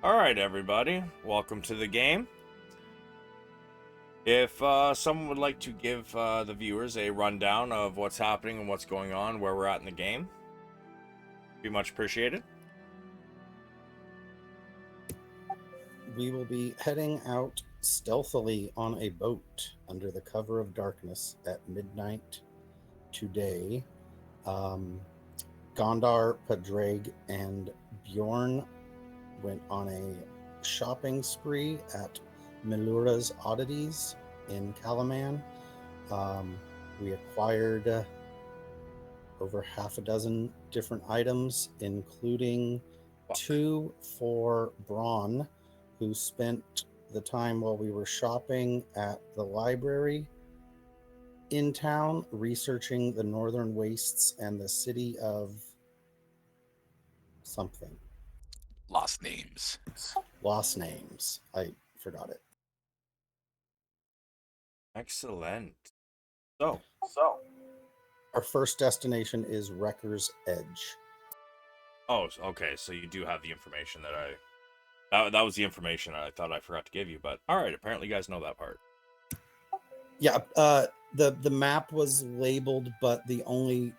Alright, everybody. Welcome to the game. If someone would like to give the viewers a rundown of what's happening and what's going on, where we're at in the game, be much appreciated. We will be heading out stealthily on a boat under the cover of darkness at midnight today. Gondar, Padraig, and Bjorn went on a shopping spree at Melura's Oddities in Kalaman. We acquired over half a dozen different items, including two for Bronn, who spent the time while we were shopping at the library in town researching the northern wastes and the city of something. Lost names. I forgot it. Excellent. So our first destination is Wrecker's Edge. Oh, okay. So you do have the information that was the information I thought I forgot to give you. But all right, apparently you guys know that part. Yeah. The map was labeled, but the only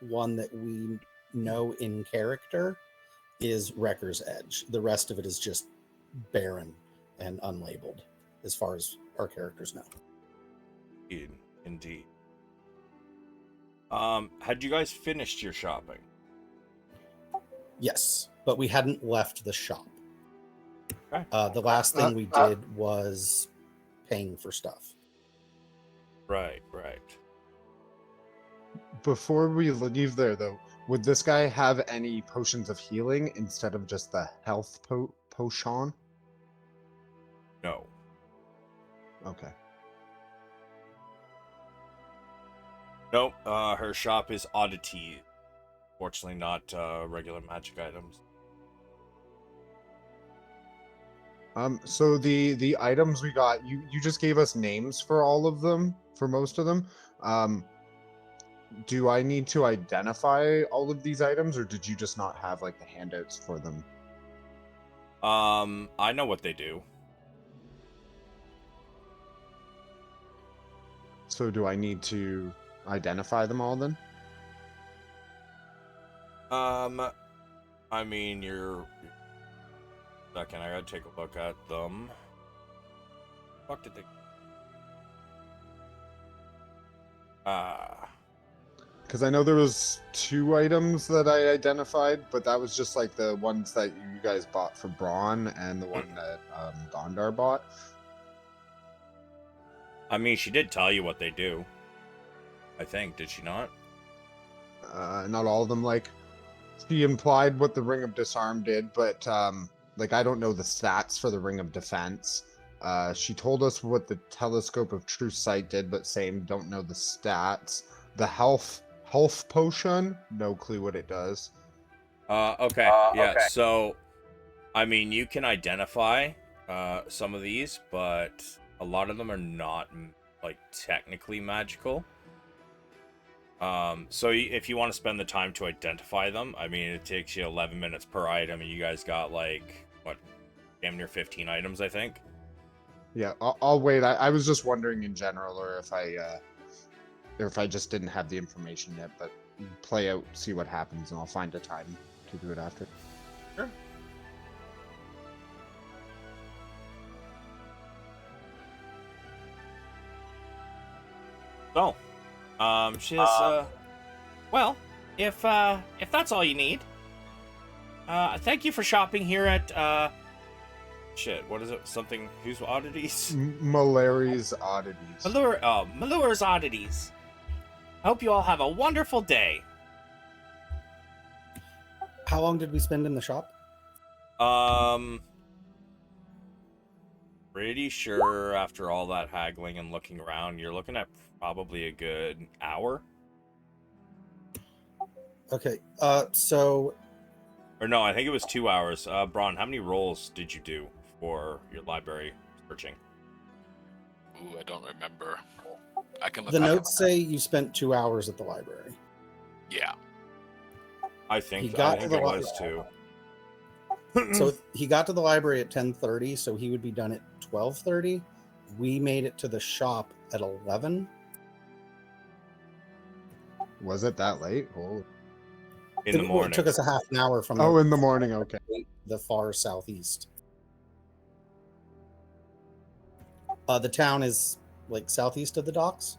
one that we know in character is Wrecker's Edge. The rest of it is just barren and unlabeled, as far as our characters know. Indeed. Had you guys finished your shopping? Yes, but we hadn't left the shop. Okay. The last thing we did was paying for stuff. Right. Before we leave there, though, would this guy have any potions of healing instead of just the health potion? No. Okay. Nope. Her shop is oddity. Fortunately, not regular magic items. So the items we got, you just gave us names for all of them, for most of them. Do I need to identify all of these items, or did you just not have like the handouts for them? I know what they do. So do I need to identify them all then? I mean, you're... Second, I gotta take a look at them. What did they... Because I know there was 2 items that I identified, but that was just like the ones that you guys bought for Bronn and the one that Gondar bought. I mean, she did tell you what they do. I think, did she not? Not all of them. Like, she implied what the Ring of Disarm did, but like, I don't know the stats for the Ring of Defense. She told us what the Telescope of True Sight did, but same, don't know the stats. The health potion, no clue what it does. Okay. Yeah, okay. So, I mean, you can identify some of these, but a lot of them are not, like, technically magical. So if you want to spend the time to identify them, I mean, it takes you 11 minutes per item, and you guys got, like, what, damn near 15 items, I think? Yeah, I'll wait. I was just wondering in general, or if I just didn't have the information yet, but play out, see what happens, and I'll find a time to do it after. Sure. So, she says, well, if that's all you need, thank you for shopping here at, shit, what is it? Something, whose oddities? Malari's Oddities. Melura's Oddities. I hope you all have a wonderful day. How long did we spend in the shop? Pretty sure after all that haggling and looking around, you're looking at probably a good hour. Okay, so... Or no, I think it was 2 hours. Bronn, how many rolls did you do for your library searching? Ooh, I don't remember. I can look. The notes say you spent 2 hours at the library. Yeah. I think He got I to think the it was too. So he got to the library at 10:30, so he would be done at 12:30. We made it to the shop at 11. Was it that late? Oh, in the morning. It took us a half an hour from in the morning. Okay. the far southeast. The town is like southeast of the docks.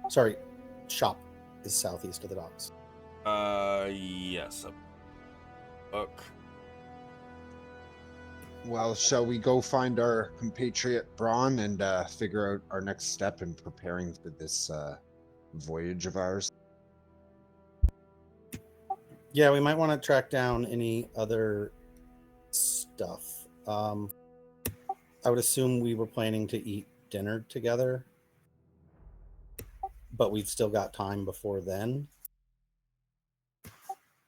Sorry, shop is southeast of the docks. Yes. Book. Well, shall we go find our compatriot Bronn and figure out our next step in preparing for this voyage of ours? Yeah, we might want to track down any other stuff. I would assume we were planning to eat dinner together, but we've still got time before then.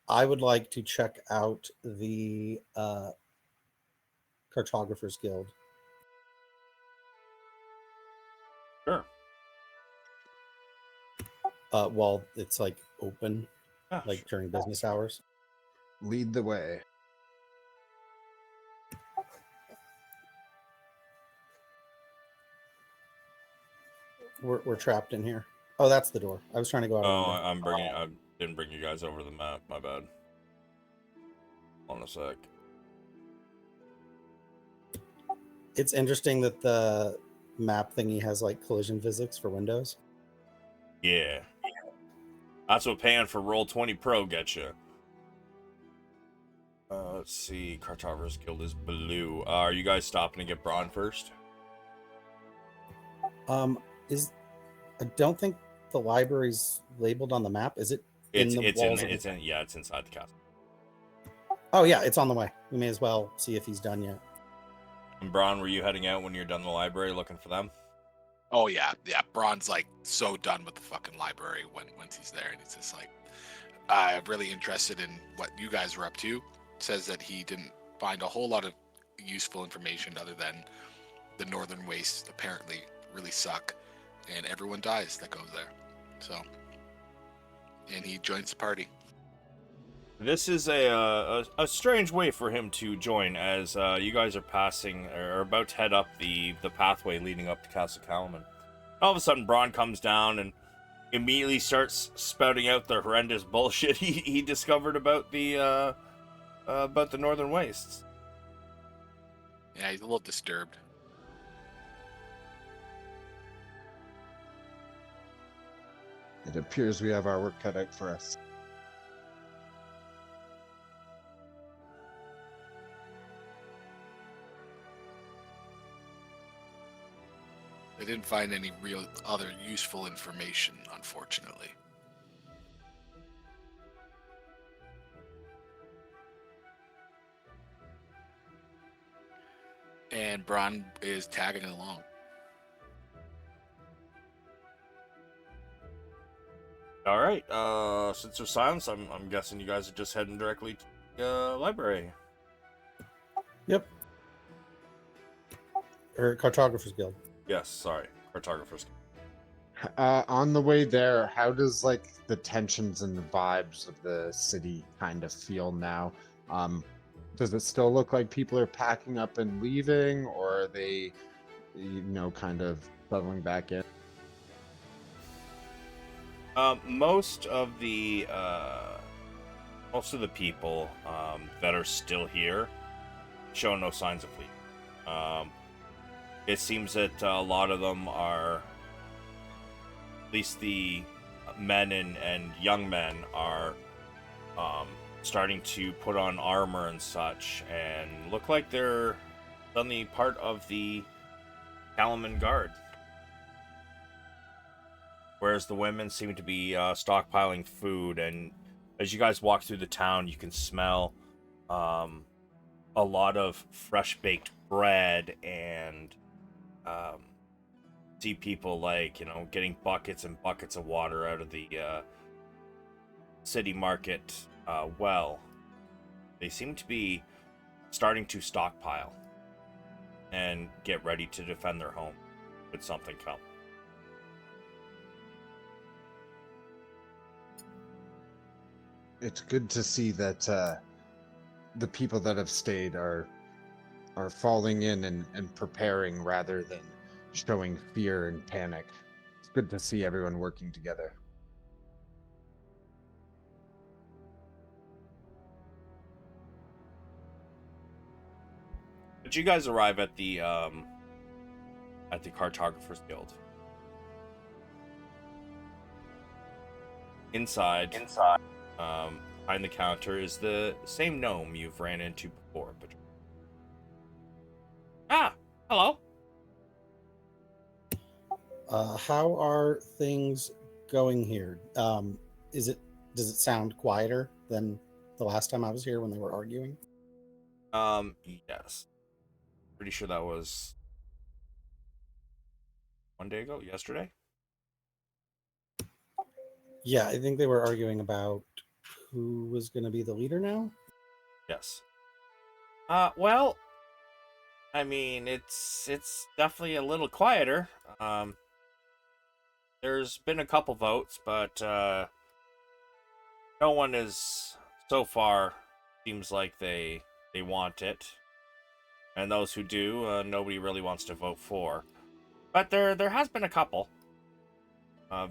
I would like to check out the Cartographers Guild. Sure. While it's like open, Yeah, like during business hours. Lead the way. We're trapped in here. Oh, that's the door. I was trying to go out. Oh, I didn't bring you guys over the map. My bad. Hold on a sec. It's interesting that the map thingy has like collision physics for Windows. Yeah. That's what paying for Roll20 Pro gets you. Let's see. Cartographers Guild is blue. Are you guys stopping to get Bronn first? I don't think the library's labeled on the map. Is it in the walls? It's inside the castle. Oh yeah, it's on the way. We may as well see if he's done yet. And Bronn, were you heading out when you're done the library looking for them? Oh yeah. Bronn's like so done with the fucking library once he's there, and he's just like, I'm really interested in what you guys were up to. Says that he didn't find a whole lot of useful information other than the northern wastes apparently really suck, and everyone dies that goes there. So, and he joins the party. This is a strange way for him to join, as you guys are passing or about to head up the pathway leading up to Castle Calaman. All of a sudden, Bronn comes down and immediately starts spouting out the horrendous bullshit he discovered about the Northern Wastes. Yeah, he's a little disturbed. It appears we have our work cut out for us. They didn't find any real other useful information, unfortunately. And Bronn is tagging along. All right. Since there's silence, I'm guessing you guys are just heading directly to the library. Yep. Or Cartographers Guild. Yes. Sorry, Cartographers. On the way there, how does like the tensions and the vibes of the city kind of feel now? Does it still look like people are packing up and leaving, or are they, kind of settling back in? Most of the people that are still here show no signs of leaving. It seems that a lot of them are, at least the men and young men are starting to put on armor and such, and look like they're suddenly part of the Calaman Guard. Whereas the women seem to be stockpiling food, and as you guys walk through the town, you can smell a lot of fresh baked bread, and see people getting buckets and buckets of water out of the city market well. They seem to be starting to stockpile and get ready to defend their home should something come. It's good to see that the people that have stayed are falling in and preparing rather than showing fear and panic. It's good to see everyone working together. But you guys arrive at the Cartographers Guild. Inside, behind the counter is the same gnome you've ran into before. But hello. How are things going here? Does it sound quieter than the last time I was here when they were arguing? Yes. Pretty sure that was one day ago, yesterday. Yeah, I think they were arguing about who was going to be the leader now. Yes. Well, I mean, it's definitely a little quieter. There's been a couple votes, but no one is so far seems like they want it. And those who do, nobody really wants to vote for. But there has been a couple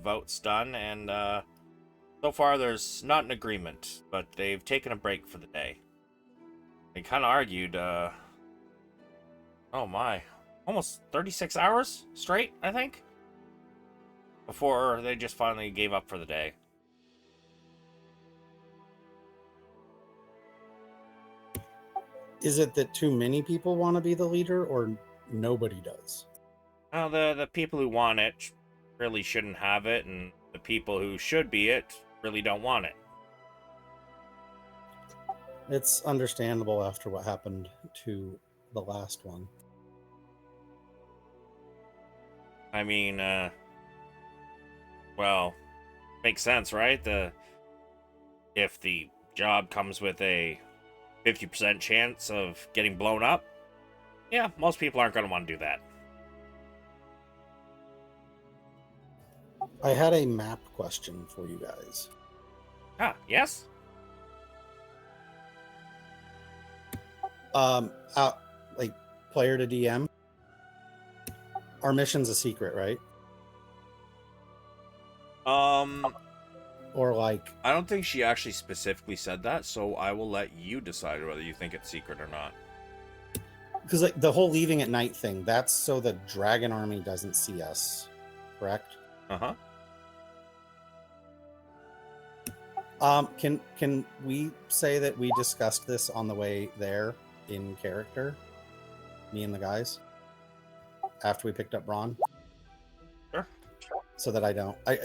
votes done, and so far there's not an agreement, but they've taken a break for the day. They kind of argued, oh my, almost 36 hours straight, I think, before they just finally gave up for the day. Is it that too many people want to be the leader, or nobody does? Well, the people who want it really shouldn't have it, and the people who should be it really don't want it. It's understandable after what happened to the last one. I mean, well, makes sense, right? If the job comes with a 50% chance of getting blown up, yeah, most people aren't going to want to do that. I had a map question for you guys. Yes? Like player to DM. Our mission's a secret, right? Or like, I don't think she actually specifically said that, so I will let you decide whether you think it's secret or not. because like the whole leaving at night thing, that's so the dragon army doesn't see us, correct? Uh-huh. Can we say that we discussed this on the way there in character, me and the guys, after we picked up Bronn? Sure. So that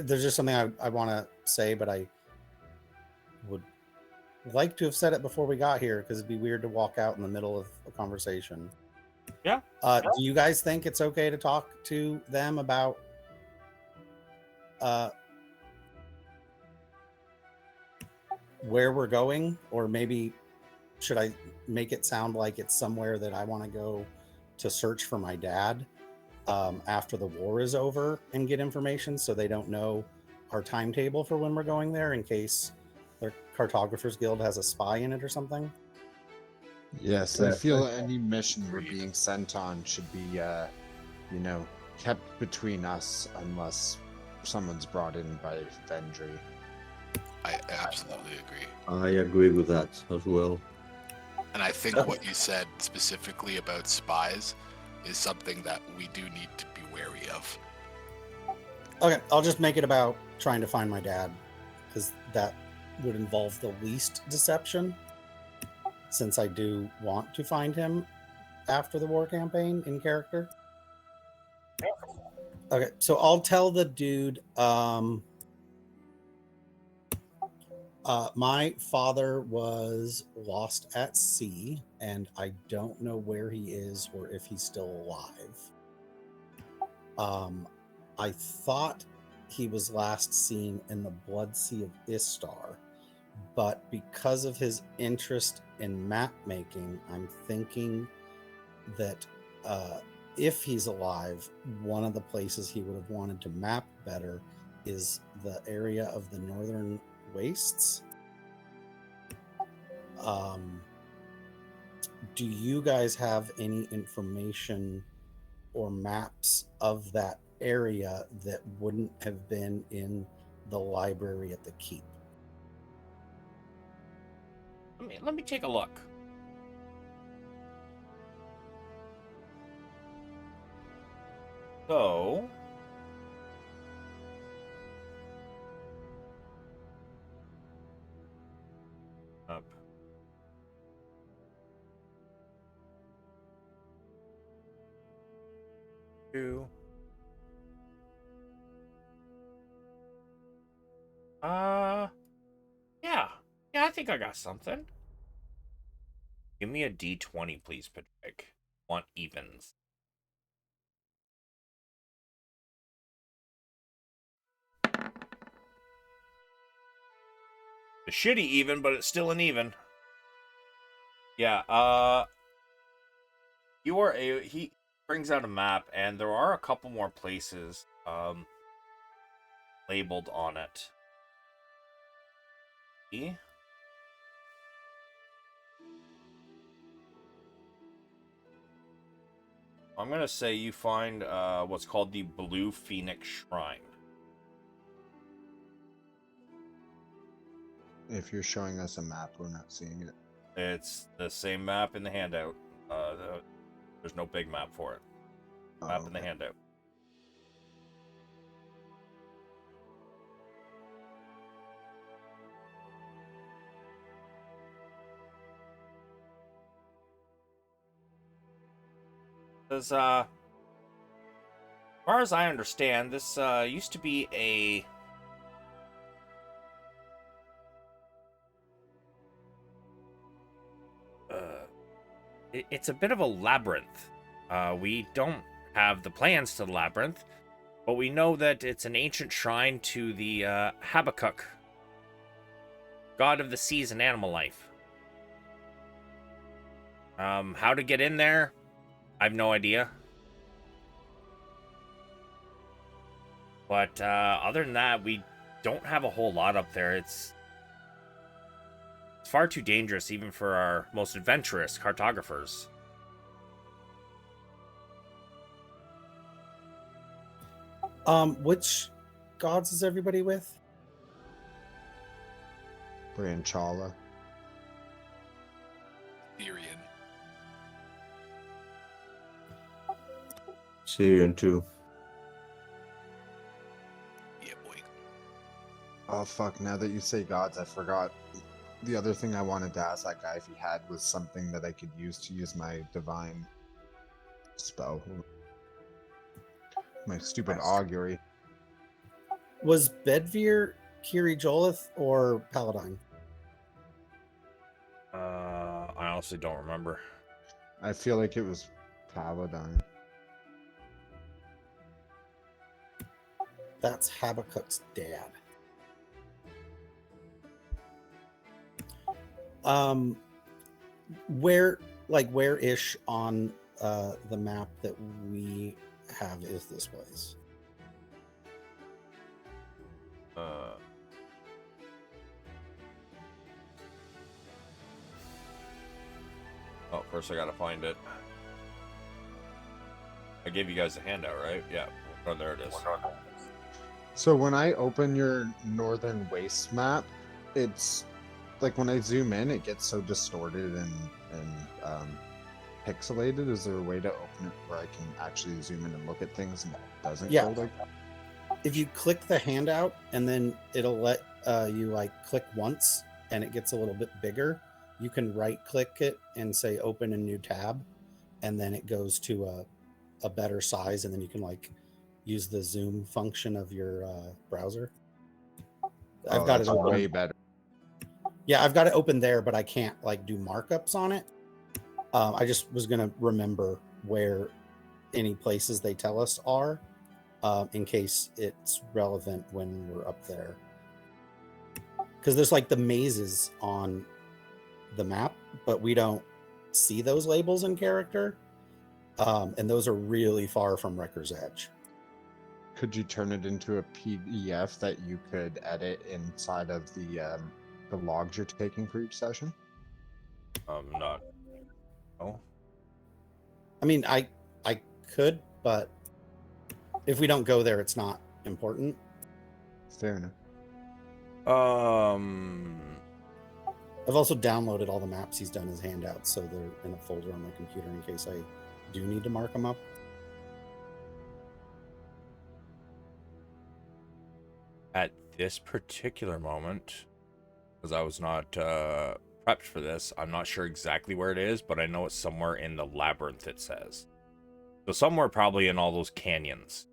there's just something I want to say, but I would like to have said it before we got here because it'd be weird to walk out in the middle of a conversation. Yeah. Do you guys think it's okay to talk to them about where we're going, or maybe should I make it sound like it's somewhere that I want to go to search for my dad after the war is over and get information so they don't know our timetable for when we're going there in case their Cartographers Guild has a spy in it or something? Yes, I feel any mission we're being sent on should be, kept between us unless someone's brought in by Vendry. I absolutely agree. I agree with that as well. And I think what you said specifically about spies is something that we do need to be wary of. Okay, I'll just make it about trying to find my dad, because that would involve the least deception, since I do want to find him after the war campaign in character. Okay, so I'll tell the dude, my father was lost at sea, and I don't know where he is or if he's still alive. I thought he was last seen in the Blood Sea of Istar, but because of his interest in map making, I'm thinking that if he's alive, one of the places he would have wanted to map better is the area of the northern wastes. do you guys have any information or maps of that area that wouldn't have been in the library at the keep? Let me take a look. So, up. Two. Yeah. Yeah, I think I got something. Give me a D20, please, Padraig. Want evens. A shitty even, but it's still an even. Yeah, he brings out a map, and there are a couple more places labeled on it. See? I'm gonna say you find what's called the Blue Phoenix Shrine. If you're showing us a map, we're not seeing it. It's the same map in the handout. There's no big map for it. Map in the handout. As far as I understand, this used to be a it's a bit of a labyrinth. We don't have the plans to the labyrinth, but we know that it's an ancient shrine to the Habakkuk, god of the seas and animal life. How to get in there, I have no idea. But other than that, we don't have a whole lot up there. It's far too dangerous even for our most adventurous cartographers. Which gods is everybody with? Branchala. Syrian. Syrian too. Yeah, boy. Oh fuck, now that you say gods, I forgot. The other thing I wanted to ask that guy if he had was something that I could use my divine spell. My stupid augury. Was Bedvere Kiri Jolith or Paladine? I honestly don't remember. I feel like it was Paladine. That's Habakkuk's dad. Where-ish on the map that we have is this place? Oh, first I gotta find it. I gave you guys a handout, right? Yeah. Oh, there it is. So when I open your Northern Waste map, it's like when I zoom in, it gets so distorted and pixelated. Is there a way to open it where I can actually zoom in and look at things and it doesn't Yeah. go like that? If you click the handout and then it'll let you like click once and it gets a little bit bigger, you can right click it and say open a new tab, and then it goes to a better size, and then you can like use the zoom function of your browser. I've got it That's open. way better. Yeah, I've got it open there, but I can't like do markups on it. I just was gonna remember where any places they tell us are, in case it's relevant when we're up there. Because there's like the mazes on the map, but we don't see those labels in character, and those are really far from Wrecker's Edge. Could you turn it into a PDF that you could edit inside of the logs you're taking for each session? Not Oh. I mean, I could, but if we don't go there, it's not important. Fair enough. I've also downloaded all the maps he's done as handouts, so they're in a folder on my computer in case I do need to mark them up. At this particular moment, because I was not prepped for this, I'm not sure exactly where it is, but I know it's somewhere in the labyrinth, it says. So somewhere probably in all those canyons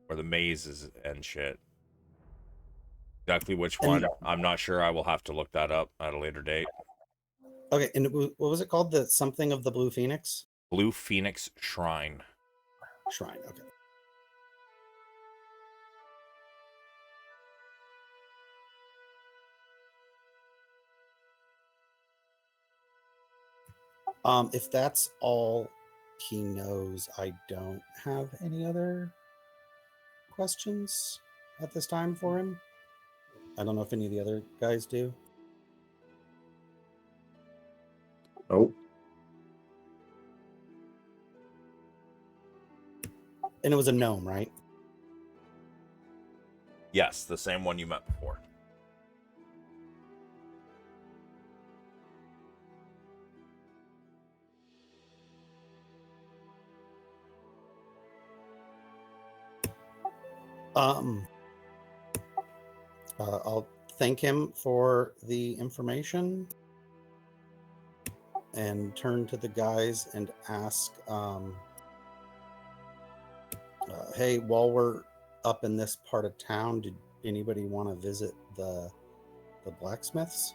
where the mazes and shit. Exactly which one, I'm not sure. I will have to look that up at a later date. Okay, and what was it called? The something of the Blue Phoenix? Blue Phoenix Shrine. Shrine, okay. If that's all he knows, I don't have any other questions at this time for him. I don't know if any of the other guys do. Oh, And it was a gnome, right? Yes, the same one you met before. I'll thank him for the information and turn to the guys and ask, hey, while we're up in this part of town, did anybody want to visit the blacksmiths?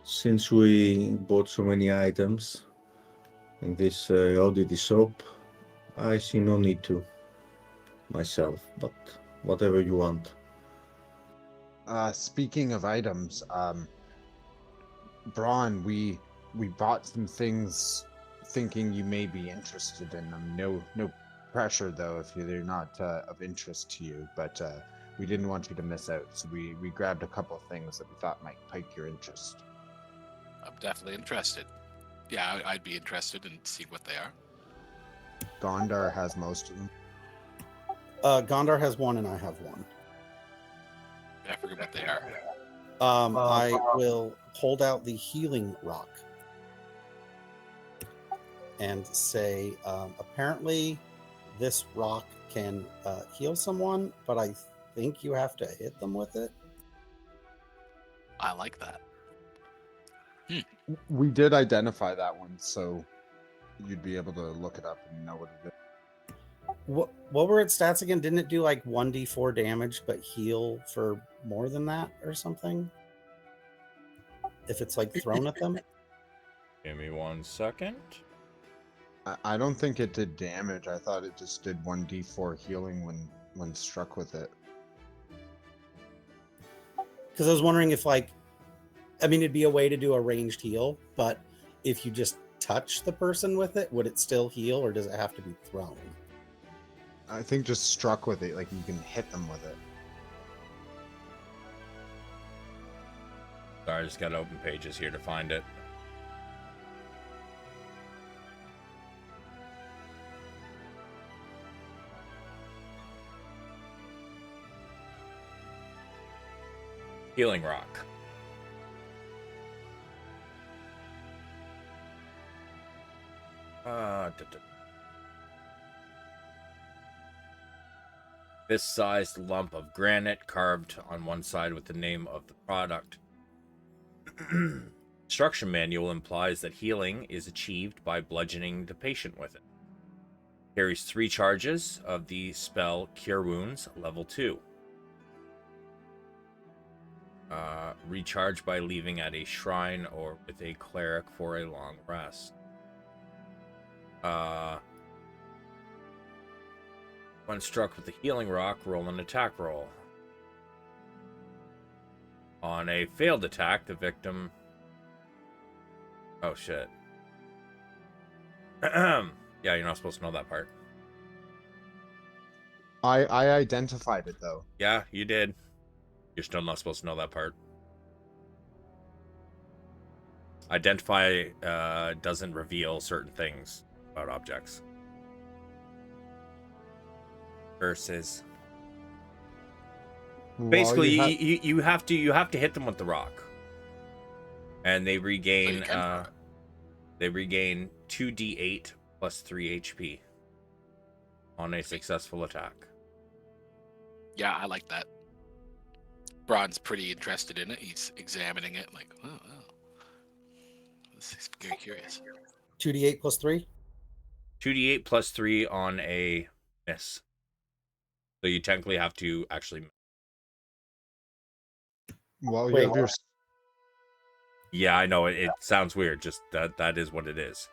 since we bought so many items in this oddity shop, I see no need to myself, but whatever you want. Speaking of items, Bronn, we bought some things thinking you may be interested in them. No pressure though if they're not of interest to you, but we didn't want you to miss out, so we grabbed a couple of things that we thought might pique your interest. I'm definitely interested. Yeah, I'd be interested in seeing what they are. Gondar has most of them. Gondar has one and I have one. I forget what they are. I will hold out the healing rock and say, apparently this rock can heal someone, but I think you have to hit them with it. I like that. We did identify that one, so you'd be able to look it up and know what it is. What were its stats again? Didn't it do like 1d4 damage, but heal for more than that or something? If it's like thrown at them? Give me 1 second. I don't think it did damage. I thought it just did 1d4 healing when struck with it. Because I was wondering if it'd be a way to do a ranged heal, but if you just touch the person with it, would it still heal or does it have to be thrown? I think just struck with it, like you can hit them with it. Sorry, I just got to open pages here to find it. Healing rock. This sized lump of granite carved on one side with the name of the product. Instruction manual implies that healing is achieved by bludgeoning the patient with it. Carries 3 charges of the spell Cure Wounds, level 2. Recharge by leaving at a shrine or with a cleric for a long rest. When struck with the healing rock, roll an attack roll. On a failed attack, the victim... Oh, shit. Yeah, you're not supposed to know that part. I identified it, though. Yeah, you did. You're still not supposed to know that part. Identify doesn't reveal certain things about objects. Versus, Well, basically, you have, you have to hit them with the rock, and they regain can throw it. they regain 2d8 plus 3 HP on a successful attack. Yeah, I like that. Bronn's pretty interested in it. He's examining it like, oh. This is very curious. 2d8 plus 3. 2d8 plus 3 on a miss. So you technically have to actually. well, you Wait. have your Yeah, I know it sounds weird. Just that is what it is.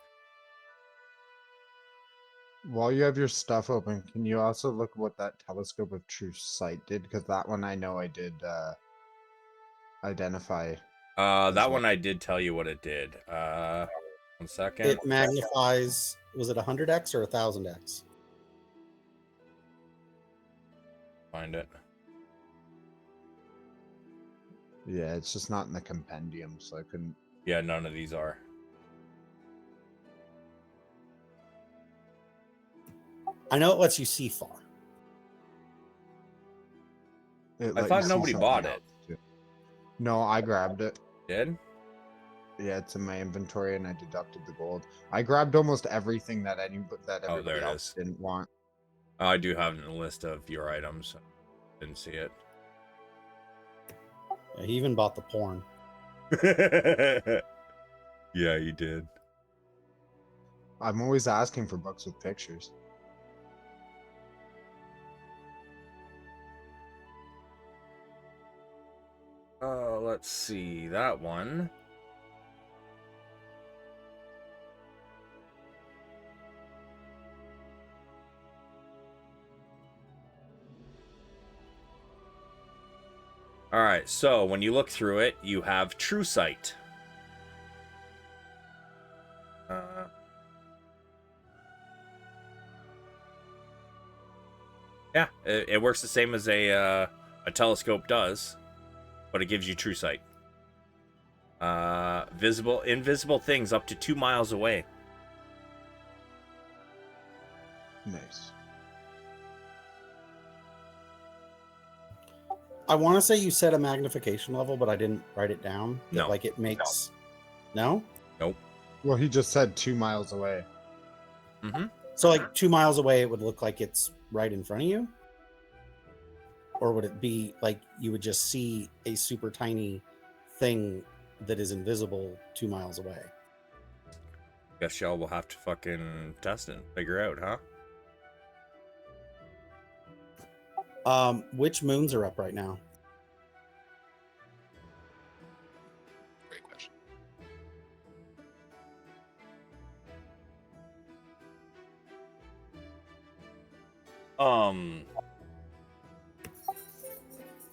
while you have your stuff open, can you also look at what that telescope of true sight did? Because that one I know I did identify. That well. one I did tell you what it did. 1 second. It magnifies. Was it 100x or 1000x? Find it. Yeah, it's just not in the compendium, so I couldn't. Yeah, none of these are. I know it lets you see far. It I let thought you see nobody something bought else, it. too. No, I grabbed it. Did? Yeah, it's in my inventory, and I deducted the gold. I grabbed almost everything that there everybody it else is. didn't want. I do have a list of your items. Didn't see it. Yeah, he even bought the porn. Yeah, you did. I'm always asking for books with pictures. Let's see that one. All right, so when you look through it, you have true sight. Yeah, it works the same as a telescope does, but it gives you true sight. Invisible things up to 2 miles away. Nice. I want to say you set a magnification level, but I didn't write it down. No. Like it makes. No? Nope. Well, he just said 2 miles away. Mm-hmm. So, like 2 miles away, it would look like it's right in front of you? Or would it be like you would just see a super tiny thing that is invisible 2 miles away? Guess y'all will have to fucking test it and figure out, huh? Which moons are up right now? Great question.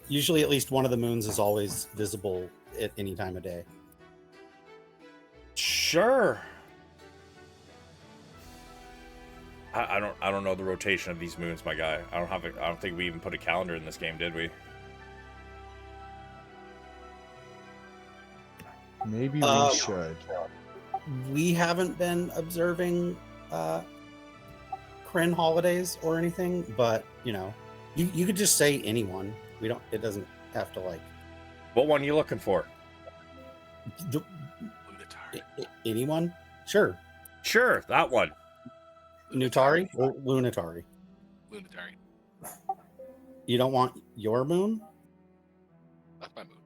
Usually, at least one of the moons is always visible at any time of day. Sure. I don't know the rotation of these moons, my guy. I don't think we even put a calendar in this game, did we? Maybe we should. We haven't been observing Kryn holidays or anything, but you could just say anyone. We don't. It doesn't have to like. What one are you looking for? Anyone? Sure. Sure, that one. Nutari or Lunatari? Lunatari. You don't want your moon? That's my moon.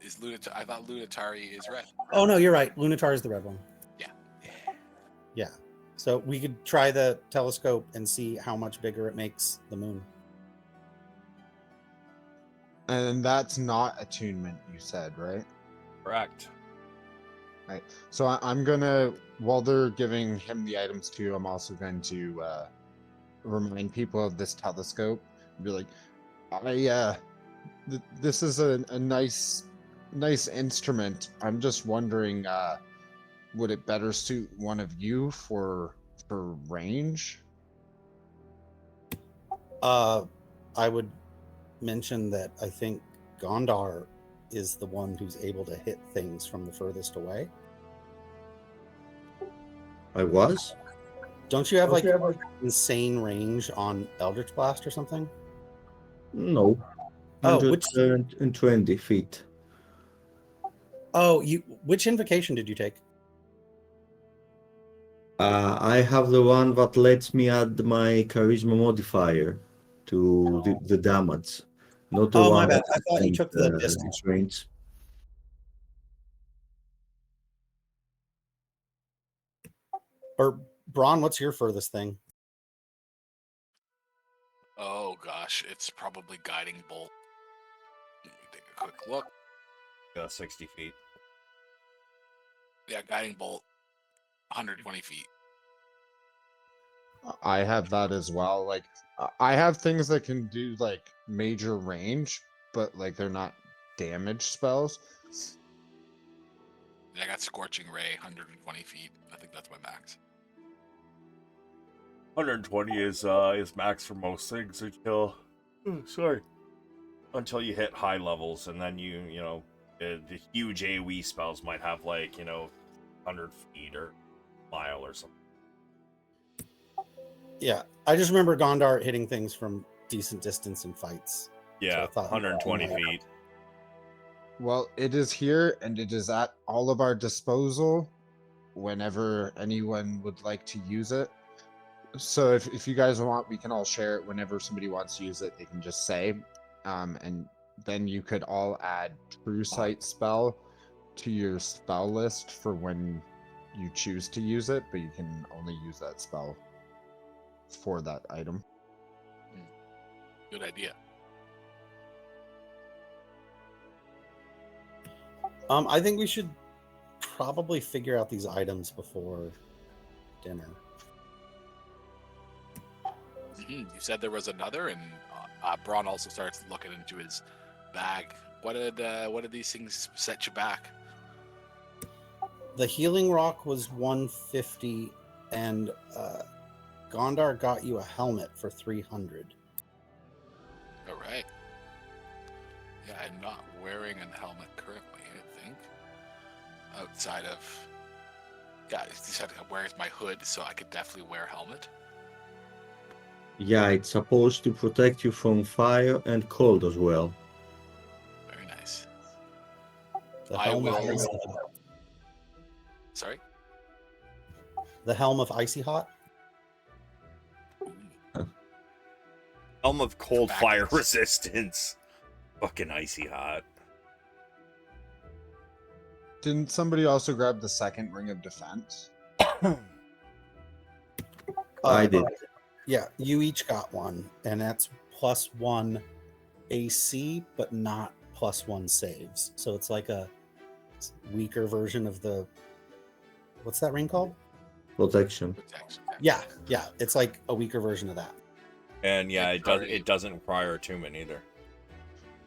Is Lunatari? I thought Lunatari is red. Oh no, you're right. Lunatari is the red one. Yeah. Yeah. So we could try the telescope and see how much bigger it makes the moon. And that's not attunement, you said, right? Correct. Right. So I'm gonna, while they're giving him the items too, I'm also going to remind people of this telescope. Be like, this is a nice instrument. I'm just wondering, would it better suit one of you for range? I would mention that I think Gondar is the one who's able to hit things from the furthest away. I was? Don't you have like insane range on Eldritch Blast or something? No. Oh, which 120 feet. which invocation did you take? I have the one that lets me add my charisma modifier to the damage. Not the Oh, one my bad. that I thought you took the pistol. is range. Or Bronn, what's your furthest thing? Oh gosh, it's probably guiding bolt. Let me take a quick look. 60 feet. Yeah, guiding bolt, 120 feet. I have that as well. Like, I have things that can do like major range, but like they're not damage spells. Yeah, I got scorching ray, 120 feet. I think that's my max. 120 is max for most things until you hit high levels, and then you know the huge AoE spells might have like 100 feet or mile or something. Yeah, I just remember Gondar hitting things from decent distance in fights. Yeah, I thought 120 you might- feet. Well, it is here and it is at all of our disposal whenever anyone would like to use it. So if you guys want, we can all share it whenever somebody wants to use it. They can just say, and then you could all add True Sight spell to your spell list for when you choose to use it, but you can only use that spell for that item. Good idea. I think we should probably figure out these items before dinner. You said there was another, and Bronn also starts looking into his bag. What did these things set you back? The healing rock was 150, and Gondar got you a helmet for 300. All right. Yeah, I'm not wearing a helmet currently, I think. Outside of... Yeah, he said, where's my hood, so I could definitely wear a helmet. Yeah, it's supposed to protect you from fire and cold as well. Very nice. The I helm of will- Icy Hot. Sorry? The helm of Icy Hot. Helm of cold Back fire is- resistance. Fucking icy hot. Didn't somebody also grab the second ring of defense? I did. Yeah, you each got one, and that's +1 AC, but not +1 saves. So it's like a weaker version of the... What's that ring called? Protection. Protection. Yeah, it's like a weaker version of that. And yeah, It's it doesn't require attunement either.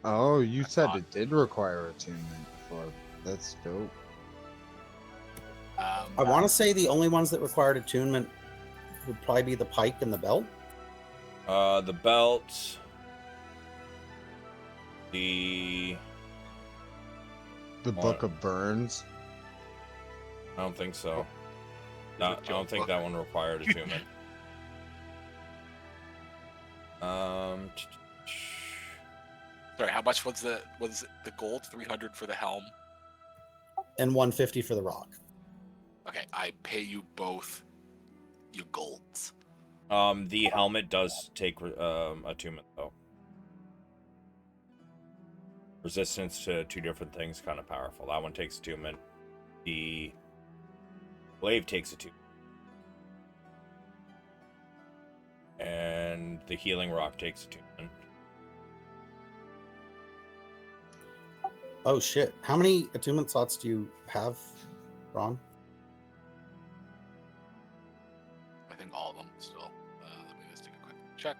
Oh, you said not- it did require attunement before. That's dope. I want to say the only ones that required attunement would probably be the pike and the belt. The belt, the The Book of Burns. I don't think so. Is No, it I don't think book? that one required attunement. Sorry, how much was the gold? 300 for the helm. And 150 for the rock. Okay, I pay you both your golds. The helmet does take attunement though. Resistance to two different things, kind of powerful. That one takes attunement. The glaive takes attunement. And the healing rock takes attunement. Oh shit! How many attunement slots do you have, Ron? I think all of them still. Let me just take a quick check.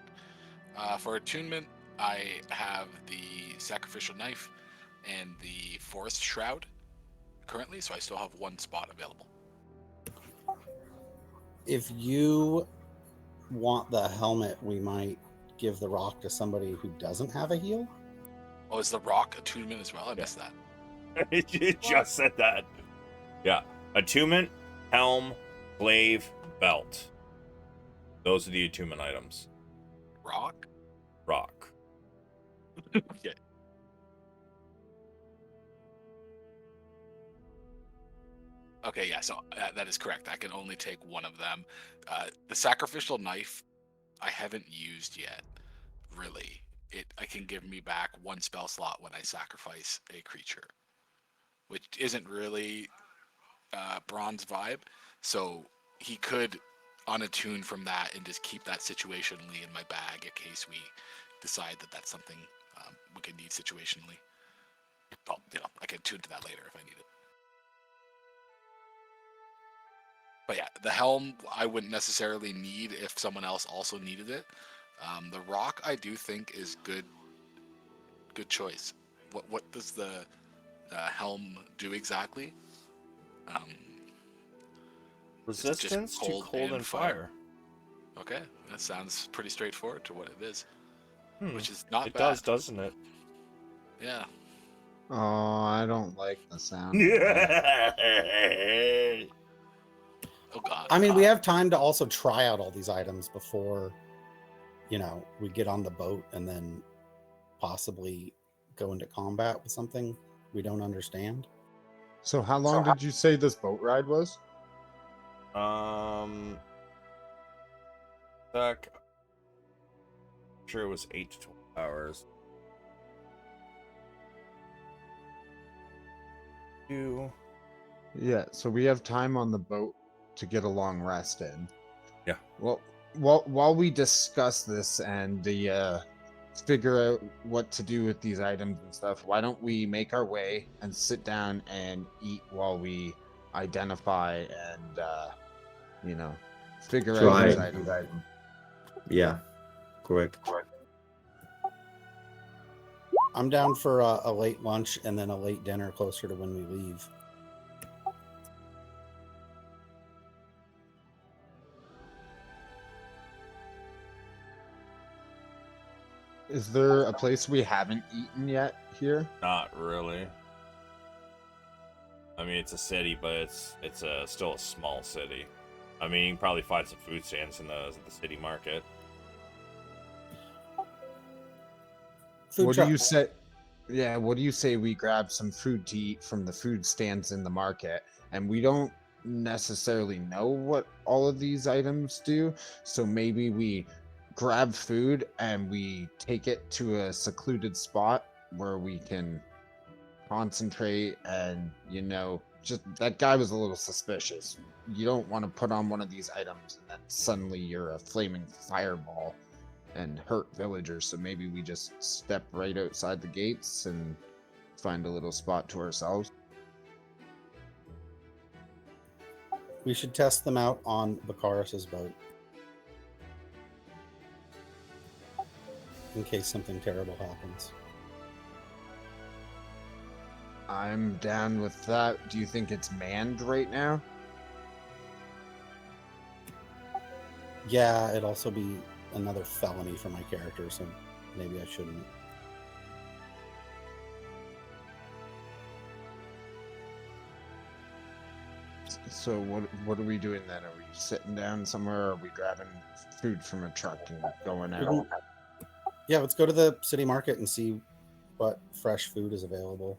For attunement, I have the sacrificial knife and the forest shroud currently, so I still have one spot available. If you want the helmet, we might give the rock to somebody who doesn't have a heal. Oh, is the rock attunement as well? I missed that. You just said that. Yeah. Attunement, helm, glaive, belt. Those are the attunement items. Rock? Rock. Okay. Okay, yeah, so that is correct. I can only take one of them. The sacrificial knife, I haven't used yet, really. I can give me back one spell slot when I sacrifice a creature, which isn't really Bronn's vibe. So he could unattune from that and just keep that situationally in my bag in case we decide that that's something we could need situationally. Well, I can tune to that later if I need it. But yeah, the helm I wouldn't necessarily need if someone else also needed it. The rock I do think is good choice. What does the helm do exactly? Is it just Resistance to cold and fire. Okay, that sounds pretty straightforward to what it is, which is not It bad. does, doesn't it? Yeah. Oh, I don't like the sound. Oh God. I mean, we have time to also try out all these items before, we get on the boat and then possibly go into combat with something we don't understand. So how long did you say this boat ride was? Sure, it was 8 to 12 hours. Yeah, so we have time on the boat to get a long rest in. Yeah. Well, while we discuss this and figure out what to do with these items and stuff, why don't we make our way and sit down and eat while we identify and figure out these Try. items. Yeah, correct. I'm down for a late lunch and then a late dinner closer to when we leave. Is there a place we haven't eaten yet here? Not really. I mean, it's a city, but it's still a small city. I mean, you can probably find some food stands in the city market. Food What truck. do you say? Yeah, what do you say we grab some food to eat from the food stands in the market? And we don't necessarily know what all of these items do, so maybe we grab food and we take it to a secluded spot where we can concentrate and just that guy was a little suspicious. You don't want to put on one of these items and then suddenly you're a flaming fireball and hurt villagers, so maybe we just step right outside the gates and find a little spot to ourselves. We should test them out on Bakaris's boat in case something terrible happens. I'm down with that. Do you think it's manned right now? Yeah, it'd also be another felony for my character, so maybe I shouldn't. So what are we doing then? Are we sitting down somewhere, or are we grabbing food from a truck and going out? Yeah, let's go to the city market and see what fresh food is available.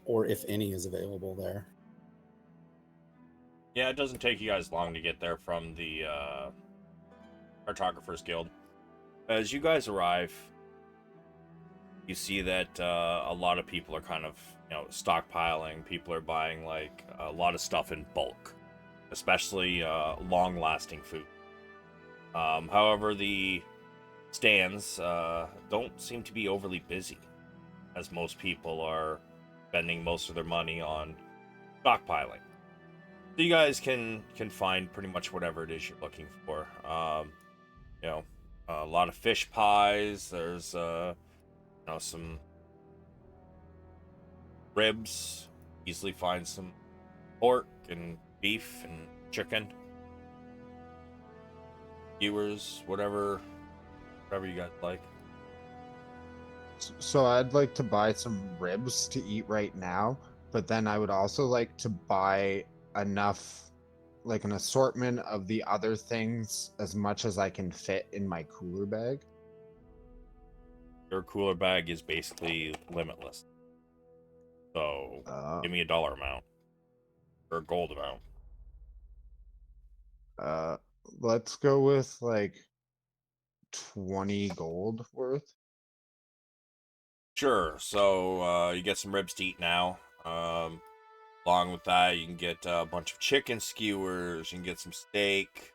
Or if any is available there. Yeah, it doesn't take you guys long to get there from the Cartographers Guild. As you guys arrive, you see that a lot of people are kind of, stockpiling. People are buying like a lot of stuff in bulk, especially long-lasting food. However, the stands don't seem to be overly busy, as most people are spending most of their money on stockpiling. So you guys can find pretty much whatever it is you're looking for. A lot of fish pies. There's some ribs. Easily find some pork and beef and chicken. Skewers, whatever you guys like. So I'd like to buy some ribs to eat right now, but then I would also like to buy enough, like an assortment of the other things as much as I can fit in my cooler bag. Your cooler bag is basically limitless. So give me a dollar amount or a gold amount. Let's go with like 20 gold worth. Sure. So you get some ribs to eat now. Along with that, you can get a bunch of chicken skewers. You can get some steak.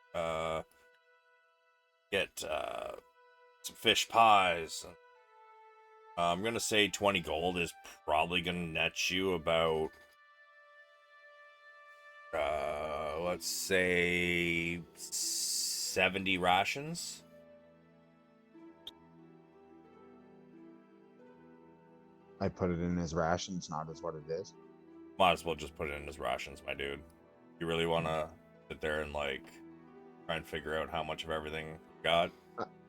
Get some fish pies. I'm gonna say 20 gold is probably gonna net you about, let's say 70 rations. I put it in as rations, not as what it is. Might as well just put it in as rations, my dude. You really want to sit there and like try and figure out how much of everything you got?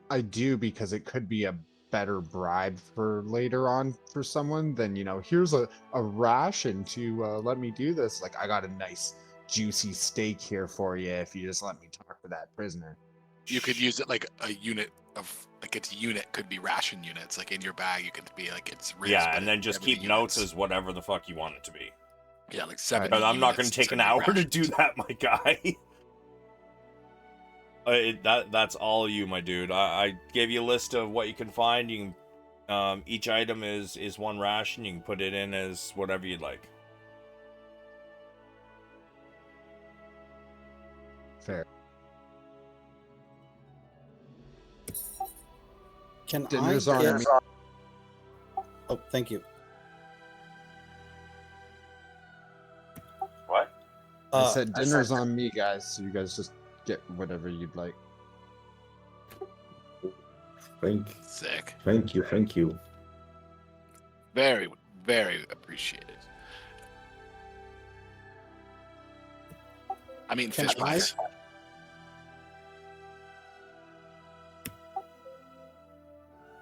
I do, because it could be a better bribe for later on for someone than, here's a ration to let me do this. Like, I got a nice juicy steak here for you if you just let me talk to that prisoner. You could use it like a unit of, like, its unit could be ration units. Like in your bag, you could be like it's ribs, Yeah, but and then just 70 keep notes units. as whatever the fuck you want it to be. Yeah, like 70. Because I'm not going to units, take an 70 hour to rations. do that, my guy. That's all you, my dude. I gave you a list of what you can find. You can, each item is one ration. You can put it in as whatever you'd like. Fair. Can Dinner's I on get... me. Oh, thank you. What? I said dinner's on me, guys, so you guys just get whatever you'd like. Sick. Thank you. Very, very appreciated. I mean, Can fish I- pies.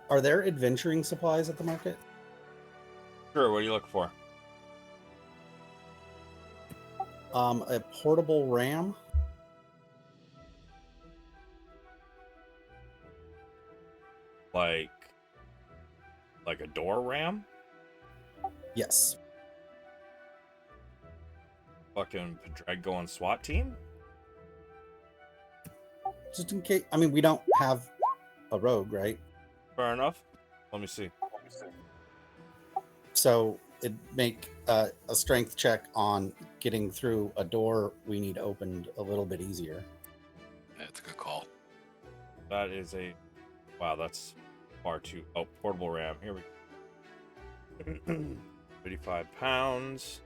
Are there adventuring supplies at the market? Sure, what are you looking for? A portable ram. Like a door ram? Yes. Fucking Padraig going SWAT team? Just in case. I mean, we don't have a rogue, right? Fair enough. Let me see. So it'd make a strength check on getting through a door we need opened a little bit easier. That's a good call. That is a... Wow, that's far too... Oh, portable ram. Here we go. 35 pounds.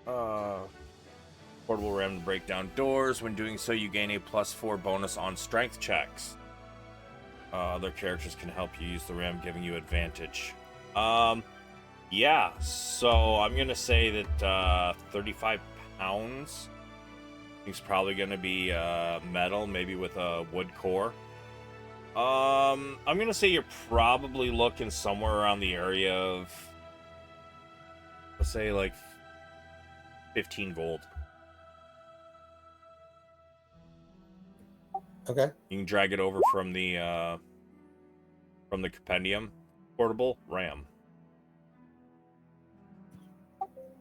Portable ram to break down doors. When doing so, you gain a +4 bonus on strength checks. Other characters can help you use the ram, giving you advantage. Yeah, so I'm going to say that 35 pounds is probably going to be metal, maybe with a wood core. I'm going to say you're probably looking somewhere around the area of, let's say, like 15 gold. Okay. You can drag it over from the compendium. Portable ram.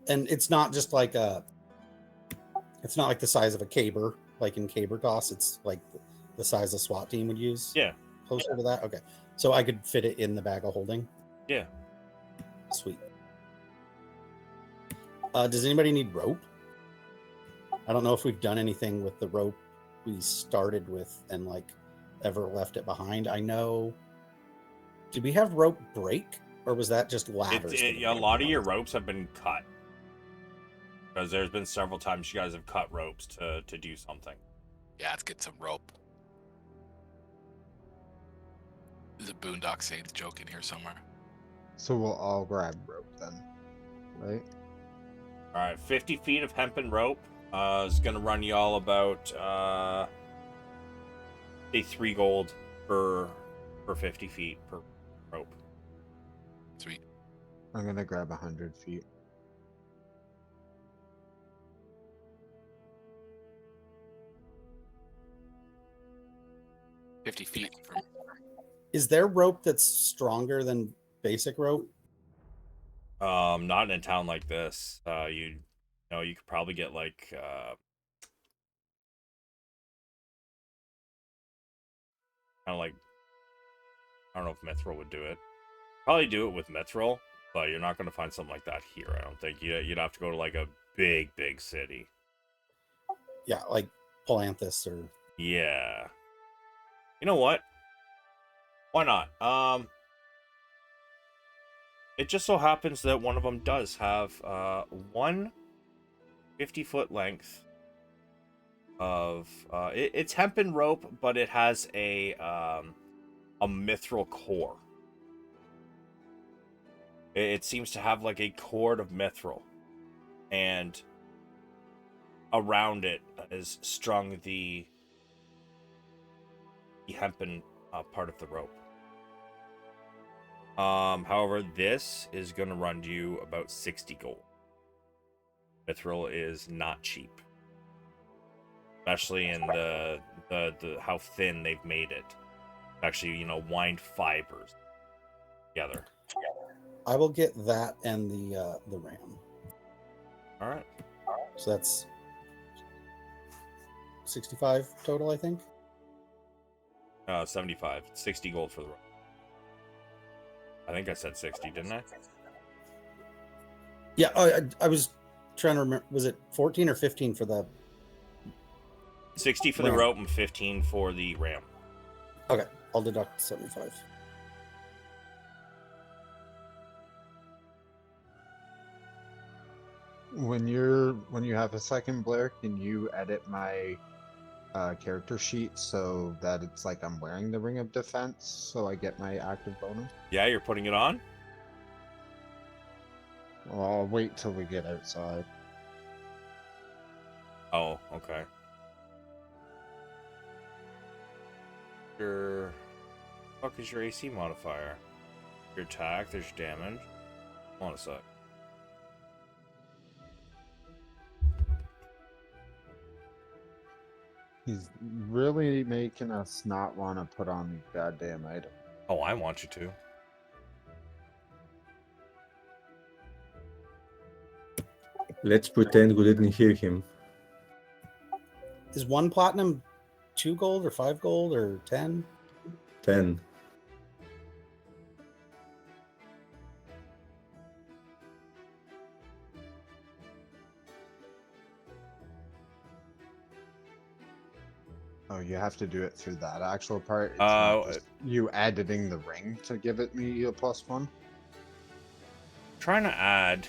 And it's not just like it's not like the size of a caber, like in caber toss. It's like the size a SWAT team would use. Yeah. Closer to that. Okay. So I could fit it in the bag of holding. Yeah. Sweet. Does anybody need rope? I don't know if we've done anything with the rope we started with and like ever left it behind. I know. Did we have rope break, or was that just ladders? A lot of your ropes have been cut. Because there's been several times you guys have cut ropes to do something. Yeah, let's get some rope. There's a Boondock Saints joke in here somewhere. So we'll all grab rope then, right? All right, 50 feet of hempen rope is going to run you all about, say 3 gold per 50 feet per rope. Sweet. I'm gonna grab 100 feet. $50 from. Is there rope that's stronger than basic rope? Not in a town like this. You know, you could probably get like kind of like, I don't know if Mithril would do it. Probably do it with Mithril, but you're not going to find something like that here. I don't think you'd have to go to like a big city. Yeah, like Polanthus or Yeah. You know what? Why not? It just so happens that one of them does have one 50-foot length of it's hempen rope, but it has a mithril core. It seems to have like a cord of mithril, and around it is strung the hempen part of the rope. However, this is going to run you about 60 gold. Mithril is not cheap, especially in the how thin they've made it. Actually, you know, wind fibers together. I will get that and the ram. All right. So that's 65 total, I think. 75. 60 gold for the rope. I think I said 60, didn't I? Yeah, I was trying to remember. Was it 14 or 15 for the 60 for ram? the rope and 15 for the ram. Okay, I'll deduct 75. When you have a second, Blair, can you edit my character sheet so that it's like I'm wearing the Ring of Defense, so I get my active bonus? Yeah, you're putting it on? Well, I'll wait till we get outside. Oh, okay. Your fuck is your AC modifier? Your attack, there's your damage. Hold on a sec. He's really making us not want to put on these goddamn items. Oh, I want you to. Let's pretend we didn't hear him. Is one platinum 2 gold or 5 gold or 10? 10. Oh, you have to do it through that actual part. It's not just you editing the ring to give it me a +1. Trying to add.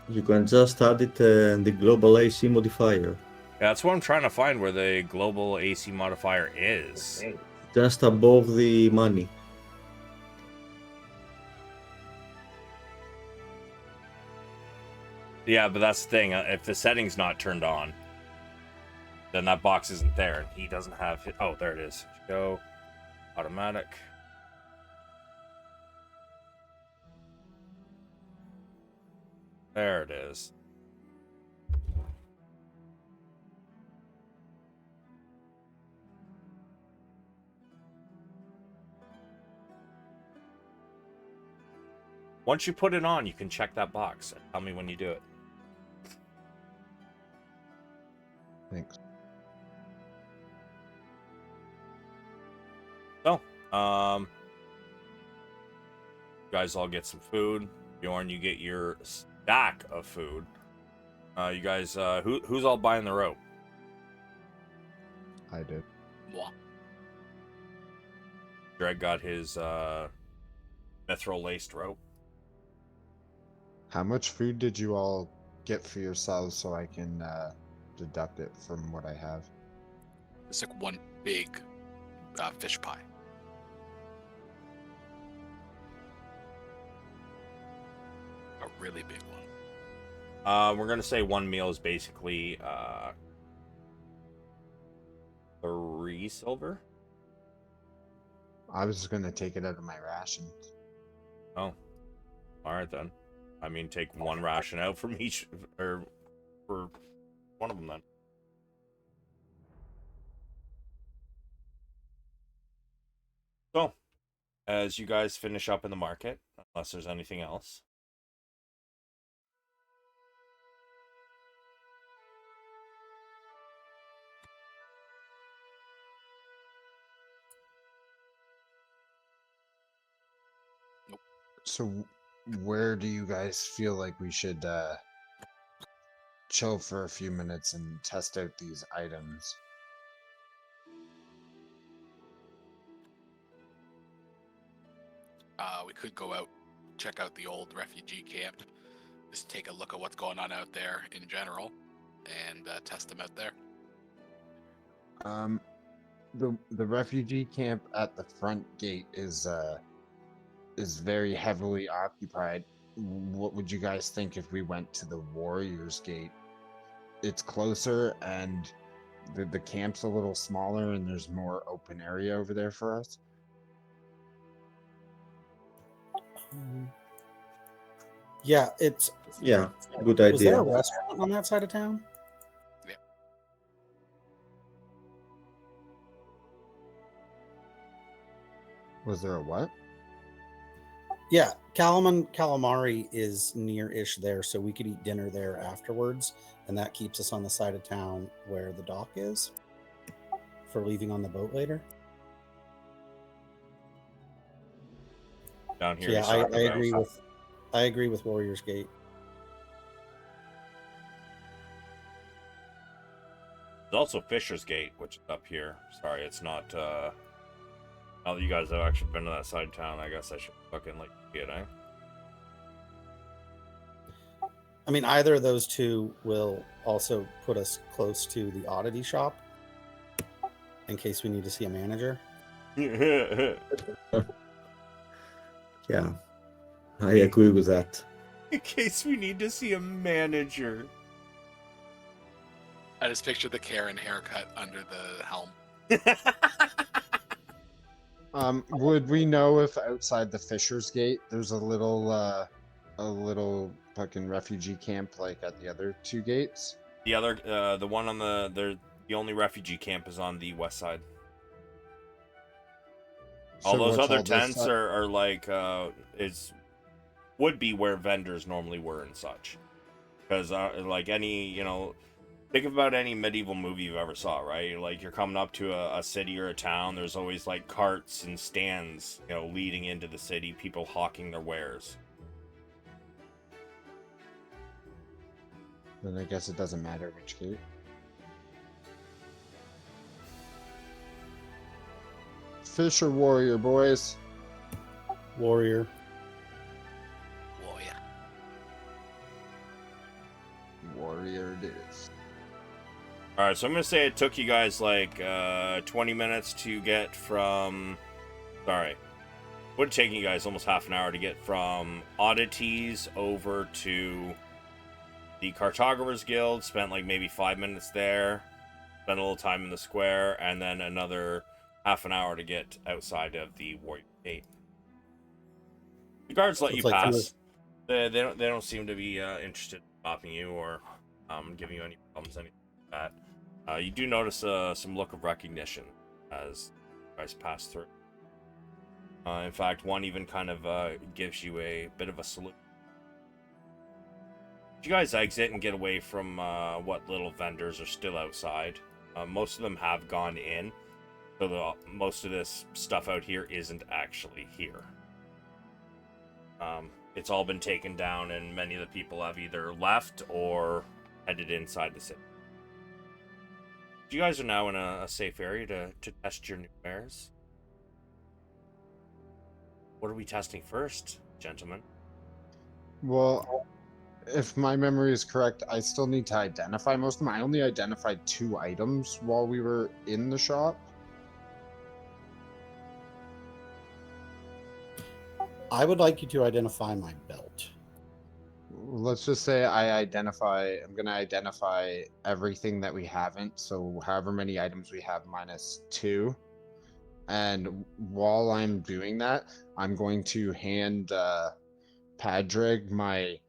You can just add it the global AC modifier. Yeah, that's what I'm trying to find, where the global AC modifier is. Just above the money. Yeah, but that's the thing. If the setting's not turned on, then that box isn't there, and he doesn't have it. Oh, there it is. Go automatic. There it is. Once you put it on, you can check that box and tell me when you do it. Thanks. So, you guys all get some food. Bjorn, you get your stack of food. You guys, who's all buying the rope? I did. Moi. Greg got his mithril laced rope. How much food did you all get for yourselves so I can deduct it from what I have? It's like one big fish pie. A really big one. We're gonna say one meal is basically 3 silver. I was just gonna take it out of my rations. Oh, all right then. I mean, take one ration out from each, or for one of them then. So, as you guys finish up in the market, unless there's anything else. So, where do you guys feel like we should chill for a few minutes and test out these items? We could go out, check out the old refugee camp, just take a look at what's going on out there in general, and test them out there. The refugee camp at the front gate is very heavily occupied. What would you guys think if we went to the Warriors Gate? It's closer and the camp's a little smaller and there's more open area over there for us. Yeah, it's. Yeah, good Was there idea. a restaurant on that side of town? Yeah. Was there a what? Yeah, Calamari is near-ish there, so we could eat dinner there afterwards, and that keeps us on the side of town where the dock is for leaving on the boat later. Down here, So yeah, he's I talking about. agree with Warriors Gate. There's also Fisher's Gate, which is up here. Sorry, it's not. Now that you guys have actually been to that side of town, I guess I should fucking like it, eh? I mean, either of those two will also put us close to the oddity shop in case we need to see a manager. Yeah, I agree with that. In case we need to see a manager. I just pictured the Karen haircut under the helm. Would we know if outside the Fisher's Gate there's a little fucking refugee camp like at the other two gates? The other, the one on the only refugee camp is on the west side. All So those what's other all this tents are like would be where vendors normally were and such. Because like any, think about any medieval movie you ever saw, right? Like you're coming up to a city or a town, there's always like carts and stands, leading into the city, people hawking their wares. Then I guess it doesn't matter which gate. Fisher Warrior, boys. Warrior. Oh yeah. Warrior it is. All right, so I'm gonna say it took you guys like 20 minutes to get from. Sorry, would have taken you guys almost half an hour to get from Oddities over to the Cartographers Guild. Spent like maybe 5 minutes there. Spent a little time in the square, and then another half an hour to get outside of the Warrior Gate. The guards let you It's like pass. They don't seem to be interested in stopping you or giving you any problems, anything like that. You do notice some look of recognition as you guys pass through. In fact, one even kind of gives you a bit of a salute. You guys exit and get away from what little vendors are still outside. Most of them have gone in, so most of this stuff out here isn't actually here. It's all been taken down, and many of the people have either left or headed inside the city. You guys are now in a safe area to test your new wares. What are we testing first, gentlemen? Well, if my memory is correct, I still need to identify most of them. I only identified 2 items while we were in the shop. I would like you to identify my belt. Let's just say I'm going to identify everything that we haven't. So however many items we have minus 2. And while I'm doing that, I'm going to hand Padraig my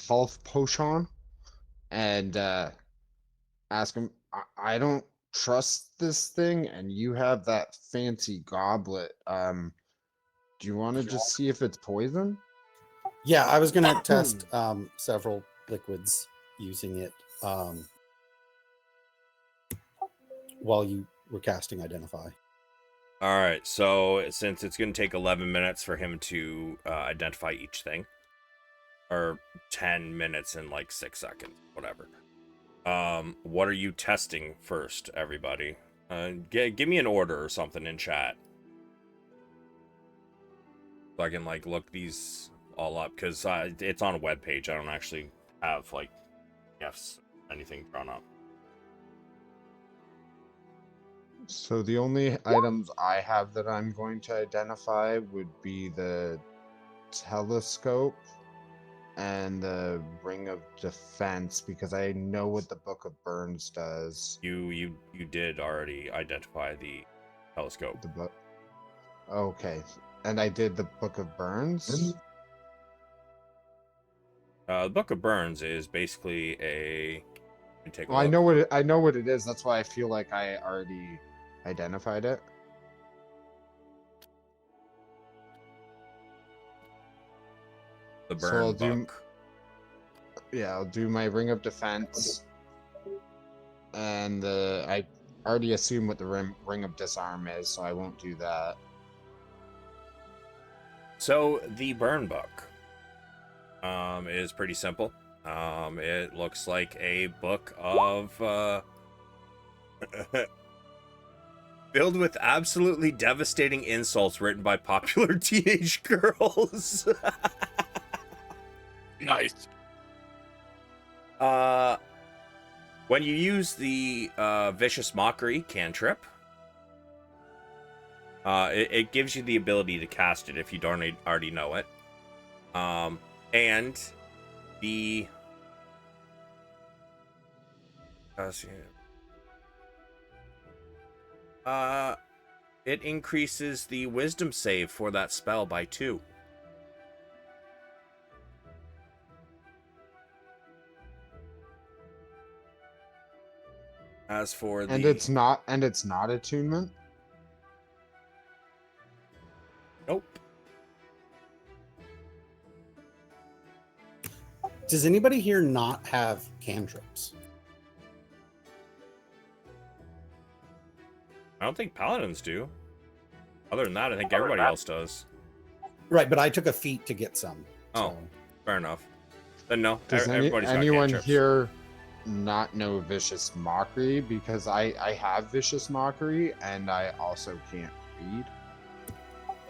health potion and ask him. I don't trust this thing, and you have that fancy goblet. Do you want to just see if it's poison? Yeah, I was gonna test several liquids using it while you were casting Identify. All right, so since it's going to take 11 minutes for him to identify each thing, or 10 minutes and like 6 seconds, whatever. What are you testing first, everybody? Give me an order or something in chat, so I can like look these all up, because it's on a web page. I don't actually have like anything drawn up. So the only items I have that I'm going to identify would be the telescope and the ring of defense, because I know what the Book of Burns does. You did already identify the telescope. The book. Okay, and I did the Book of Burns. The Book of Burns is basically a. Take a Well, look. I know what it is. That's why I feel like I already identified it. The So Burn I'll do. book. Yeah, I'll do my ring of defense, and I already assume what the ring of disarm is, so I won't do that. So the Burn book is pretty simple. It looks like a book of filled with absolutely devastating insults written by popular teenage girls. Nice. When you use the Vicious Mockery cantrip, it gives you the ability to cast it if you don't already know it. And the it increases the wisdom save for that spell by 2. As for the And it's not attunement. nope. Does anybody here not have cantrips? I don't think paladins do. Other than that, I think everybody else does. Right, but I took a feat to get some. Oh, So. fair enough. Then no, Does everybody's got anyone cantrips. here not know Vicious Mockery? Because I have Vicious Mockery, and I also can't read.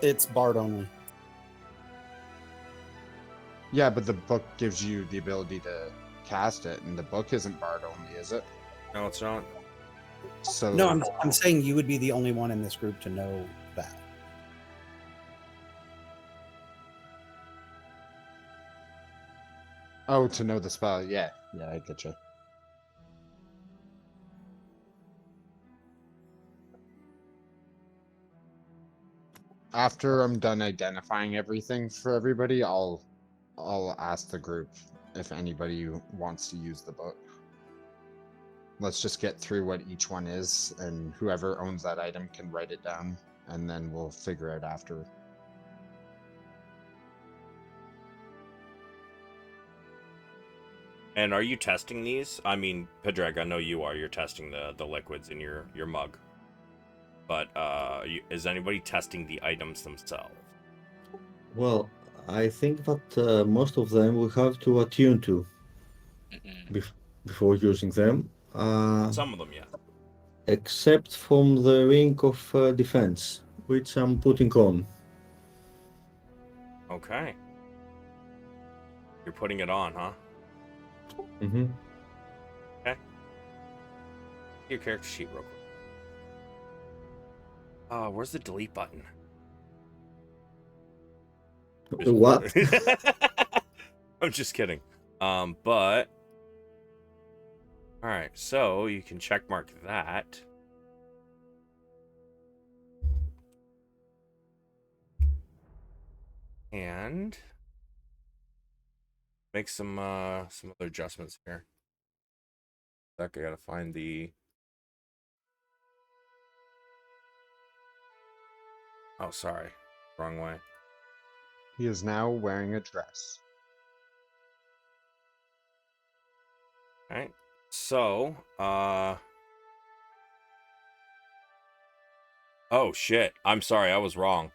It's bard only. Yeah, but the book gives you the ability to cast it, and the book isn't bard only, is it? No, it's not. So No, I'm saying you would be the only one in this group to know that. Oh, to know the spell. Yeah, I get you. After I'm done identifying everything for everybody, I'll ask the group if anybody wants to use the book. Let's just get through what each one is, and whoever owns that item can write it down, and then we'll figure it after. And are you testing these? I mean, Padraig, I know you are. You're testing the liquids in your mug. But is anybody testing the items themselves? Well, I think that most of them we have to attune to before using them. Some of them, yeah. Except from the ring of defense, which I'm putting on. Okay. You're putting it on, huh? Mm-hmm. Okay. Your character sheet real quick. Where's the delete button? What? I'm just kidding. But all right, so you can check mark that. And make some other adjustments here. I gotta find the. Oh, sorry, wrong way. He is now wearing a dress. All right. So, oh shit! I'm sorry, I was wrong.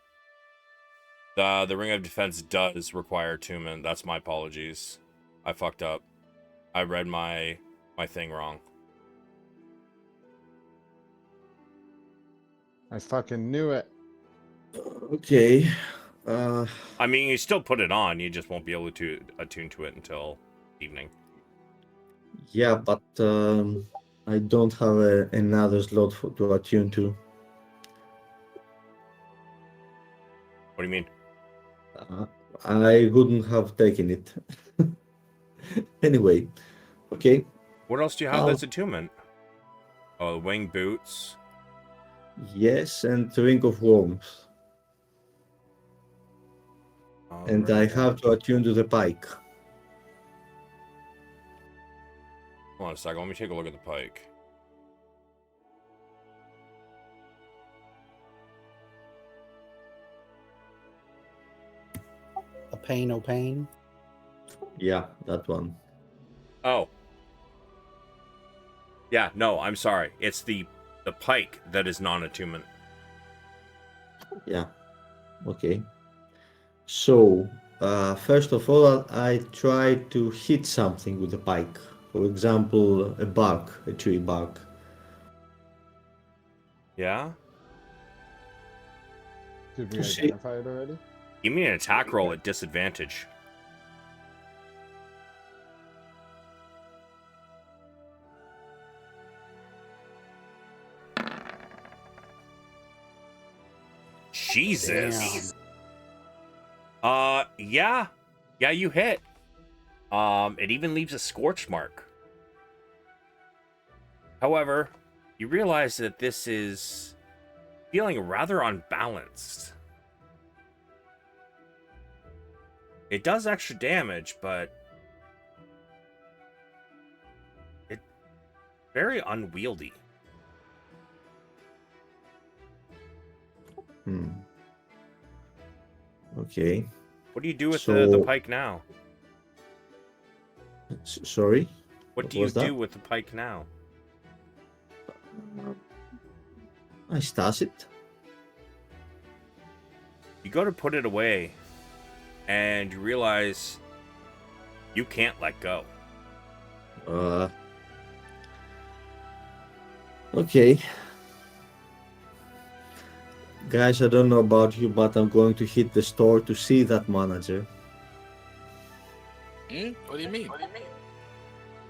The Ring of Defense does require attunement. That's my apologies. I fucked up. I read my thing wrong. I fucking knew it. Okay. I mean, you still put it on. You just won't be able to attune to it until evening. Yeah, but I don't have another slot to attune to. What do you mean? I wouldn't have taken it. Anyway, okay. What else do you have that's attunement? Oh, the wing boots. Yes, and Ring of Warmth. And I have to attune to the pike. Hold on a second. Let me take a look at the pike. A pain, oh pain. Yeah, that one. Oh. Yeah, no, I'm sorry. It's the pike that is non-attunement. Yeah. Okay. So, first of all, I try to hit something with the pike. For example, a bark, a tree bark. Yeah? Did we See- identify it already? Give me an attack roll at disadvantage. Jesus. Yeah. Yeah, you hit. It even leaves a scorch mark. However, you realize that this is feeling rather unbalanced. It does extra damage, but it's very unwieldy. Okay. What do you do with So- the pike now? Sorry? What do you was that? do with the pike now? I stash it. You go to put it away, and you realize you can't let go. Okay. Guys, I don't know about you, but I'm going to hit the store to see that manager. What do you mean?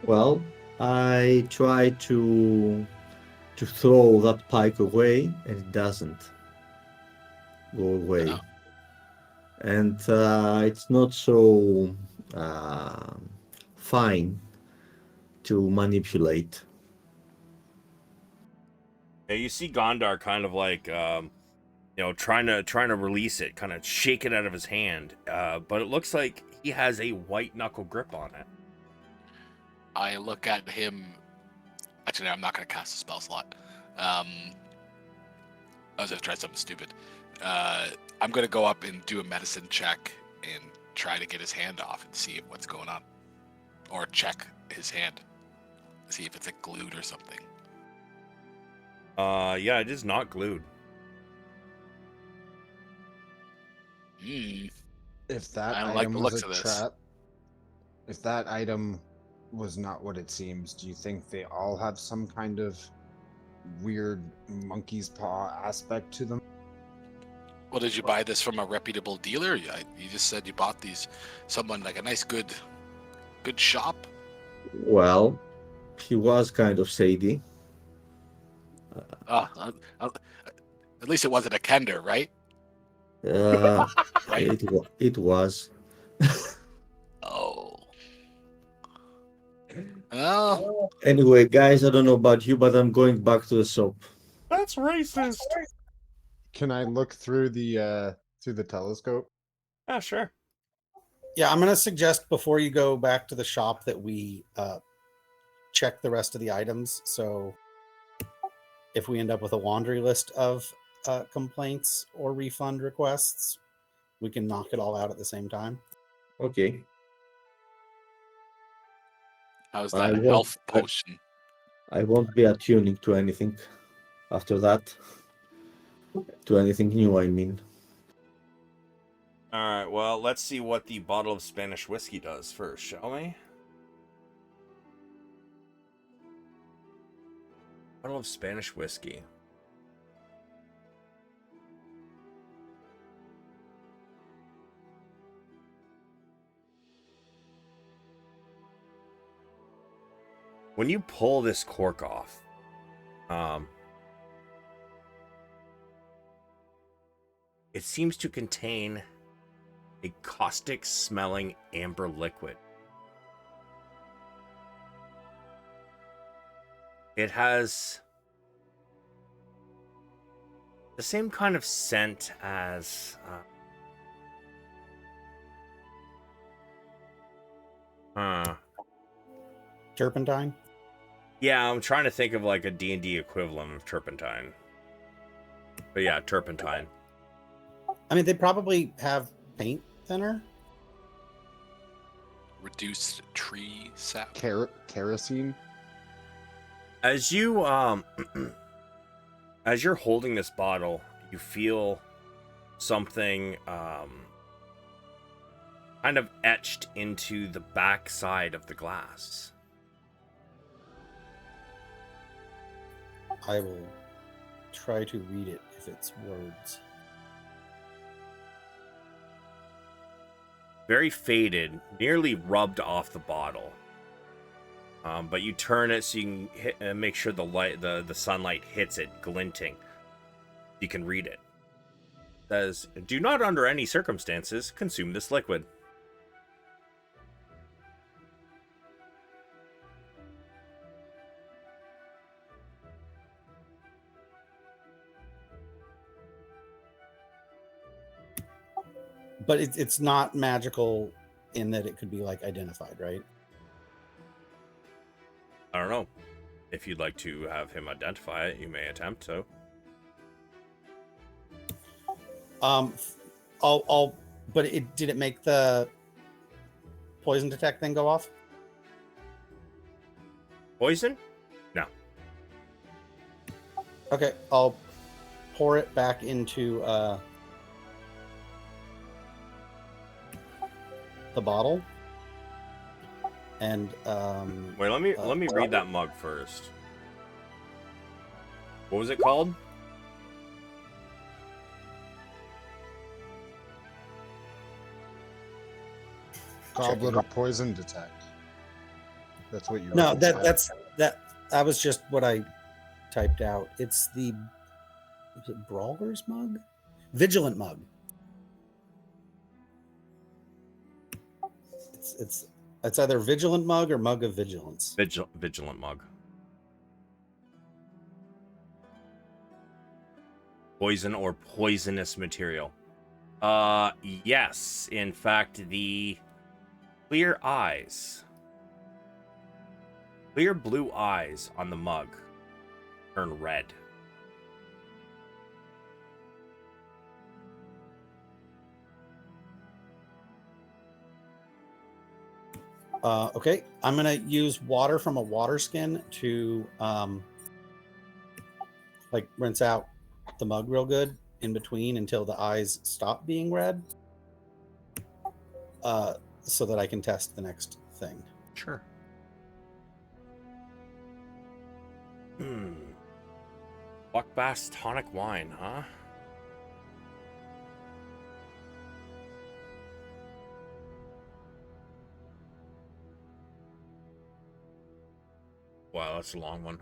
Well, I try to throw that pike away, and it doesn't go away. Oh. And it's not so fine to manipulate. Now you see Gondar kind of like, trying to release it, kind of shake it out of his hand. But it looks like he has a white knuckle grip on it. I look at him. Actually, I'm not going to cast a spell slot. I was going to try something stupid. I'm going to go up and do a medicine check and try to get his hand off and see what's going on. Or check his hand. See if it's glued or something. Yeah, it is not glued. If that I don't like item the was looks a of this. trap, if that item was not what it seems, do you think they all have some kind of weird monkey's paw aspect to them? Well, did you buy this from a reputable dealer? You just said you bought these someone like a nice good shop. Well, he was kind of shady. At least it wasn't a Kender, right? Right. It was. Oh. Well, Anyway, guys, I don't know about you, but I'm going back to the shop. That's racist. Can I look through the telescope? Yeah, sure. Yeah, I'm going to suggest before you go back to the shop that we check the rest of the items. So if we end up with a laundry list of complaints or refund requests, we can knock it all out at the same time. Okay. How's I that won't. health potion? I won't be attuning to anything after that. To anything new, I mean. All right, well, let's see what the bottle of Spanish whiskey does first, shall we? Bottle of Spanish whiskey. When you pull this cork off, it seems to contain a caustic-smelling amber liquid. It has the same kind of scent as Turpentine? yeah, I'm trying to think of like a D&D equivalent of turpentine. But yeah, turpentine. I mean, they probably have paint thinner. Reduced tree sap. Kerosene. As you as you're holding this bottle, you feel something kind of etched into the back side of the glass. I will try to read it if it's words. Very faded, nearly rubbed off the bottle. But you turn it so you can make sure the light, the sunlight hits it, glinting. You can read it. It says, "Do not, under any circumstances, consume this liquid." But it's not magical in that it could be like identified, right? I don't know. If you'd like to have him identify it, you may attempt so. I'll but did it make the poison detect thing go off? Poison? No. Okay, I'll pour it back into the bottle. And Wait, let me read that mug first. What was it called? Goblet of poison detect. That's what you. No, wrote. that was just what I typed out. It's the is it Brawler's mug? Vigilant mug. It's either Vigilant mug or Mug of Vigilance. Vigilant mug. Poison or poisonous material. Yes. In fact, the clear eyes, clear blue eyes on the mug turn red. Okay, I'm gonna use water from a water skin to like rinse out the mug real good in between until the eyes stop being red, so that I can test the next thing. Sure. Buckbass tonic wine, huh? Wow, that's a long one.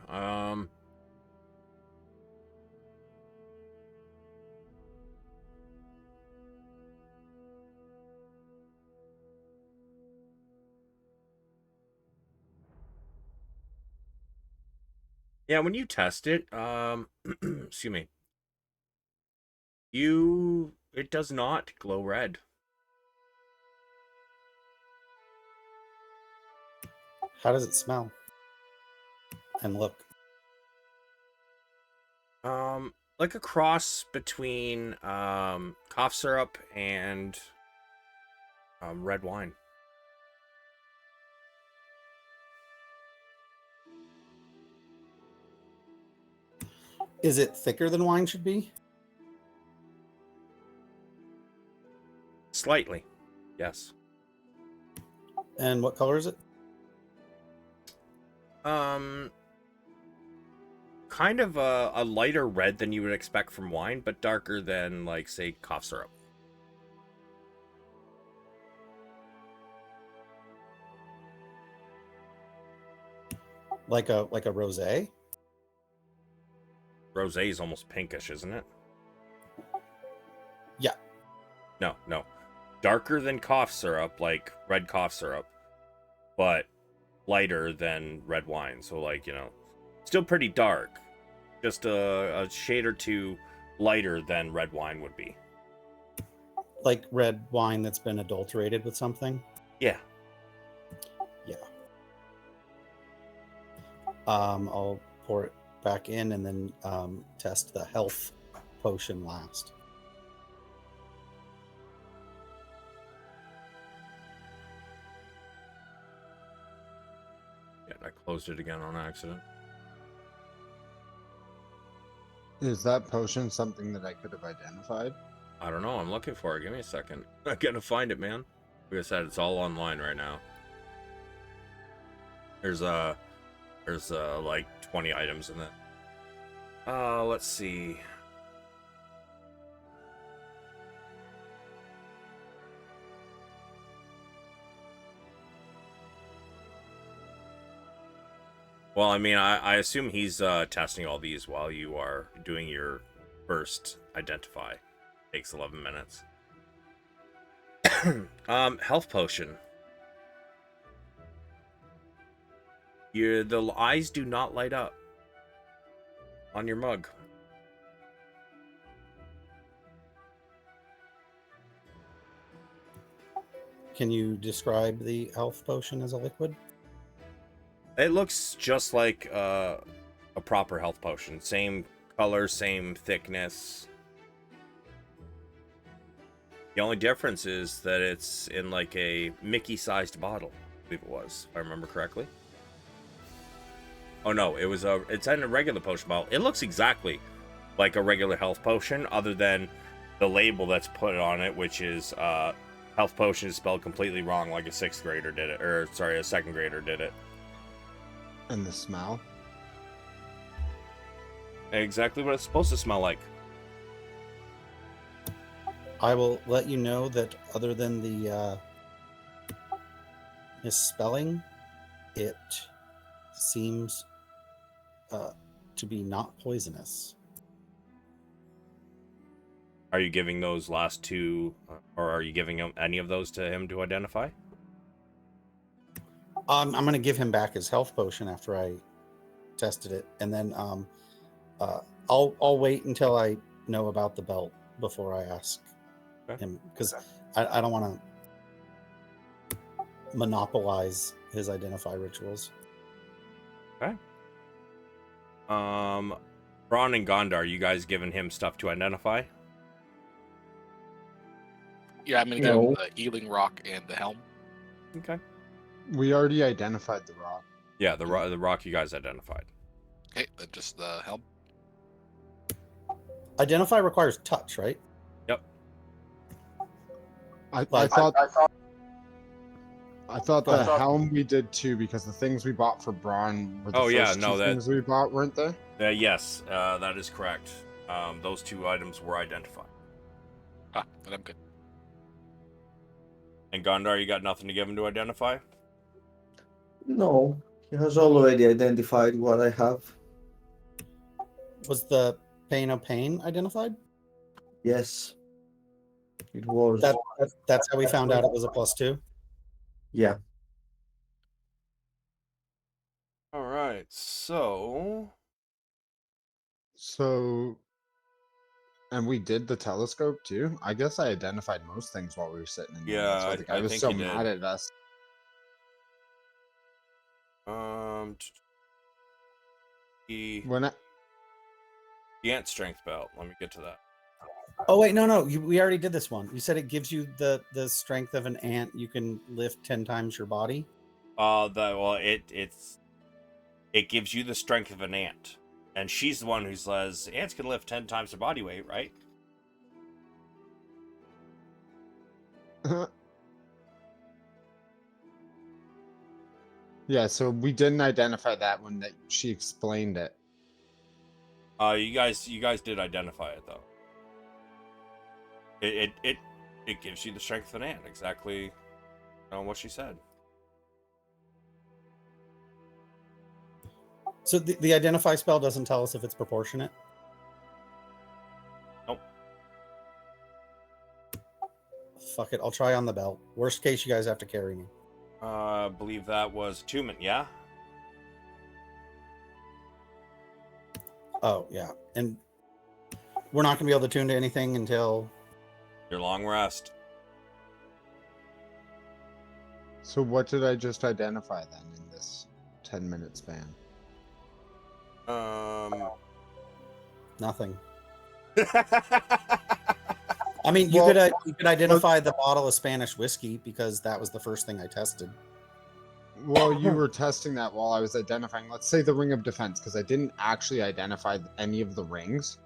Yeah, when you test it, excuse me, it does not glow red. How does it smell? And look. Like a cross between cough syrup and red wine. Is it thicker than wine should be? Slightly, yes. And what color is it? Kind of a lighter red than you would expect from wine, but darker than, like, say, cough syrup. Like a rosé? Rosé is almost pinkish, isn't it? Yeah. No. Darker than cough syrup, like red cough syrup, but lighter than red wine. So, like, still pretty dark. Just a shade or two lighter than red wine would be. Like red wine that's been adulterated with something? Yeah. Yeah. I'll pour it back in and then test the health potion last. Yeah, I closed it again on accident. Is that potion something that I could have identified? I don't know. I'm looking for it. Give me a second. I'm gonna find it, man. Like I said, it's all online right now. There's like 20 items in it. Let's see. Well, I mean, I assume he's testing all these while you are doing your first identify. Takes 11 minutes. Health potion. The eyes do not light up on your mug. Can you describe the health potion as a liquid? It looks just like a proper health potion. Same color, same thickness. The only difference is that it's in like a Mickey-sized bottle, I believe it was, if I remember correctly. Oh no, it's in a regular potion bottle. It looks exactly like a regular health potion, other than the label that's put on it, which is health potion is spelled completely wrong, like a 6th grader did it, or sorry, a 2nd grader did it. And the smell? Exactly what it's supposed to smell like. I will let you know that other than the misspelling, it seems to be not poisonous. Are you giving those last two, or are you giving him any of those to him to identify? I'm going to give him back his health potion after I tested it, and then I'll wait until I know about the belt before I ask him, because I don't want to monopolize his identify rituals. Okay. Bronn and Gondar, you guys giving him stuff to identify? Yeah, I'm gonna give him the healing rock and the helm. Okay. We already identified the rock. Yeah, the rock you guys identified. Okay, then just the helm. Identify requires touch, right? Yep. I Like- thought Go the ahead. helm we did too, because the things we bought for Bronn were the Oh, yeah, first no, two that- things we bought, weren't they? Yes, that is correct. Those two items were identified. Ah, then I'm good. And Gondar, you got nothing to give him to identify? No, he has already identified what I have. Was the pain of pain identified? Yes, it was. That's how we found out it was a +2. Yeah. All right, so And we did the telescope too. I guess I identified most things while we were sitting in there. Yeah, That's why the guy I was think so you did. mad at us. The When I, ant strength belt. Let me get to that. Oh wait, no, we already did this one. You said it gives you the strength of an ant. You can lift 10 times your body. It gives you the strength of an ant, and she's the one who says ants can lift 10 times their body weight, right? yeah, so we didn't identify that one. That she explained it. You guys did identify it though. It gives you the strength of an ant, exactly what she said. So the identify spell doesn't tell us if it's proportionate. Nope. Fuck it, I'll try on the belt. Worst case, you guys have to carry me. I believe that was attunement, yeah? Oh yeah, and we're not gonna be able to tune to anything until Your long rest. So what did I just identify then in this 10-minute span? nothing. I mean, you could identify the bottle of Spanish whiskey because that was the first thing I tested. Well, you were testing that while I was identifying, let's say, the ring of defense, because I didn't actually identify any of the rings.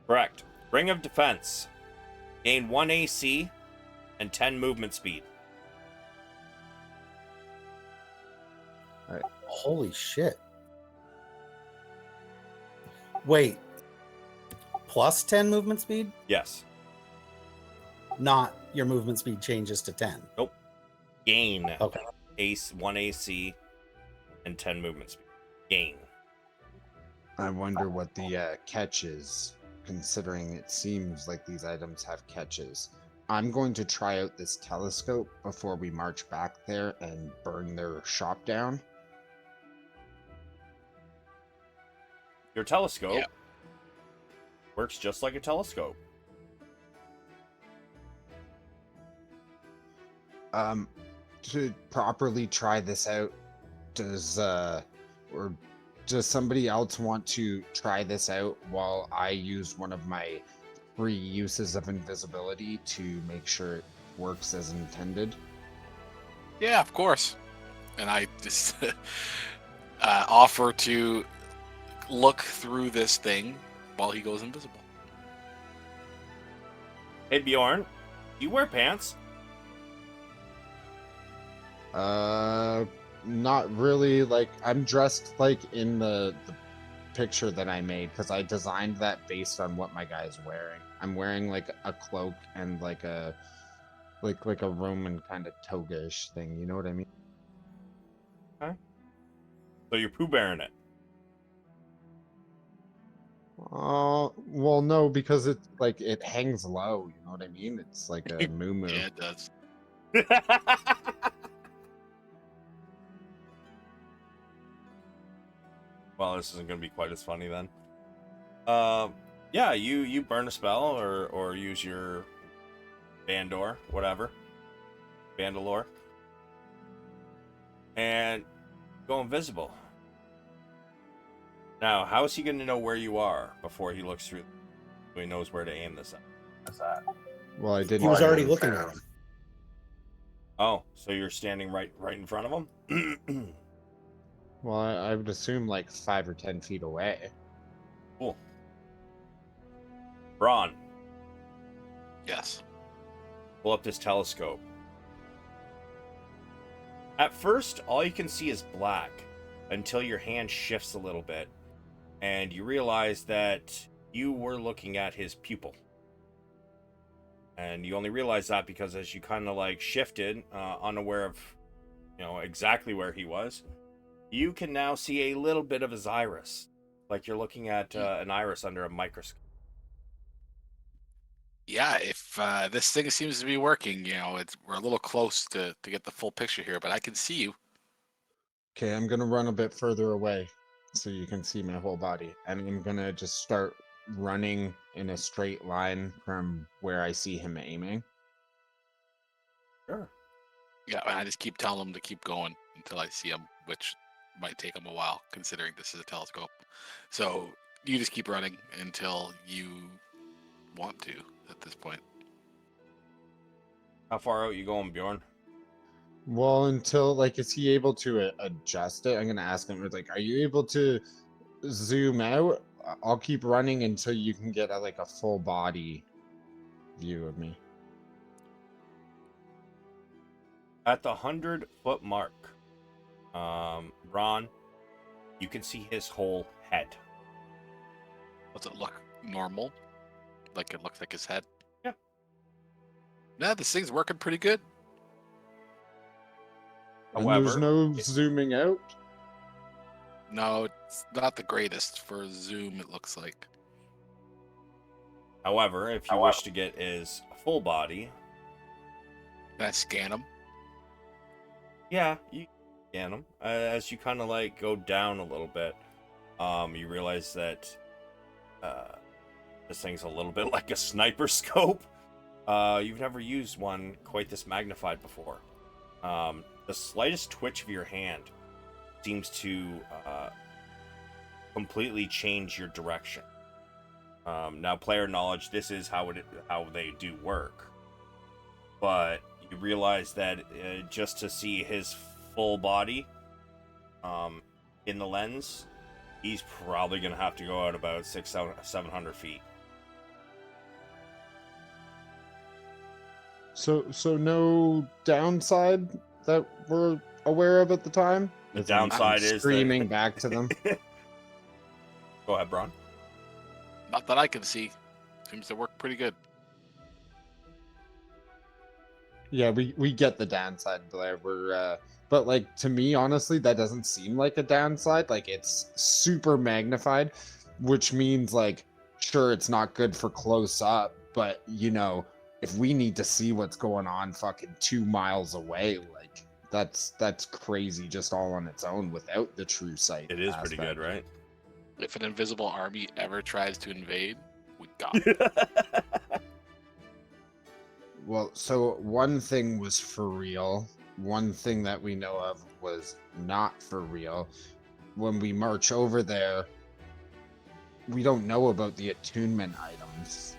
Correct. Ring of defense. Gain 1 AC and 10 movement speed. Holy shit. Wait. Plus 10 movement speed? Yes. Not your movement speed changes to 10. Nope. Gain. Okay. 1 AC and 10 movement speed. Gain. I wonder what the catch is, considering it seems like these items have catches. I'm going to try out this telescope before we march back there and burn their shop down. Your telescope Yeah. works just like a telescope. To properly try this out, does somebody else want to try this out while I use one of my free uses of invisibility to make sure it works as intended? Yeah, of course. And I just offer to look through this thing while he goes invisible. Hey, Bjorn, you wear pants? Not really. Like, I'm dressed like in the picture that I made because I designed that based on what my guy's wearing. I'm wearing like a cloak and like a Roman kind of toga-ish thing. You know what I mean? Huh? So you're Pooh Bearing it. Well, no, because it's like it hangs low. You know what I mean? It's like a moo. Yeah, it does. Well, this isn't going to be quite as funny then. Yeah, you burn a spell or use your Bandor, whatever. Bandalore. And go invisible. Now, how is he going to know where you are before he looks through so he knows where to aim this at? Well, I didn't. He was already looking at him. Oh, so you're standing right in front of him? Well, I would assume like 5 or 10 feet away. Cool. Bronn, Yes. pull up this telescope. At first, all you can see is black until your hand shifts a little bit and you realize that you were looking at his pupil. And you only realize that because as you kind of like shifted, unaware of, exactly where he was, you can now see a little bit of his iris, like you're looking at an iris under a microscope. Yeah, if this thing seems to be working, we're a little close to get the full picture here, but I can see you. Okay, I'm gonna run a bit further away so you can see my whole body. And I'm gonna just start running in a straight line from where I see him aiming. Sure. Yeah, and I just keep telling him to keep going. until I see him, which might take him a while considering this is a telescope. So you just keep running until you want to at this point. How far out you going, Bjorn? Well, until like, is he able to adjust it? I'm gonna ask him. Like, are you able to zoom out? I'll keep running until you can get like a full body view of me. At the 100-foot mark, Bronn, you can see his whole head. Does it look normal? Like it looks like his head? Yeah. Yeah, this thing's working pretty good. And there's However, no zooming out. No, it's not the greatest for zoom, it looks like. However, if you wish to get his full body, Can I scan him? yeah, you scan him. As you kind of like go down a little bit, you realize that this thing's a little bit like a sniper scope. You've never used one quite this magnified before. The slightest twitch of your hand seems to completely change your direction. Now, player knowledge, this is how they do work. But you realize that just to see his full body in the lens, he's probably going to have to go out about 700 feet. So no downside that we're aware of at the time. The As I'm downside is that- screaming back to them. Go ahead, Bronn. Not that I can see. Seems to work pretty good. Yeah, we get the downside, Blair. But like, to me, honestly, that doesn't seem like a downside. Like, it's super magnified, which means like, sure, it's not good for close up, but you know, if we need to see what's going on fucking 2 miles away, like that's crazy just all on its own without the true sight. It is pretty aspect. good, right? If an invisible army ever tries to invade, we got it. Well, so one thing was for real. One thing that we know of was not for real. When we march over there, we don't know about the attunement items.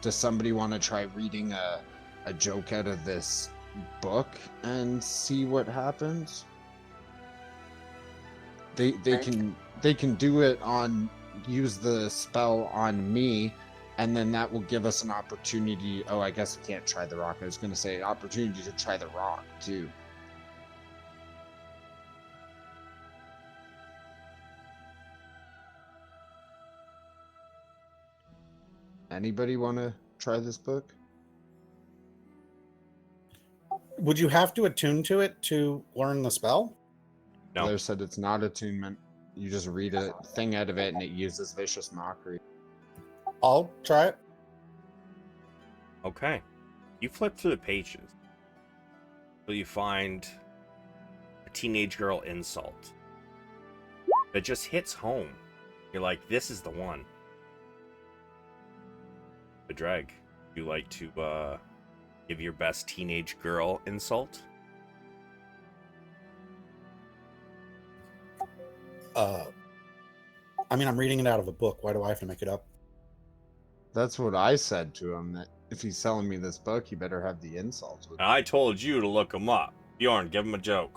Does somebody want to try reading a joke out of this book and see what happens? They can do it on, use the spell on me, and then that will give us an opportunity. Oh, I guess we can't try the rock. I was going to say opportunity to try the rock too. Anybody want to try this book? Would you have to attune to it to learn the spell? No. Blair said it's not attunement. You just read a thing out of it and it uses vicious mockery. I'll try it. Okay. You flip through the pages. So you find a teenage girl insult that just hits home. You're like, this is the one. Padraig, you like to give your best teenage girl insult? I mean, I'm reading it out of a book. Why do I have to make it up? That's what I said to him, that if he's selling me this book, you better have the insults with And I told you to look them up. Bjorn, give him a joke.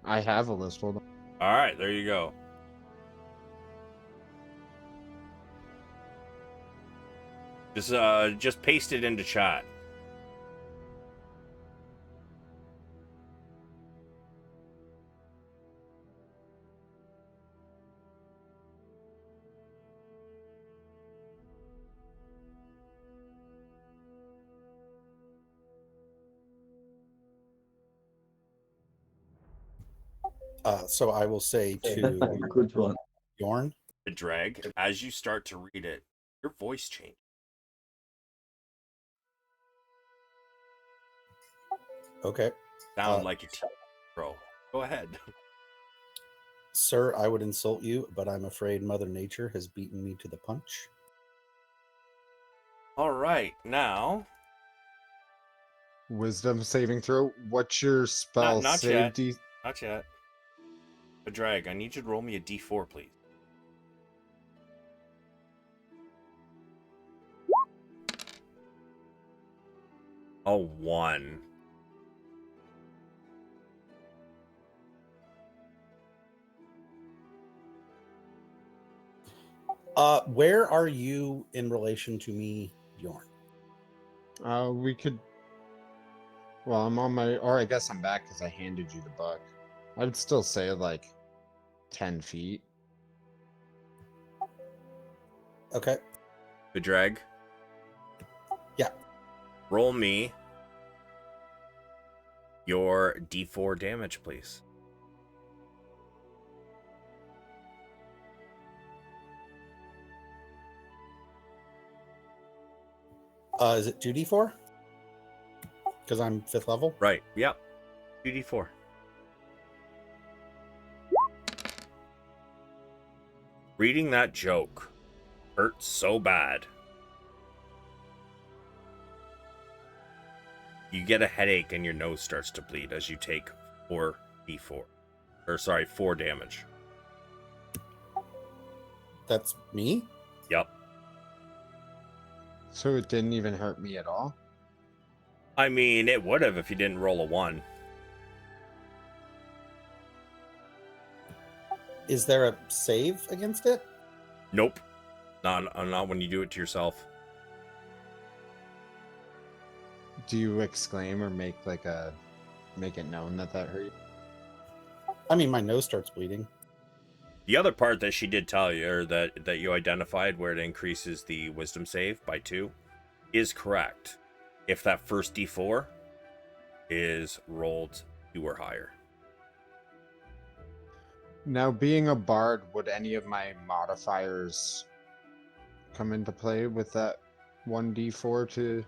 I have a list. Hold on. All right, there you go. Just paste it into chat. So I will say to Good one. Bjorn, Padraig, as you start to read it, your voice changes. okay. Sound like a teenage girl. Go ahead. Sir, I would insult you, but I'm afraid Mother Nature has beaten me to the punch. All right, now Wisdom saving throw. What's your spell Not save? yet. Not yet. Padraig, I need you to roll me a d4, please. A 1. Where are you in relation to me, Bjorn? We could. Well, I'm on my. Or I guess I'm back because I handed you the book. I would still say like 10 feet. Okay. Padraig? Yeah. Roll me your d4 damage, please. Is it 2d4? Because I'm 5th level. Right. Yep. 2d4. Reading that joke hurts so bad. You get a headache and your nose starts to bleed as you take 4d4. Or sorry, 4 damage. That's me? Yep. So it didn't even hurt me at all. I mean, it would have if you didn't roll a 1. Is there a save against it? Nope. Not when you do it to yourself. Do you exclaim or make it known that hurt you? I mean, my nose starts bleeding. The other part that she did tell you, or that you identified where it increases the wisdom save by 2, is correct. If that first d4 is rolled 2 or higher. Now, being a bard, would any of my modifiers come into play with that 1d4 to...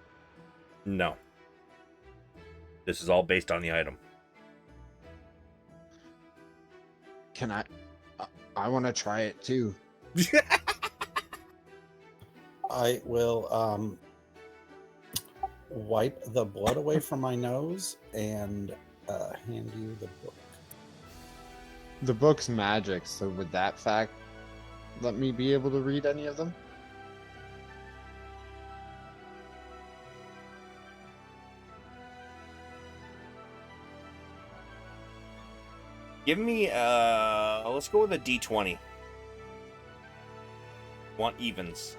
No. This is all based on the item. Can I want to try it too. I will wipe the blood away from my nose and hand you the book. The book's magic, so would that fact let me be able to read any of them? Give me, let's go with a d20. Want evens.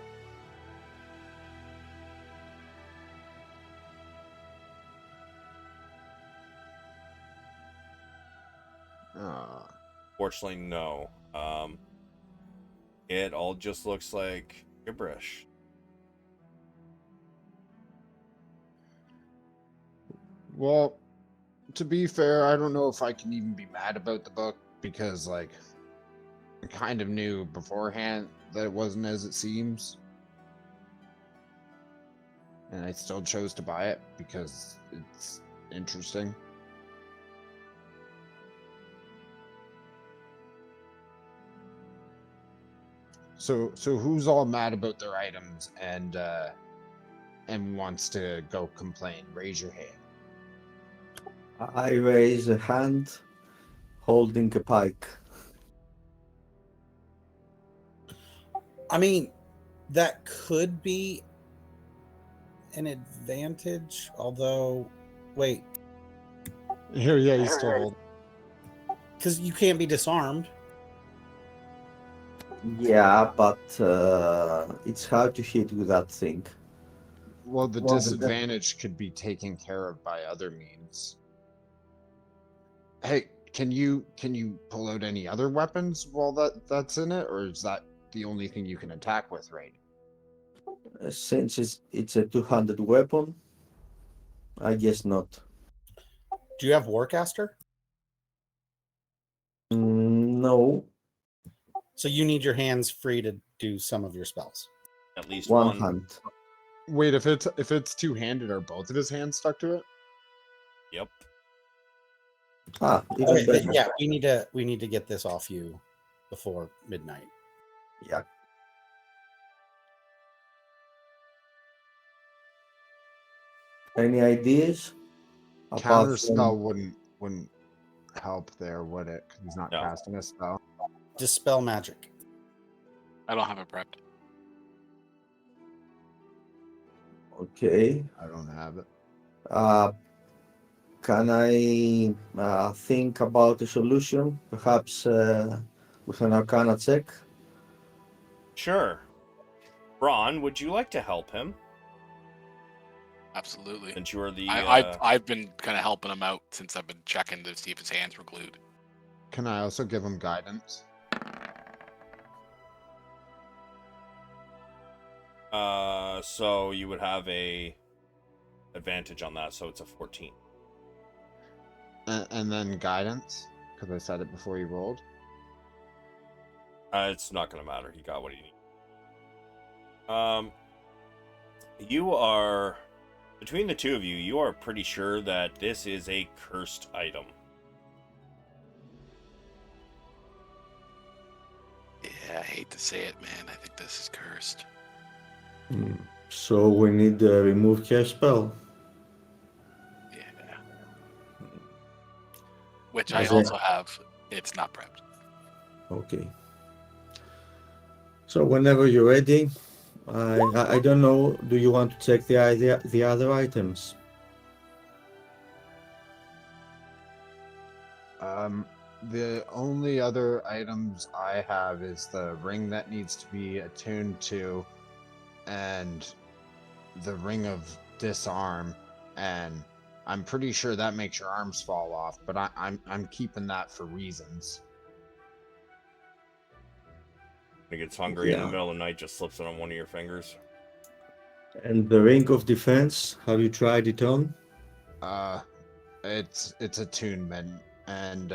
Fortunately, no. It all just looks like gibberish. Well, to be fair, I don't know if I can even be mad about the book because, like, I kind of knew beforehand that it wasn't as it seems. And I still chose to buy it because it's interesting. So who's all mad about their items and wants to go complain? Raise your hand. I raise a hand holding a pike. I mean, that could be an advantage, although, wait, Here, yeah, he's still holding. because you can't be disarmed. Yeah, but it's hard to hit with that thing. Well, the Well, disadvantage could be taken care of by other means. Hey, can you pull out any other weapons while that's in it, or is that the only thing you can attack with, right? Since it's a two-handed weapon, I guess not. Do you have Warcaster? No, So you need your hands free to do some of your spells. At least one one. hand. Wait, if it's two-handed, are both of his hands stuck to it? Yep. Even Okay, better. yeah, we need to get this off you before midnight. Yeah. Any ideas? Apart Counter from spell wouldn't help there, would it? 'Cause he's not No. casting a spell. Dispel magic. I don't have it prepped. okay, I don't have it. can I think about a solution? Perhaps with an Arcana check. Sure. Bronn, would you like to help him? Absolutely. Since you are the I've been kind of helping him out since I've been checking to see if his hands were glued. Can I also give him guidance? so you would have a advantage on that, so it's a 14. And then guidance? Because I said it before you rolled. It's not gonna matter. He got what he needed. You are, between the two of you, you are pretty sure that this is a cursed item. Yeah, I hate to say it, man. I think this is cursed. So we need to remove care spell. Yeah. Which I As also have. It's not prepped. Okay. So whenever you're ready, I don't know. Do you want to check the other items? The only other items I have is the ring that needs to be attuned to, and the ring of disarm, and I'm pretty sure that makes your arms fall off. But I'm keeping that for reasons. When he gets hungry in the Yeah. middle of the night, just slips it on one of your fingers. And the ring of defense. Have you tried it on? It's attunement, and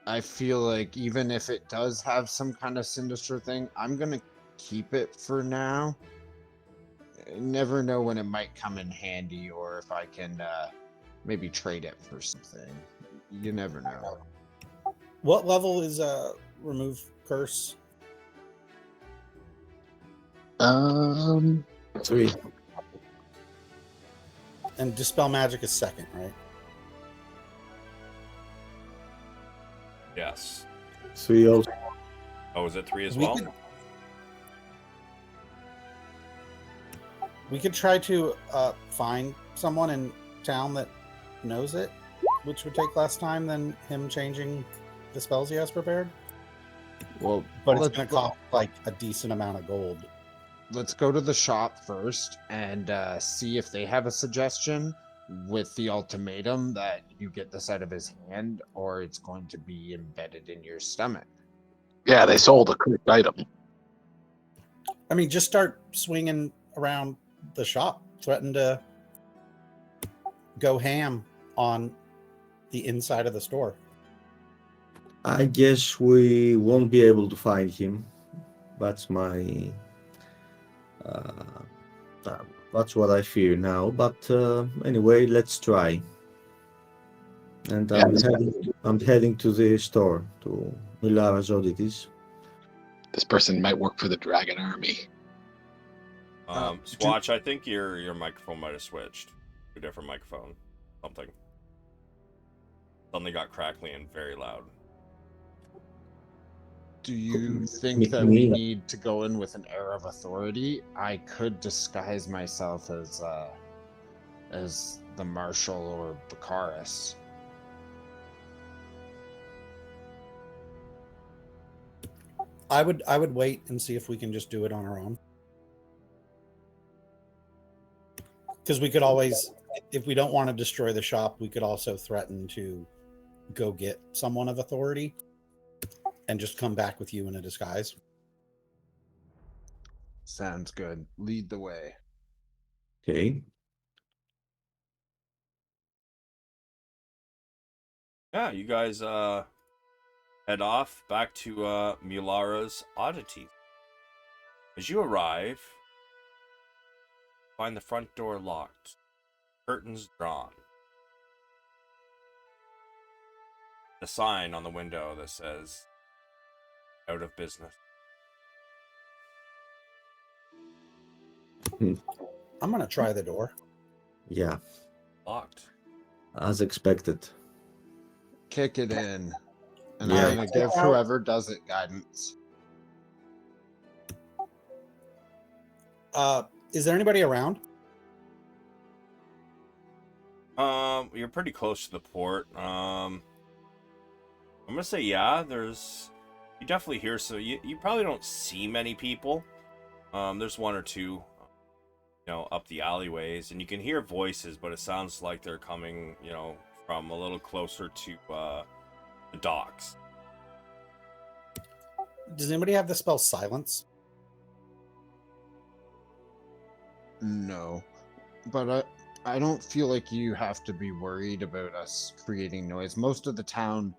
I feel like even if it does have some kind of sinister thing, I'm gonna keep it for now. Never know when it might come in handy, or if I can maybe trade it for something. You never know. What level is remove curse? 3. And dispel magic is second, right? Yes. 3 also. Oh, is it 3 as We well? could- We could try to find someone in town that knows it, which would take less time than him changing the spells he has prepared. Well, But it's going to cost like a decent amount of gold. let's go to the shop first and see if they have a suggestion with the ultimatum that you get this out of his hand, or it's going to be embedded in your stomach. Yeah, they sold a cursed item. I mean, just start swinging around the shop, threaten to go ham on the inside of the store. I guess we won't be able to find him. That's my. That's what I fear now. But anyway, let's try. And I'm heading to the store, to Milara's Oddities. This person might work for the Dragon Army. Swatch, I think your microphone might have switched to a different microphone. Something got crackly and very loud. Do you think that we need to go in with an air of authority? I could disguise myself as the Marshal or Baccharis. I would wait and see if we can just do it on our own. Because we could always, if we don't want to destroy the shop, we could also threaten to go get someone of authority and just come back with you in a disguise. Sounds good. Lead the way. Okay. Yeah, you guys head off back to Milara's Oddity. As you arrive, find the front door locked, curtains drawn. A sign on the window that says, "Out of business." I'm going to try the door. Yeah. Locked. As expected. Kick it in. And Yeah. I'm gonna give whoever does it guidance. Is there anybody around? You're pretty close to the port. I'm gonna say yeah. You definitely hear so you probably don't see many people. There's one or two, up the alleyways, and you can hear voices, but it sounds like they're coming, from a little closer to the docks. Does anybody have the spell silence? No. But I don't feel like you have to be worried about us creating noise. Most of the town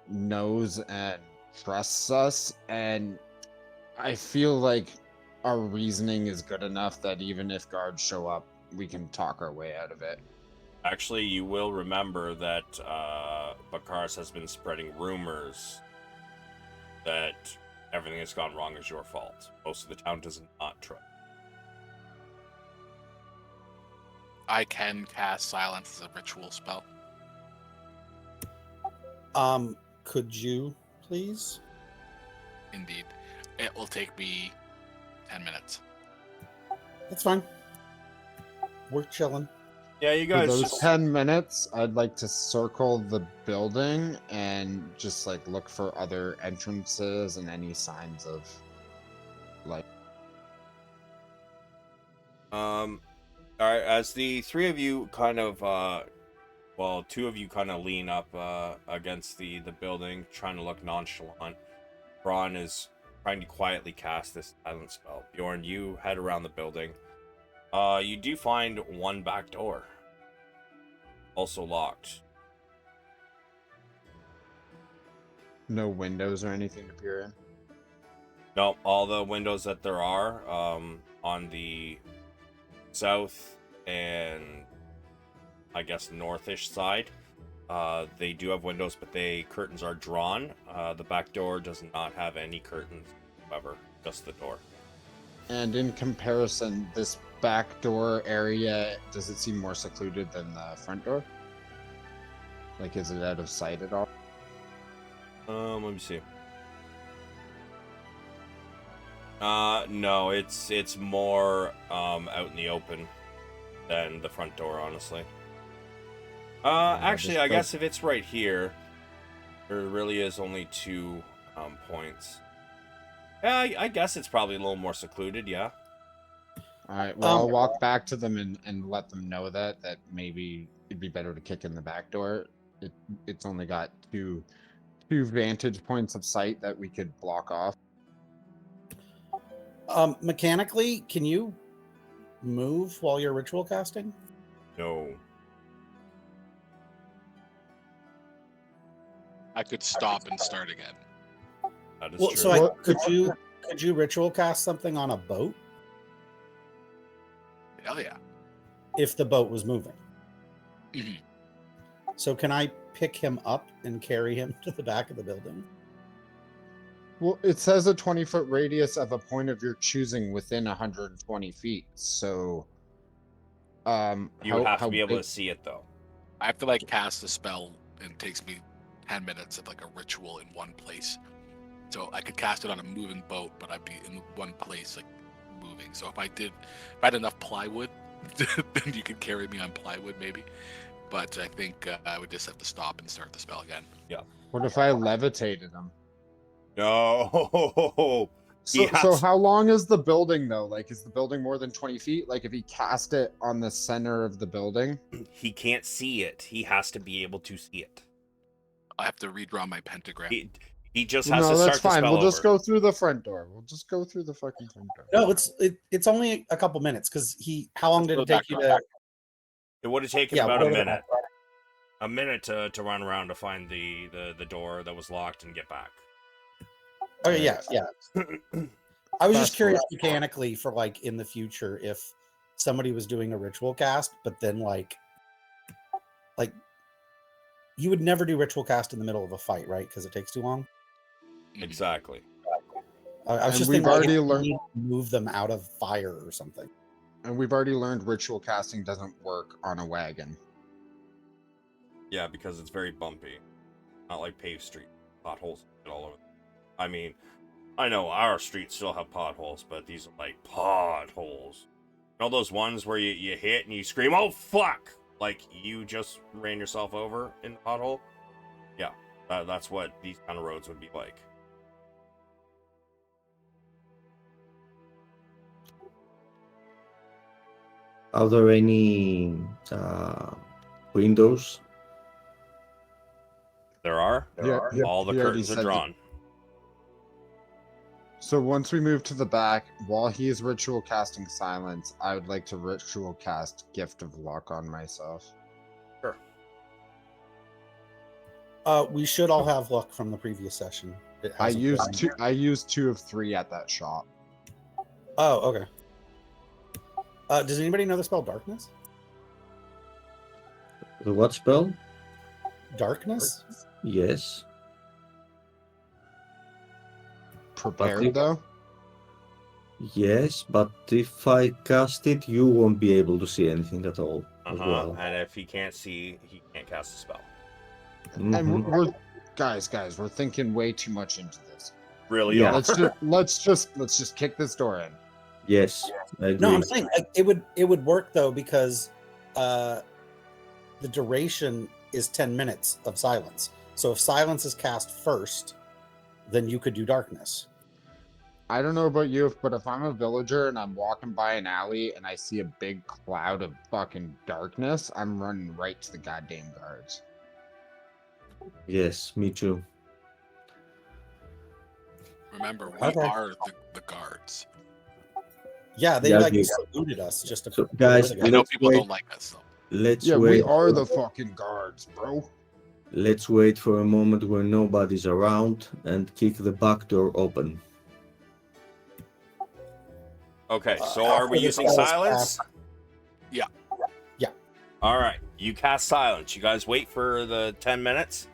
knows and trusts us, and I feel like our reasoning is good enough that even if guards show up, we can talk our way out of it. Actually, you will remember that Bakaris has been spreading rumors that everything that's gone wrong is your fault. Most of the town does not trust. I can cast silence as a ritual spell. Could you please? Indeed. It will take me 10 minutes. That's fine. We're chilling. Yeah, you For guys. those 10 minutes, I'd like to circle the building and just like look for other entrances and any signs of like. All right. As the three of you kind of, two of you kind of lean up against the building, trying to look nonchalant. Bronn is trying to quietly cast this silent spell. Bjorn, you head around the building. You do find one back door, also locked. No windows or anything to peer in. No, all the windows that there are on the south and I guess northish side, they do have windows, but curtains are drawn. The back door does not have any curtains, however, just the door. And in comparison, this back door area, does it seem more secluded than the front door? Like, is it out of sight at all? Let me see. No, it's more out in the open than the front door, honestly. Actually, I guess if it's right here, there really is only two points. Yeah, I guess it's probably a little more secluded, yeah. Alright, well, I'll walk back to them and let them know that maybe it'd be better to kick in the back door. It's only got two vantage points of sight that we could block off. Mechanically, can you move while you're ritual casting? No. I could stop and start again. That is Well, true. so could you ritual cast something on a boat Hell yeah. if the boat was moving? Mhm. So can I pick him up and carry him to the back of the building? Well, it says a 20-foot radius of a point of your choosing within 120 feet. So, You have to be able to see it, though. I have to like cast a spell, and it takes me 10 minutes of like a ritual in one place. So I could cast it on a moving boat, but I'd be in one place like moving. So if I had enough plywood, then you could carry me on plywood maybe. But I think I would just have to stop and start the spell again. Yeah. What if I levitated him? No. So how long is the building though? Like, is the building more than 20 feet? Like, if he cast it on the center of the building, He can't see it. He has to be able to see it. I have to redraw my pentagram. He just has no, to start that's fine. the spell We'll just over. go through the front door. We'll just go through the fucking front door. No, it's only a couple minutes because how long did it take you to? It would have taken Yeah, about a we'll go to the minute. back. A minute to run around to find the door that was locked and get back. Oh yeah. I was just Fast curious forward. mechanically for like in the future if somebody was doing a ritual cast, but then like you would never do ritual cast in the middle of a fight, right? Because it takes too long. Exactly. I was And just we've thinking like, already if you learned- need to move them out of fire or something. And we've already learned ritual casting doesn't work on a wagon. Yeah, because it's very bumpy. Not like paved street. Potholes all over. I mean, I know our streets still have potholes, but these are like potholes. You know those ones where you hit and you scream, "Oh fuck!" Like you just ran yourself over in the pothole? Yeah, that's what these kind of roads would be like. Are there any windows? There are. Yeah, All the he already curtains are said that. drawn. So once we move to the back, while he is ritual casting silence, I would like to ritual cast Gift of Luck on myself. Sure. We should all have luck from the previous session. It I hasn't used been- two. I used 2 of 3 at that shop. Oh, okay. Does anybody know the spell Darkness? The what spell? Darkness? Yes. Prepared though. Yes, but if I cast it, you won't be able to see anything at all as well. And if he can't see, he can't cast a spell. And Mhm. we're guys, we're thinking way too much into this. Really? Yeah. are. Let's just kick this door in. Yes, I agree. No, I'm saying it would work though because the duration is 10 minutes of silence. So if silence is cast first, then you could do darkness. I don't know about you, but if I'm a villager and I'm walking by an alley and I see a big cloud of fucking darkness, I'm running right to the goddamn guards. Yes, me too. Remember, we Okay. are the guards. Yeah, they Yeah, like you- saluted us just a So, few guys, minutes I ago. know Let's people wait. don't like us, though. Let's Yeah, wait. we are the fucking guards, bro. Let's wait for a moment where nobody's around and kick the back door open. Okay, so After are we the using spell is silence? cast- Yeah. Yeah. All right, you cast silence. You guys wait for the 10 minutes,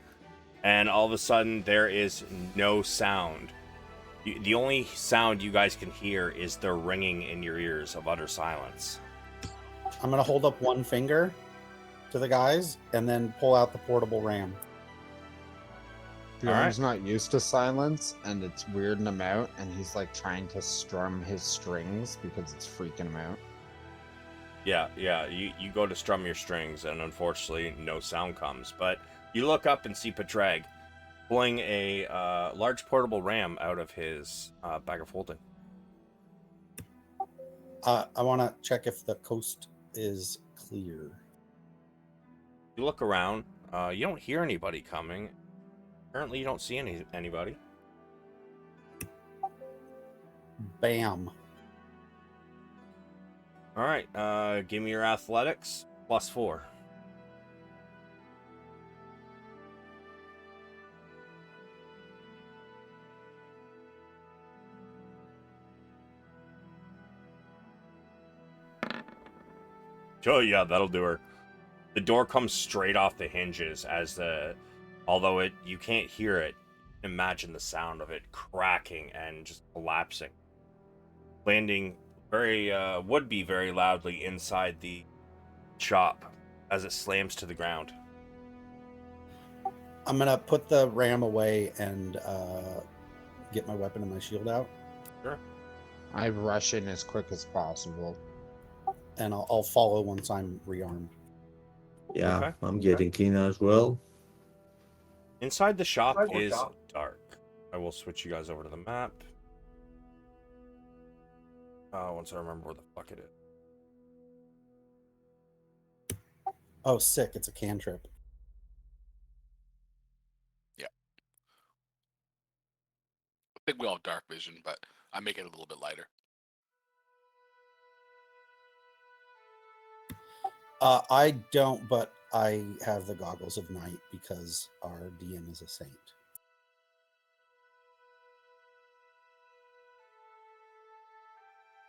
and all of a sudden there is no sound. The only sound you guys can hear is the ringing in your ears of utter silence. I'm gonna hold up one finger to the guys and then pull out the portable ram. Bjorn's not used to silence, and it's weirding him out, and he's like trying to strum his strings because it's freaking him out. Yeah, you go to strum your strings, and unfortunately, no sound comes. But you look up and see Padraig pulling a large portable ram out of his bag of holding. I want to check if the coast is clear. You look around. You don't hear anybody coming. Apparently, you don't see anybody. Bam. All right, give me your athletics +4. Oh yeah, that'll do her. The door comes straight off the hinges although you can't hear it. Imagine the sound of it cracking and just collapsing, landing would be very loudly inside the shop as it slams to the ground. I'm gonna put the ram away and get my weapon and my shield out, Sure. I rush in as quick as possible. and I'll follow once I'm rearmed. Yeah, Okay. I'm getting in as well. Inside the shop is dark. I will switch you guys over to the map. Once I remember where the fuck it is. Oh, sick! It's a cantrip. I think we all have dark vision, but I make it a little bit lighter. I don't, but I have the goggles of night because our DM is a saint.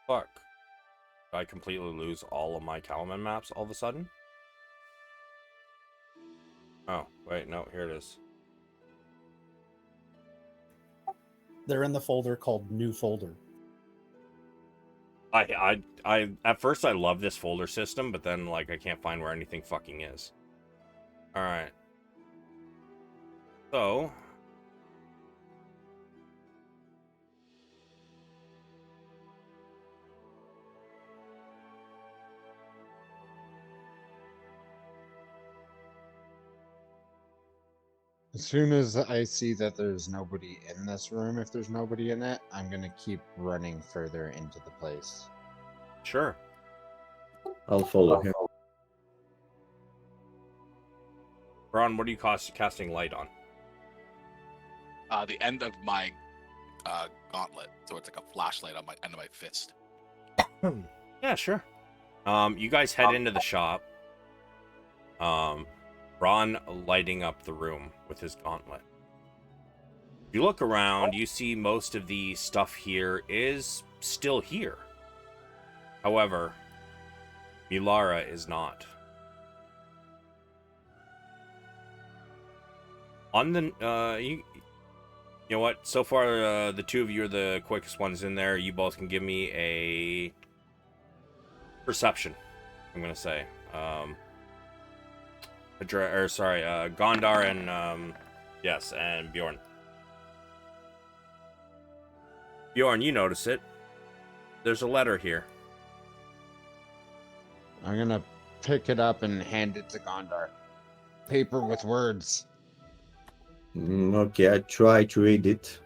Fuck. Did I completely lose all of my Kalaman maps all of a sudden? Oh, wait, no, here it is. They're in the folder called New Folder. I at first I love this folder system, but then like I can't find where anything fucking is. All right. So, As soon as I see that there's nobody in this room, if there's nobody in it, I'm gonna keep running further into the place. sure. I'll follow him. Bronn, what are you casting light on? The end of my gauntlet, so it's like a flashlight on my end of my fist. Yeah, sure. You guys head into the shop. Bronn lighting up the room with his gauntlet. You look around, you see most of the stuff here is still here. However, Milara is not. On the you know what? So far, the two of you are the quickest ones in there. You both can give me a perception. I'm gonna say, Gondar and yes, and Bjorn. Bjorn, you notice it. There's a letter here. I'm gonna pick it up and hand it to Gondar. Paper with words. Okay, I try to read it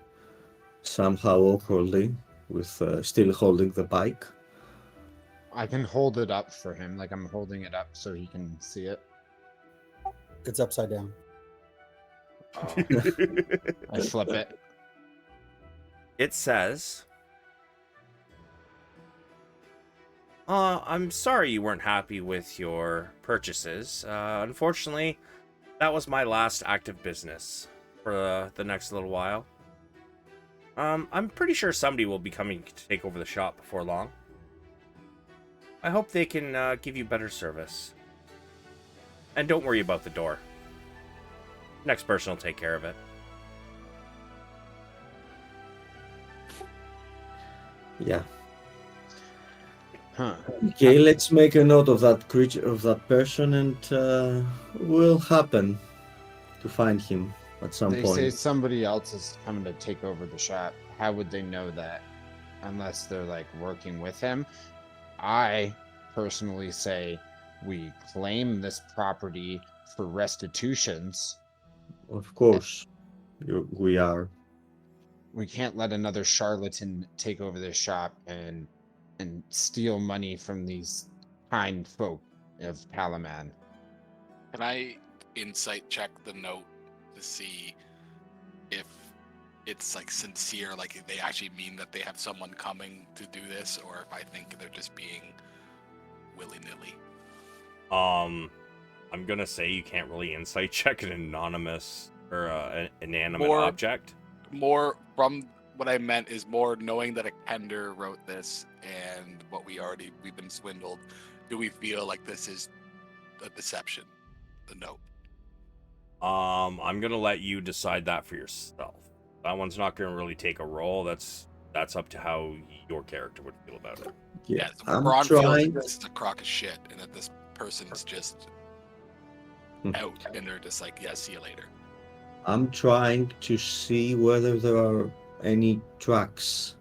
somehow awkwardly, with still holding the bike. I can hold it up for him, like I'm holding it up so he can see it. It's upside down. Oh, I flip it. It says, I'm sorry you weren't happy with your purchases. Unfortunately, that was my last active business for the next little while. I'm pretty sure somebody will be coming to take over the shop before long. I hope they can give you better service. And don't worry about the door. Next person will take care of it. Yeah. Huh. Okay, let's make a note of that creature, of that person, and we'll happen to find him at some They point. say somebody else is coming to take over the shop. How would they know that? Unless they're like working with him. I personally say we claim this property for restitutions. Of course, we are. We can't let another charlatan take over this shop and steal money from these kind folk of Palaman. Can I insight check the note to see if it's like sincere, like they actually mean that they have someone coming to do this, or if I think they're just being willy-nilly? I'm gonna say you can't really insight check an anonymous or an inanimate More- object. More from what I meant is more knowing that a Kender wrote this and what we've been swindled. Do we feel like this is a deception? The note. I'm gonna let you decide that for yourself. That one's not gonna really take a role. That's up to how your character would feel about it. Yeah, So I'm Bronn feels trying. like this is a crock of shit, and that this person's just out, and they're just like, yeah, see you later. I'm trying to see whether there are any tracks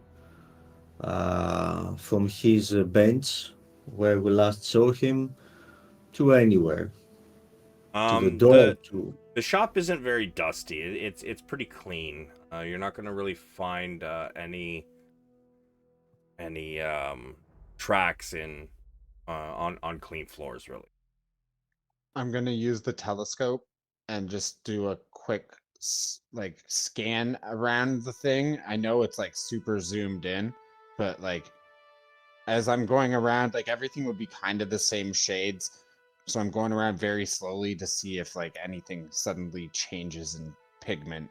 from his bench where we last saw him to anywhere. To the door. The shop isn't very dusty. It's pretty clean. You're not gonna really find any tracks on clean floors, really. I'm gonna use the telescope and just do a quick like scan around the thing. I know it's like super zoomed in, but like as I'm going around, like everything would be kind of the same shades. So I'm going around very slowly to see if like anything suddenly changes in pigment.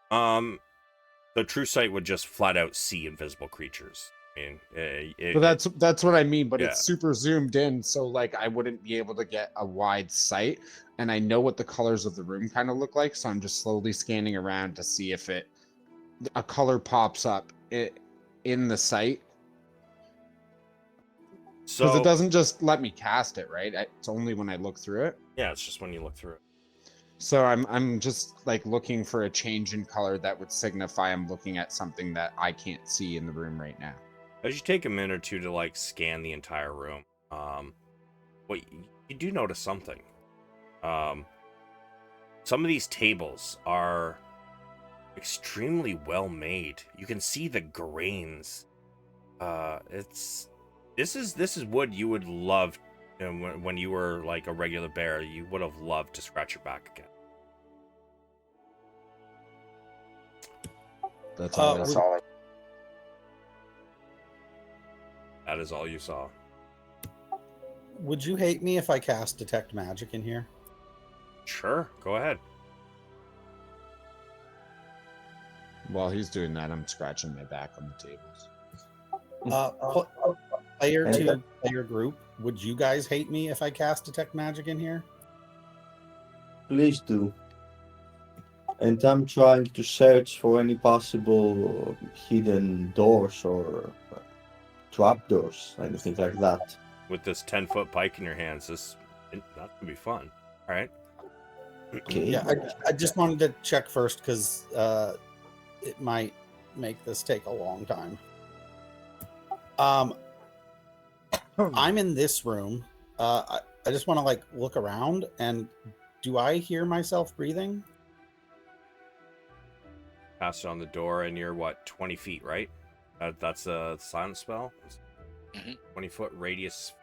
The true sight would just flat out see invisible creatures. I mean, But that's what I mean, but yeah. it's super zoomed in, so like I wouldn't be able to get a wide sight, and I know what the colors of the room kind of look like, so I'm just slowly scanning around to see if a color pops up in the sight. Because So it doesn't just let me cast it, right? It's only when I look through it. yeah, it's just when you look through it. So I'm just like looking for a change in color that would signify I'm looking at something that I can't see in the room right now. As you take a minute or two to like scan the entire room, what you do notice something. Some of these tables are extremely well made. You can see the grains. This is wood you would love, when you were like a regular bear. You would have loved to scratch your back again. That's all. That's That is all you saw. Would you hate me if I cast Detect Magic in here? Sure, go ahead. While he's doing that, I'm scratching my back on the tables. Player to player group, would you guys hate me if I cast Detect Magic in here? Please do. And I'm trying to search for any possible hidden doors or trapdoors, anything like that. With this 10-foot pike in your hands, that's gonna be fun. All right. Okay. Yeah, I just wanted to check first because it might make this take a long time. I'm in this room. I just want to like look around, and do I hear myself breathing? Pass it on the door, and you're what, 20 feet, right? That's a silent spell. 20-foot radius.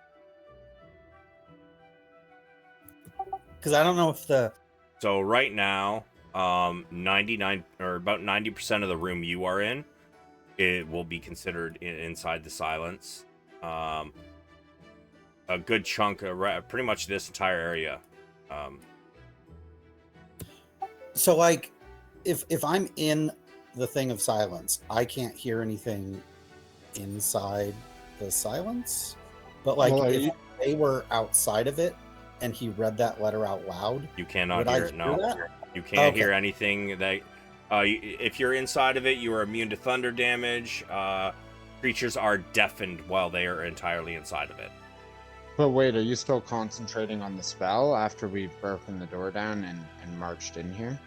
Because I don't know if the So right now, 99 or about 90% of the room you are in, it will be considered inside the silence. A good chunk of pretty much this entire area. so like if I'm in the thing of silence, I can't hear anything inside the silence. But like Well, if they were outside of it and he read that letter out loud, You cannot would hear I it. No, that? you can't Okay. hear anything that. If you're inside of it, you are immune to thunder damage. Creatures are deafened while they are entirely inside of it. But wait, are you still concentrating on the spell after we've broken the door down and marched in here?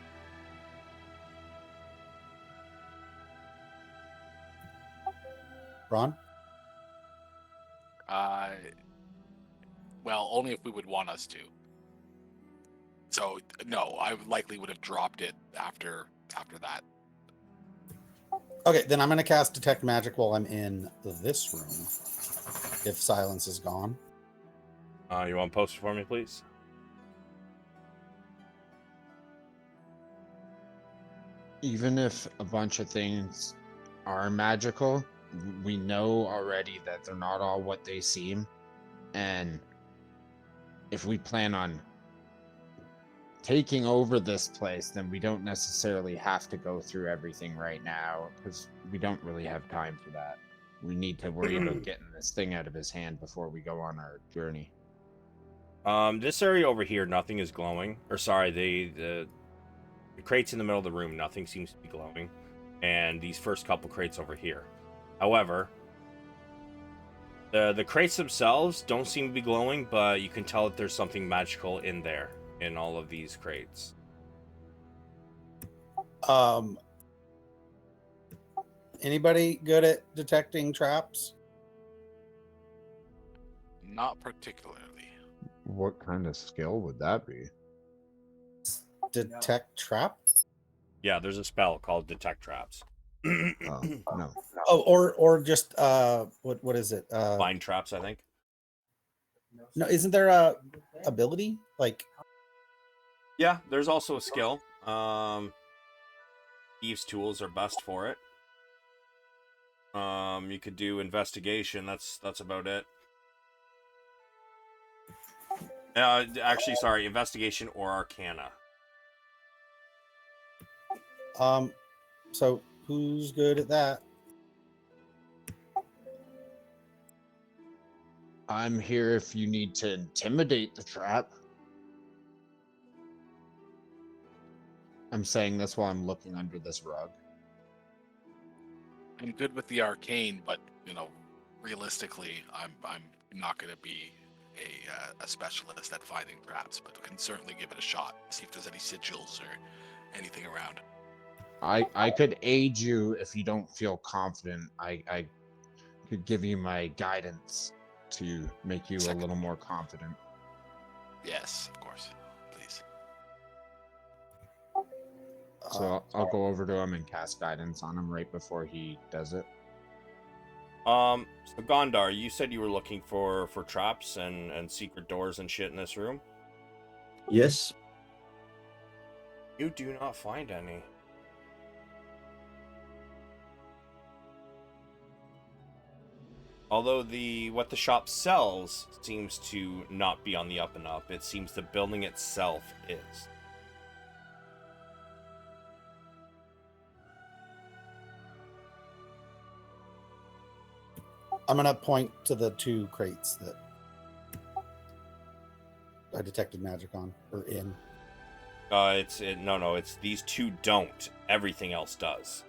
Bronn? Well, only if we would want us to. So no, I likely would have dropped it after that. Okay, then I'm gonna cast Detect Magic while I'm in this room. If silence is gone. You want to post it for me, please? Even if a bunch of things are magical, we know already that they're not all what they seem. And if we plan on taking over this place, then we don't necessarily have to go through everything right now, because we don't really have time for that. We need to worry about getting this thing out of his hand before we go on our journey. This area over here, nothing is glowing. Or sorry, the crates in the middle of the room, nothing seems to be glowing. And these first couple crates over here. However, the crates themselves don't seem to be glowing, but you can tell that there's something magical in there, in all of these crates. Anybody good at detecting traps? Not particularly. What kind of skill would that be? Detect trap? Yeah, there's a spell called Detect Traps. Oh, no. Oh, or just what is it? Find traps, I think. No, isn't there a ability like? Yeah, there's also a skill. Thieves' tools are best for it. You could do investigation. That's about it. Actually, sorry, investigation or arcana. So who's good at that? I'm here if you need to intimidate the trap. I'm saying this while I'm looking under this rug. I'm good with the arcane, but realistically, I'm not going to be a specialist at finding traps, but we can certainly give it a shot. See if there's any sigils or anything around. I could aid you if you don't feel confident. I could give you my guidance to make you a little more confident. Yes, of course. Please. So I'll go over to him and cast guidance on him right before he does it. So Gondar, you said you were looking for traps and secret doors and shit in this room. Yes. You do not find any. Although what the shop sells seems to not be on the up and up, it seems the building itself is. I'm gonna point to the 2 crates that I detected magic on or in. It's these 2 don't. Everything else does.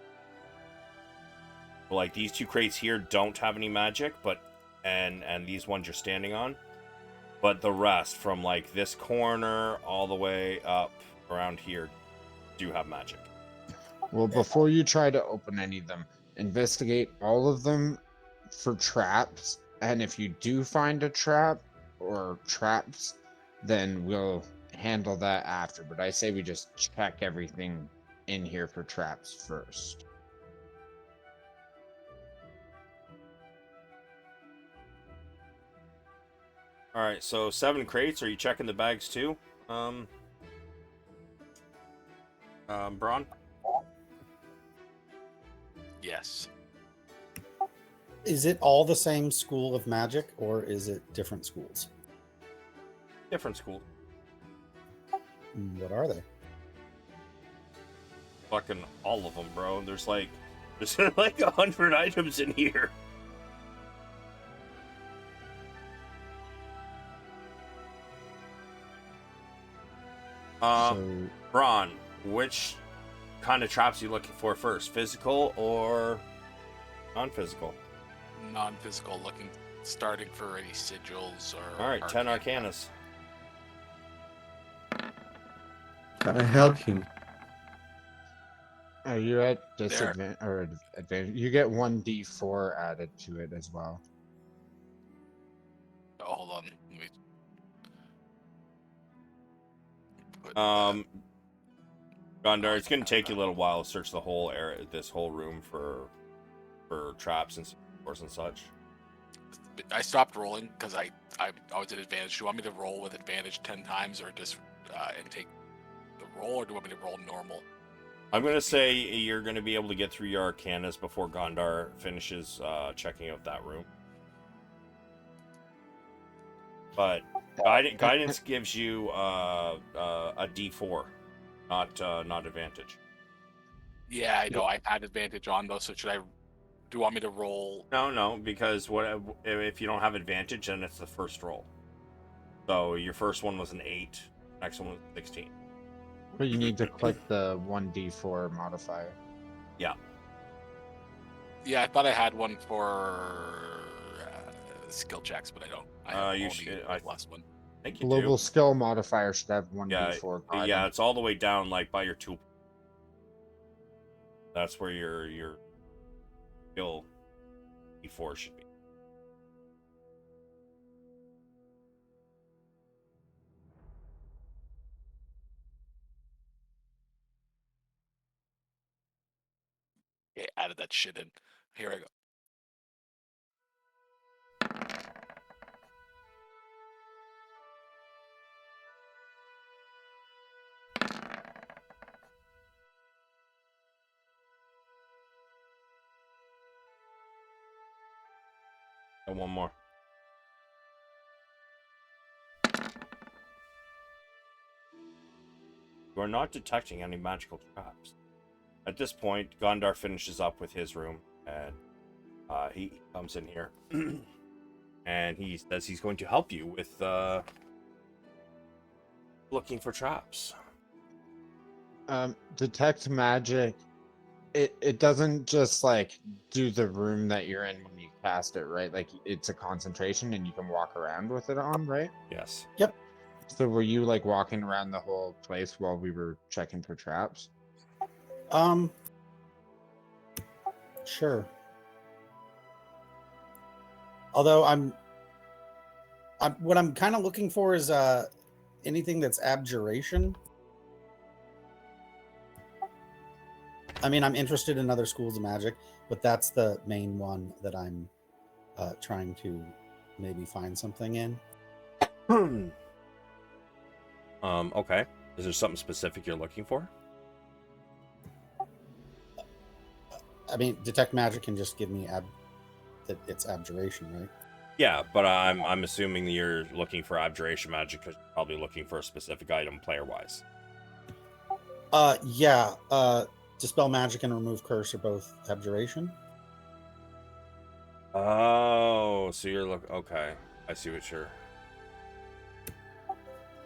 Like these 2 crates here don't have any magic, but and these ones you're standing on, but the rest from like this corner all the way up around here do have magic. Well, before you try to open any of them, investigate all of them for traps, and if you do find a trap or traps, then we'll handle that after. But I say we just check everything in here for traps first. All right, so 7 crates. Are you checking the bags too, Bronn? Yes. Is it all the same school of magic, or is it different schools? Different school. What are they? Fucking all of them, bro. There's like 100 items in here. So Bronn, which kind of traps are you looking for first? Physical or non-physical? Non-physical looking, starting for any sigils or... All right, 10 Arcanas. Can I help him? are you at disadvantage or advantage? You get 1d4 added to it as well. Oh, hold on. Let me put Gondar, it's gonna take you a little while to search the whole area, this whole room for traps and doors and such. I stopped rolling because I was at advantage. Do you want me to roll with advantage 10 times, or just and take the roll, or do you want me to roll normal? I'm gonna say you're gonna be able to get through your Arcanas before Gondar finishes checking out that room. But guidance gives you a D4, not advantage. Yeah, I know. I had advantage on those, so do you want me to roll? No, because if you don't have advantage, then it's the first roll. So your first one was an 8, next one was 16. But you need to click the 1d4 modifier. Yeah. Yeah, I thought I had one for skill checks, but I don't. I have You only should- the last one. I think you Global do. skill modifier should have Yeah, 1d4. yeah, guidance. it's all the way down, like by your tool. That's where your skill D4 should be. Yeah, added that shit in. Here I go. And one more. You are not detecting any magical traps. At this point, Gondar finishes up with his room, and he comes in here, and he says he's going to help you with looking for traps. Detect magic it doesn't just like do the room that you're in when you cast it, right? Like it's a concentration and you can walk around with it on, right? Yes. So were you like walking around the whole place while we were checking for traps? Sure. Although what I'm kind of looking for is anything that's abjuration. I mean, I'm interested in other schools of magic, but that's the main one that I'm trying to maybe find something in. Okay. Is there something specific you're looking for? I mean, detect magic can just give me that it's abjuration, right? Yeah, but I'm assuming that you're looking for abjuration magic because you're probably looking for a specific item player-wise. Yeah. Dispel magic and remove curse are both abjuration. Oh, so you're okay. I see what you're.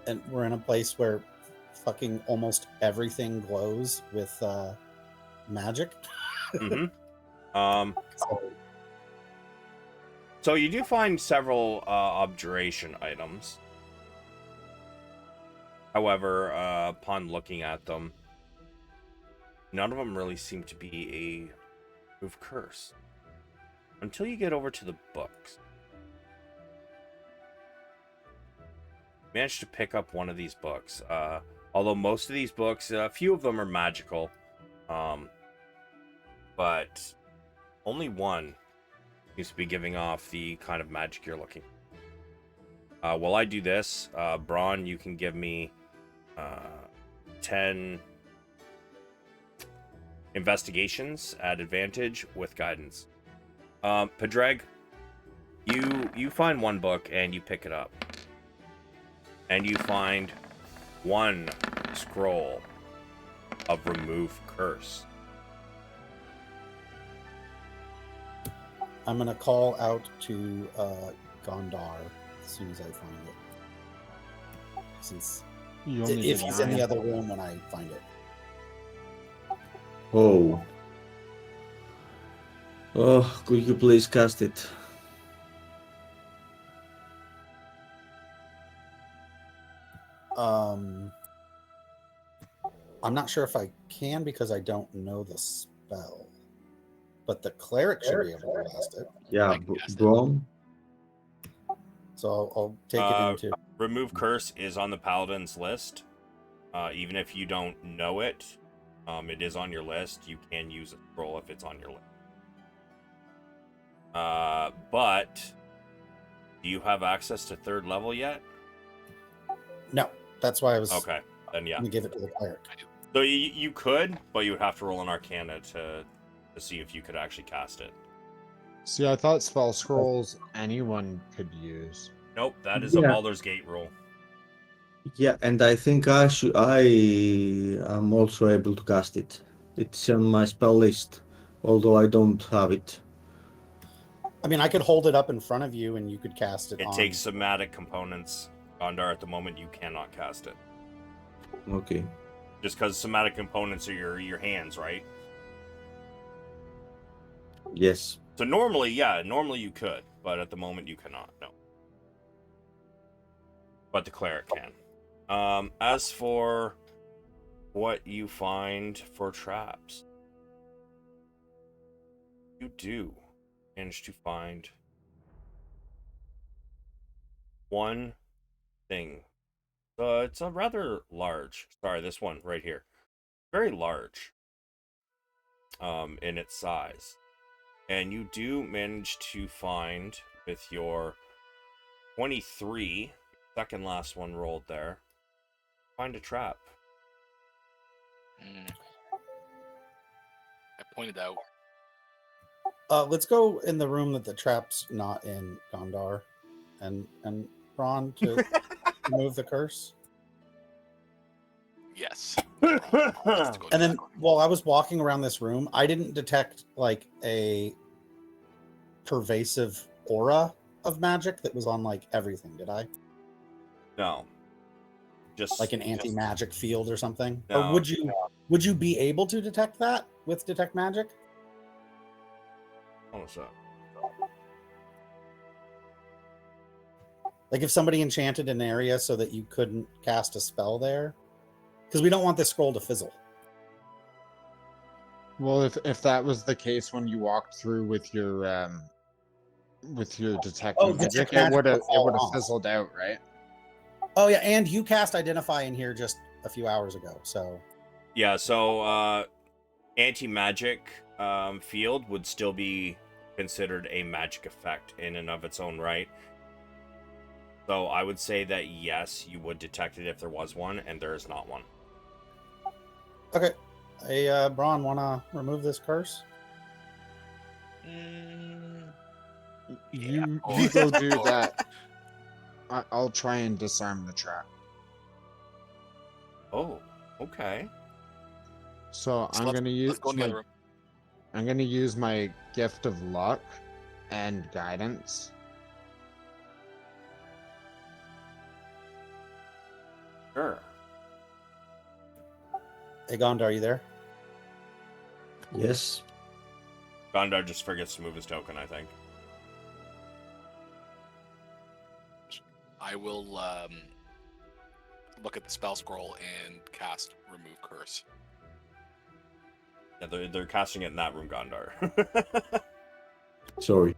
And we're in a place where fucking almost everything glows with magic. Mm-hmm. So you do find several abjuration items. However, upon looking at them, none of them really seem to be a move curse. Until you get over to the books. Managed to pick up one of these books. Although most of these books, a few of them are magical. But only one seems to be giving off the kind of magic you're looking for. While I do this, Bronn, you can give me 10 investigations at advantage with guidance. Padraig, you find one book and you pick it up. And you find one scroll of remove curse. I'm gonna call out to Gondar as soon as I find it. Since if he's in the other room when I find it. Oh. Oh, could you please cast it? I'm not sure if I can because I don't know the spell. But the cleric should be able to cast it. Yeah, I can cast it. Bronn. So I'll take it into. Remove curse is on the paladin's list. Even if you don't know it, it is on your list. You can use a scroll if it's on your list. But do you have access to 3rd level yet? No, that's why I was Okay, then yeah. gonna give it to the cleric. So you could, but you would have to roll an Arcana to see if you could actually cast it. See, I thought spell scrolls anyone could use. Nope, that is a Yeah. Baldur's Gate rule. Yeah, and I think I am also able to cast it. It's on my spell list, although I don't have it. I mean, I could hold it up in front of you and you could cast it. It takes somatic components. Gondar, at the moment, you cannot cast it. Okay. Just because somatic components are your hands, right? Yes. So normally you could, but at the moment you cannot, no. But the cleric can. As for what you find for traps, you do manage to find one thing. It's a rather large, sorry, this one right here. Very large in its size. And you do manage to find, with your 23, second last one rolled there, find a trap. I pointed out. Let's go in the room that the trap's not in, Gondar, and Bronn to remove the curse. Yes. And then while I was walking around this room, I didn't detect like a pervasive aura of magic that was on like everything, did I? No. Just Like an anti-magic field or something? No. Or would you be able to detect that with detect magic? What's up? Like if somebody enchanted an area so that you couldn't cast a spell there? Because we don't want this scroll to fizzle. Well, if that was the case when you walked through with your detect Oh, magic, detect it magic would have would fall off. fizzled out, right? Oh yeah, and you cast Identify in here just a few hours ago, so Yeah, so anti-magic field would still be considered a magic effect in and of its own right. So I would say that yes, you would detect it if there was one, and there is not one. okay. Hey, Bronn, wanna remove this curse? You Oh, you go do oh. that. I'll try and disarm the trap. Oh, okay. So So I'm gonna let's use go in the other my room. I'm gonna use my gift of luck and guidance. Sure. Hey, Gondar, are you there? Yes. Gondar just forgets to move his token, I think. I will look at the spell scroll and cast Remove Curse. Yeah, they're casting it in that room, Gondar. Sorry.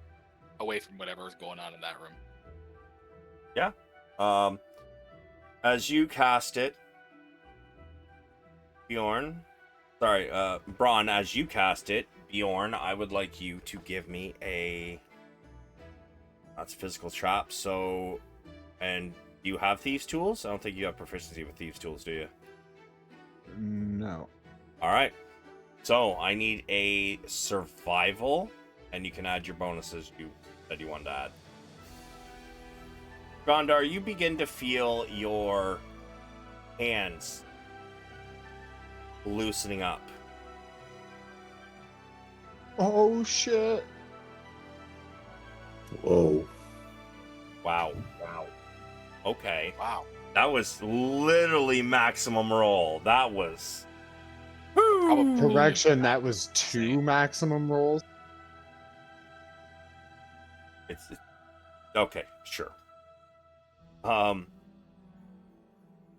Away from whatever is going on in that room. Yeah. As you cast it, Bjorn, Bronn, as you cast it, Bjorn, I would like you to give me that's physical trap. So, and do you have thieves tools? I don't think you have proficiency with thieves tools, do you? No. All right. So I need a survival, and you can add your bonuses you said you wanted to add. Gondar, you begin to feel your hands loosening up. Oh shit. Whoa. Wow. Okay. Wow. That was literally maximum roll. That was... Probably. Correction, that was 2 maximum rolls. It's okay, sure.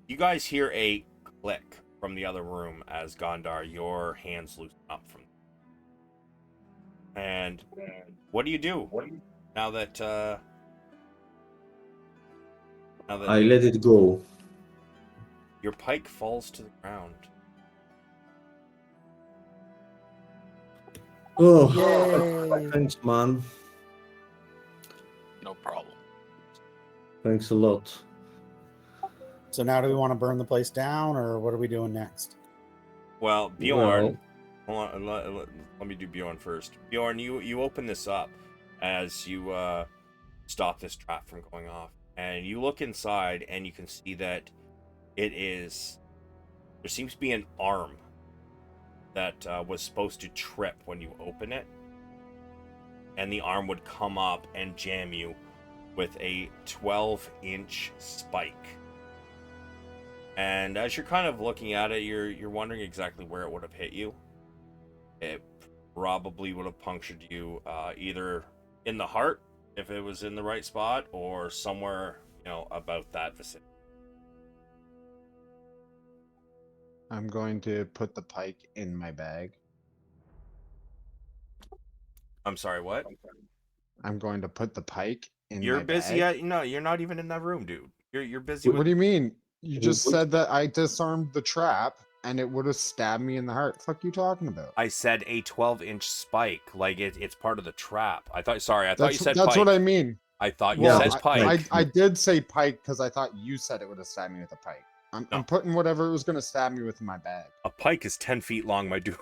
You guys hear a click from the other room as Gondar, your hands loosen up from. And what do you do now that I let it go. your pike falls to the ground? Oh, Yay! thanks, man. No problem. Thanks a lot. So now do we want to burn the place down, or what are we doing next? Well, Bjorn, Well, hold on, let me do Bjorn first. Bjorn, you open this up as you stop this trap from going off, and you look inside, and you can see that there seems to be an arm that was supposed to trip when you open it, and the arm would come up and jam you with a 12-inch spike. And as you're kind of looking at it, you're wondering exactly where it would have hit you. It probably would have punctured you either in the heart, if it was in the right spot, or somewhere, about that vicinity. I'm going to put the pike in my bag. I'm sorry, what? I'm going to put the pike in You're my busy. bag. No, you're not even in that room, dude. You're busy What with. do you mean? You just What- said that I disarmed the trap and it would have stabbed me in the heart. Fuck you talking about? I said a 12-inch spike, like it's part of the trap. I thought you said That's pike. what I mean. I thought you Yeah, said that's pike. I did say pike because I thought you said it would have stabbed me with a pike. No. I'm putting whatever it was going to stab me with in my bag. A pike is 10 feet long, my dude.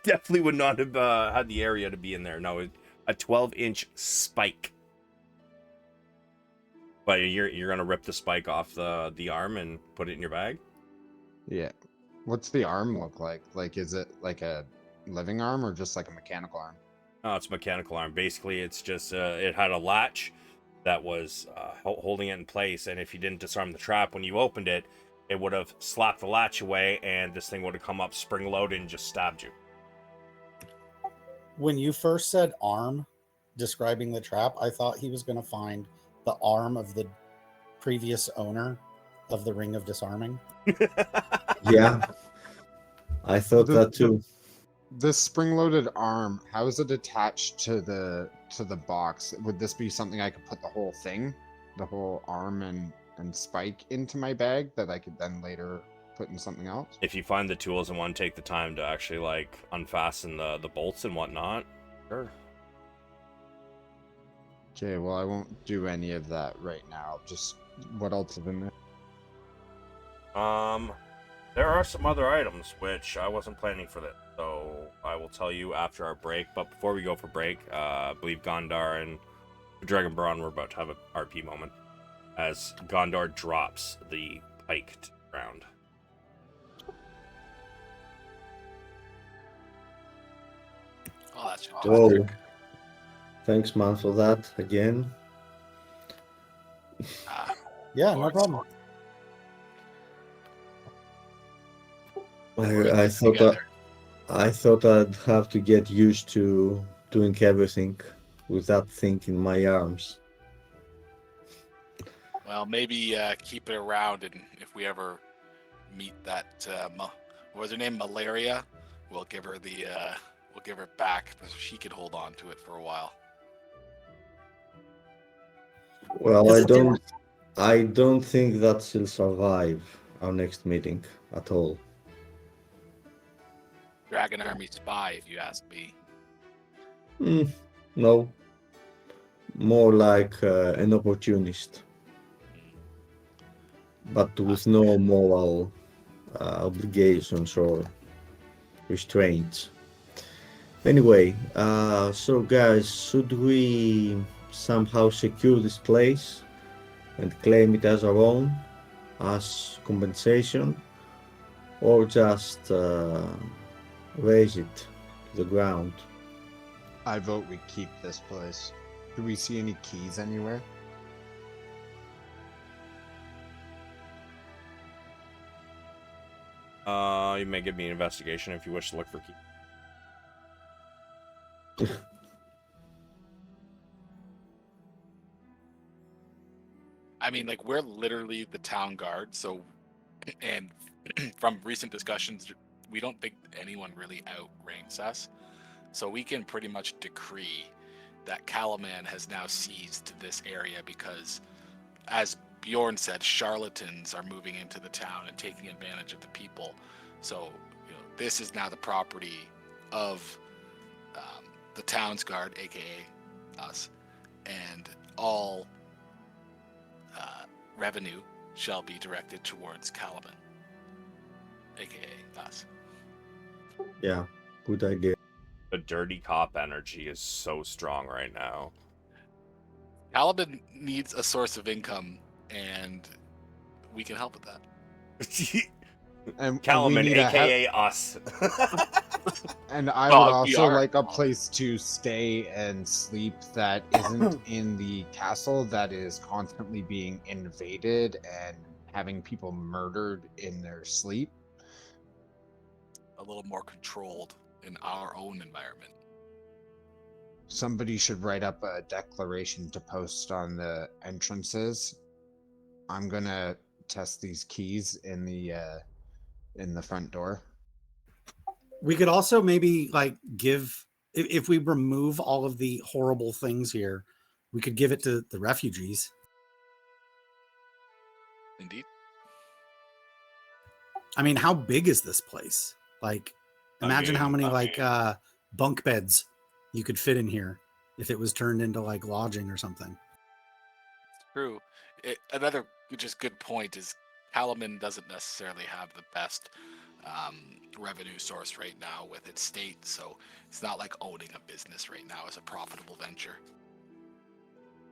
Definitely would not have had the area to be in there. No, a 12-inch spike. But you're gonna rip the spike off the arm and put it in your bag? Yeah. What's the arm look like? Like, is it like a living arm or just like a mechanical arm? No, it's a mechanical arm. Basically, it's just it had a latch that was holding it in place, and if you didn't disarm the trap when you opened it, it would have slapped the latch away, and this thing would have come up spring-loaded and just stabbed you. When you first said arm, describing the trap, I thought he was going to find the arm of the previous owner of the Ring of Disarming. Yeah, I thought that too. This spring-loaded arm, how is it attached to the box? Would this be something I could put the whole thing, the whole arm and spike into my bag that I could then later put in something else? If you find the tools and want to take the time to actually like unfasten the bolts and whatnot, sure. Okay, well I won't do any of that right now. Just what else is in there? There are some other items which I wasn't planning for this, so I will tell you after our break. But before we go for break, I believe Gondar and Padraig and Bronn were about to have an RP moment as Gondar drops the pike to the ground. Oh, that's Whoa. fantastic. Thanks, man, for that again. Yeah, no Lord, problem. I thought I'd have to get used to doing everything with that thing in my arms. Well, maybe keep it around, and if we ever meet that, what was her name, Malaria, we'll give her it back, so she can hold on to it for a while. Well, I don't think that she'll survive our next meeting at all. Dragon Army spy, if you ask me. No, more like an opportunist, but with no moral obligations or restraints. Anyway, so guys, should we somehow secure this place and claim it as our own, as compensation, or just raise it to the ground? I vote we keep this place. Do we see any keys anywhere? You may give me an investigation if you wish to look for keys. I mean, like, we're literally the town guard, so, and from recent discussions, we don't think anyone really outranks us. So we can pretty much decree that Calaman has now seized this area because, as Bjorn said, charlatans are moving into the town and taking advantage of the people. So, this is now the property of the town's guard, aka us, and all revenue shall be directed towards Calaman, aka us. Yeah, good idea. The dirty cop energy is so strong right now. Calaman needs a source of income, and we can help with that. And Calaman, we need aka us. and I Well, would we also are. like a place to stay and sleep that isn't in the castle that is constantly being invaded and having people murdered in their sleep. A little more controlled in our own environment. Somebody should write up a declaration to post on the entrances. I'm gonna test these keys in the front door. We could also maybe like give, if we remove all of the horrible things here, we could give it to the refugees. Indeed. I mean, how big is this place? Like, imagine how many bunk beds you could fit in here if it was turned into like lodging or something. True. Another just good point is Calaman doesn't necessarily have the best revenue source right now with its state, so it's not like owning a business right now is a profitable venture.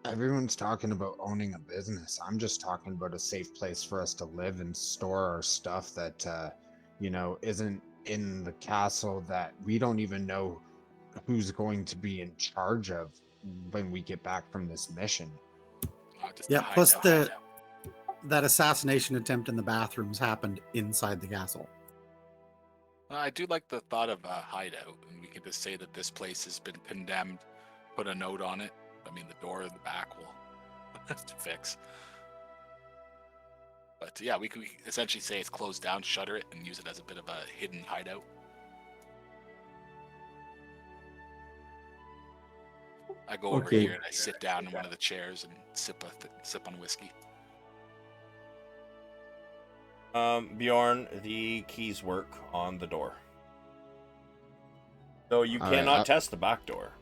Everyone's talking about owning a business. I'm just talking about a safe place for us to live and store our stuff that, isn't in the castle, that we don't even know who's going to be in charge of when we get back from this mission. Yeah, plus that assassination attempt in the bathrooms happened inside the castle. I do like the thought of a hideout, and we can just say that this place has been condemned, put a note on it. I mean, the door in the back will have to fix. But yeah, we could essentially say it's closed down, shutter it, and use it as a bit of a hidden hideout. I go over Okay. here and I sit down in one of the chairs and sip on whiskey. Bjorn, the keys work on the door. So you All right, cannot test the back door,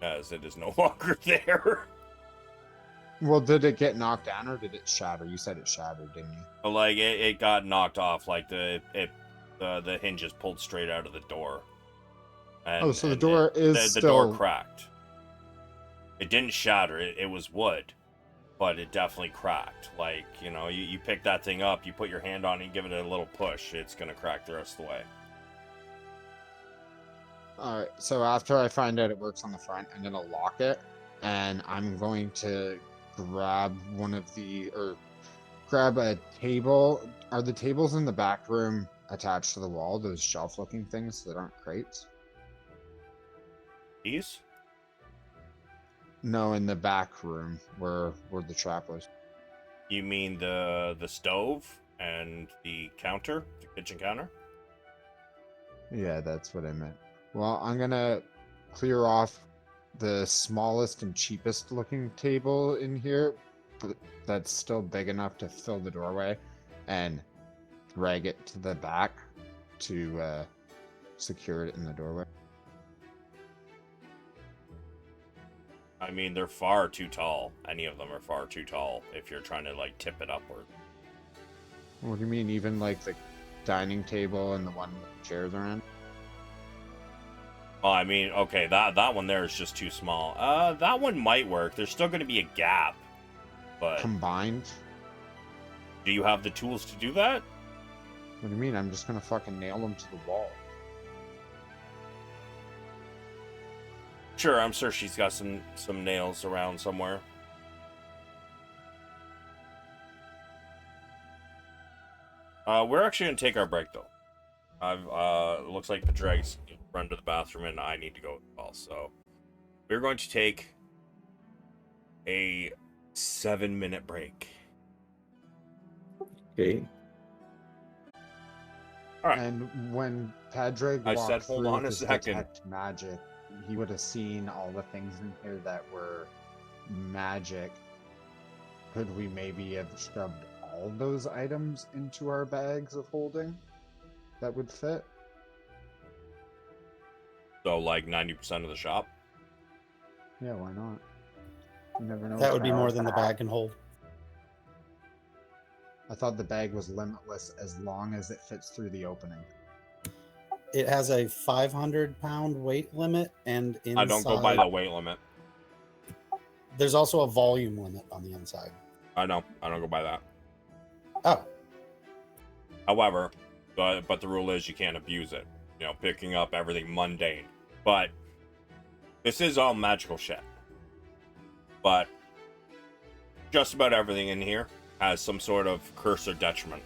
as it is no longer there. Well, did it get knocked down or did it shatter? You said it shattered, didn't you? Like, it got knocked off, like the hinges pulled straight out of the door. And, So the door is the still... door cracked. It didn't shatter, it was wood, but it definitely cracked. Like, you know, you pick that thing up, you put your hand on it, and give it a little push, it's gonna crack the rest of the way. Alright, so after I find out it works on the front, I'm gonna lock it, and I'm going to grab grab a table. Are the tables in the back room attached to the wall, those shelf-looking things that aren't crates? These? No, in the back room where the trap was. You mean the stove and the counter, the kitchen counter? Yeah, that's what I meant. Well, I'm gonna clear off the smallest and cheapest looking table in here, but that's still big enough to fill the doorway, and drag it to the back to secure it in the doorway. I mean, they're far too tall. Any of them are far too tall if you're trying to, like, tip it upward. What do you mean, even like the dining table and the one with the chairs around? Oh, I mean, okay, that one there is just too small. That one might work. There's still going to be a gap, but Combined? do you have the tools to do that? What do you mean? I'm just gonna fucking nail them to the wall. Sure, I'm sure she's got some nails around somewhere. We're actually gonna take our break though. It looks like Padraig's run to the bathroom and I need to go as well. So we're going to take a 7-minute break. Okay. All right. And when Padraig I walked said, hold through on with a his second. detect magic, he would have seen all the things in here that were magic. Could we maybe have shoved all those items into our bags of holding that would fit? So like 90% of the shop. Yeah, why not? You never know. That what's would be gonna more happen. than the bag can hold. I thought the bag was limitless as long as it fits through the opening. It has a 500-pound weight limit, and inside I don't go by the weight limit. there's also a volume limit on the inside. I know. I don't go by that. Oh, However, but the rule is you can't abuse it. You know, picking up everything mundane. But this is all magical shit. But just about everything in here has some sort of curse or detriment.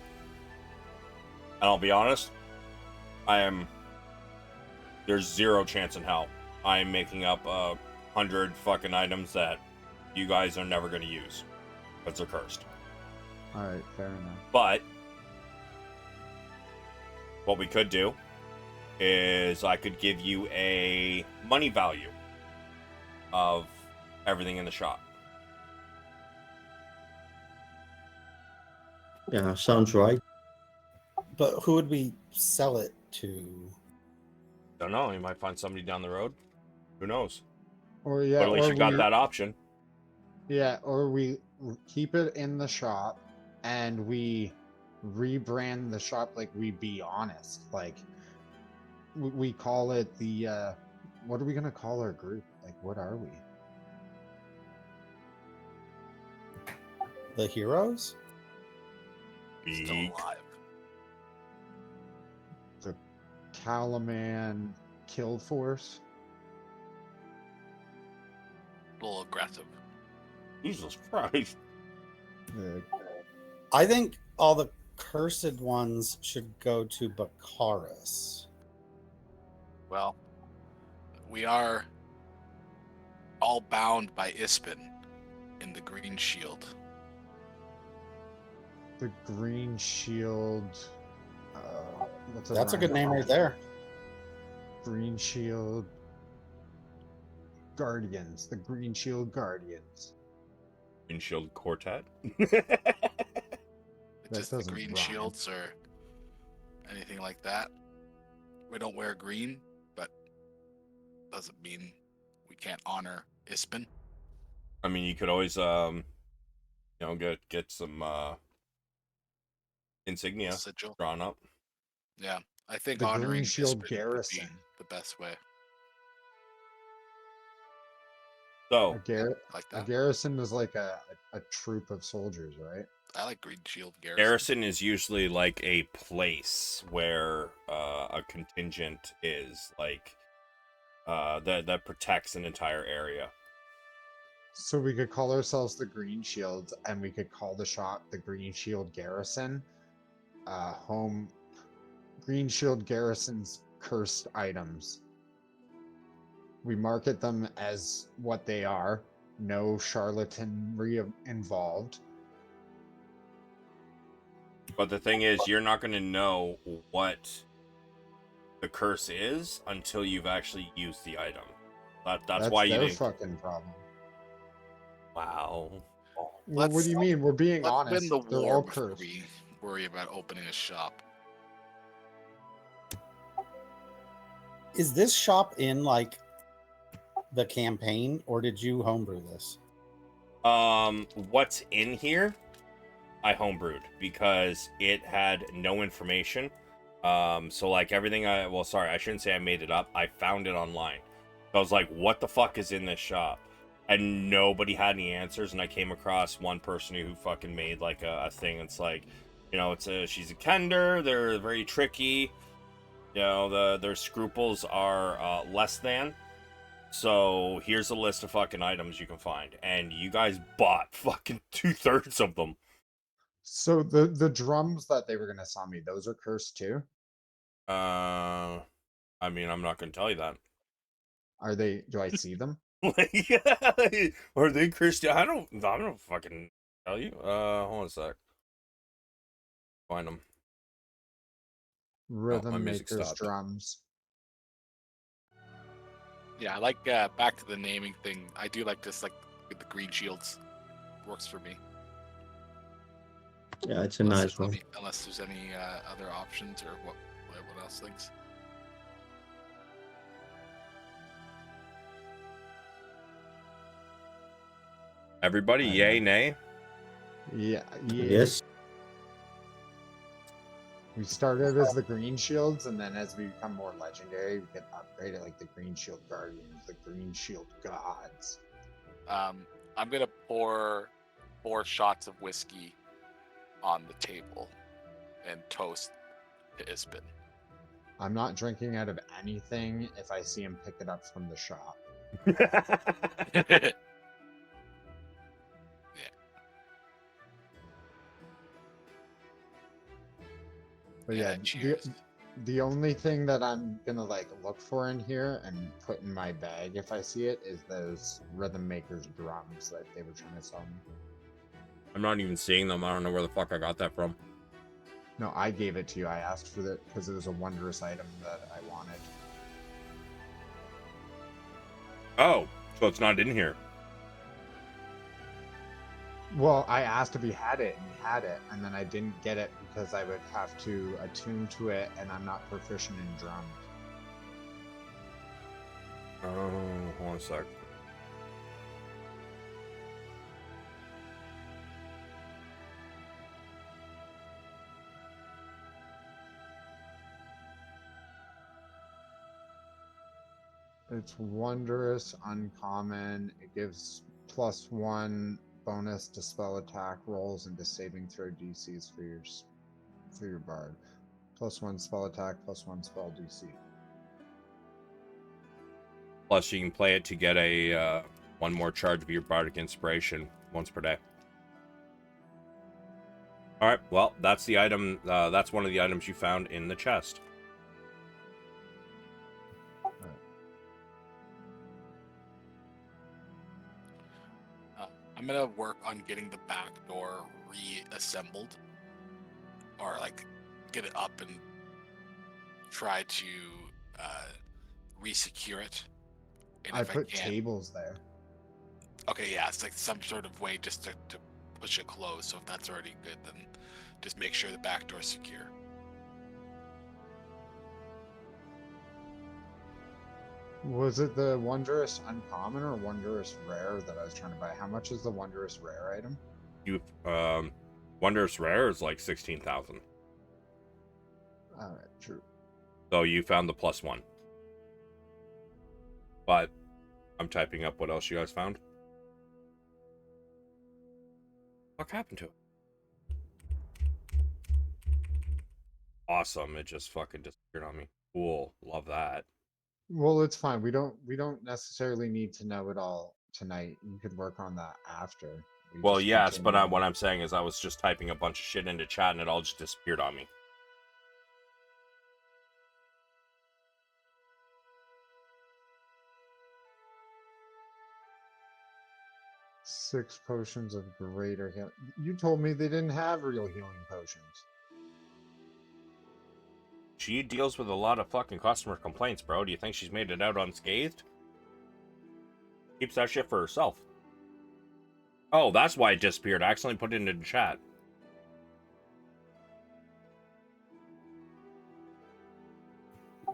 And I'll be honest, there's zero chance in hell I am making up 100 fucking items that you guys are never going to use. Because they're cursed. Alright, fair enough. But what we could do is I could give you a money value of everything in the shop. Yeah, sounds right. but who would we sell it to? Don't know. You might find somebody down the road. Who knows? Or yeah, But at least or you got we- that option. Yeah, or we keep it in the shop and we rebrand the shop like we Be Honest. Like we call it the what are we gonna call our group? Like what are we? The heroes? Still Beak. alive. The Calaman Kill Force? A little aggressive. Jesus Christ. The I think all the cursed ones should go to Bakaris. Well, we are all bound by Ispin in the Green Shield. The Green Shield. What's That's a good random name right option? there. Green Shield Guardians. The Green Shield Guardians. Windshield Quartet. That Just the doesn't Green rhyme. Shields or anything like that. We don't wear green, but doesn't mean we can't honor Ispin. I mean, you could always, get some insignia Sigil. drawn up. Yeah, I think The honoring Green Shield Ispin would Garrison. be the best way. So, Like A that. garrison is like a troop of soldiers, right? I like Green Shield Garrison. garrison is usually like a place where a contingent is, like, that protects an entire area. So we could call ourselves the Green Shields, and we could call the shop the Green Shield Garrison. Home Green Shield Garrison's cursed items. We market them as what they are. No charlatanry involved. But the thing is, you're not going to know what the curse is until you've actually used the item. That's why you their didn't. fucking problem. Wow. Well, what do you mean? We're being Let's honest. win the They're war all before cursed. we worry about opening a shop. Is this shop in like the campaign, or did you homebrew this? What's in here? I homebrewed because it had no information. So like everything I shouldn't say I made it up. I found it online. I was like, what the fuck is in this shop? And nobody had any answers. And I came across one person who fucking made like a thing. It's like, she's a kender. They're very tricky. Their scruples are less than. So here's a list of fucking items you can find, and you guys bought fucking 2/3 of them. So the drums that they were gonna sell me, those are cursed too. I mean, I'm not gonna tell you that. Are they? Do I see them? Are they Christian? I don't fucking tell you. Hold on a sec. Find them. my Rhythm music makers stopped. drums. Yeah, I like back to the naming thing. I do like this, like with the Green Shields. Works for me. Yeah, it's a nice one. Unless there's any other options or what else thinks. Everybody, yay, nay? Yeah. Yes. We started as the Green Shields, and then as we become more legendary, we get upgraded like the Green Shield Guardians, the Green Shield Gods. I'm gonna pour 4 shots of whiskey on the table and toast to Ispin. I'm not drinking out of anything if I see him pick it up from the shop. But yeah, cheers. the only thing that I'm gonna like look for in here and put in my bag if I see it is those Rhythm Makers drums that they were trying to sell me. I'm not even seeing them. I don't know where the fuck I got that from. No, I gave it to you. I asked for it because it was a wondrous item that I wanted. Oh, so it's not in here. Well, I asked if he had it, and he had it, and then I didn't get it because I would have to attune to it, and I'm not proficient in drums. Oh, hold on a sec. It's wondrous, uncommon. It gives +1 bonus to spell attack rolls and to saving throw DCs for your bard. +1 spell attack, +1 spell DC. Plus, you can play it to get a 1 more charge of your bardic inspiration once per day. All right. Well, that's the item. That's one of the items you found in the chest. I'm gonna work on getting the back door reassembled, or like get it up and try to re-secure it. And I if put can't, tables there. okay, yeah, it's like some sort of way just to push it closed. So if that's already good, then just make sure the back door's secure. Was it the Wondrous Uncommon or Wondrous Rare that I was trying to buy? How much is the Wondrous Rare item? You Wondrous Rare is like 16,000. Alright, true. So you found the +1. But I'm typing up what else you guys found. What happened to it? Awesome. It just fucking disappeared on me. Cool. Love that. Well, it's fine. We don't necessarily need to know it all tonight. You could work on that after. We Well, just yes, but continue. what I'm saying is I was just typing a bunch of shit into chat and it all just disappeared on me. Six potions of greater heal. You told me they didn't have real healing potions. She deals with a lot of fucking customer complaints, bro. Do you think she's made it out unscathed? Keeps that shit for herself. Oh, that's why it disappeared. I accidentally put it in chat.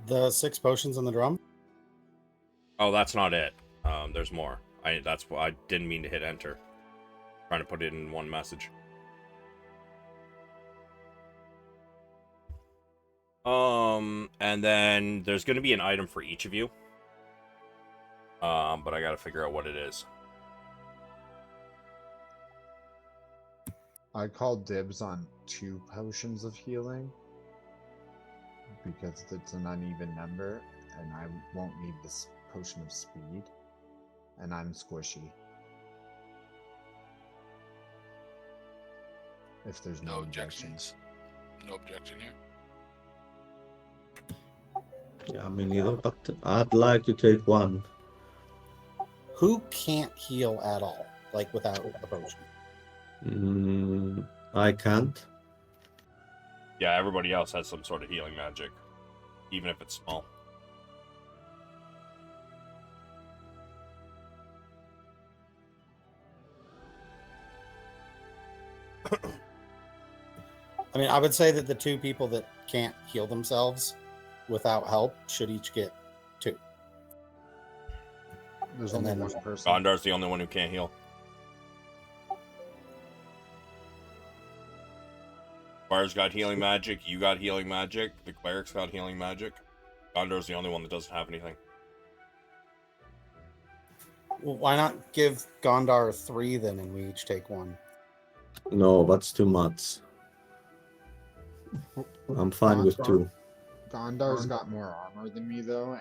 The 6 potions in the drum? Oh, that's not it. There's more. That's why I didn't mean to hit enter. Trying to put it in one message. And then there's gonna be an item for each of you. But I gotta figure out what it is. I called dibs on 2 potions of healing because it's an uneven number and I won't need this potion of speed. And I'm squishy. If there's No no objections. No objection here. Yeah, me neither, but I'd like to take one. Who can't heal at all, like without a potion? I can't. Yeah, everybody else has some sort of healing magic, even if it's small. I mean, I would say that the 2 people that can't heal themselves without help should each get 2. There's And only then one person. Gondar's the only one who can't heal. Fire's got healing magic, you got healing magic, the cleric's got healing magic. Gondar's the only one that doesn't have anything. Well, why not give Gondar 3 then, and we each take 1? No, that's too much. I'm fine with 2. Gondar's got more armor than me though,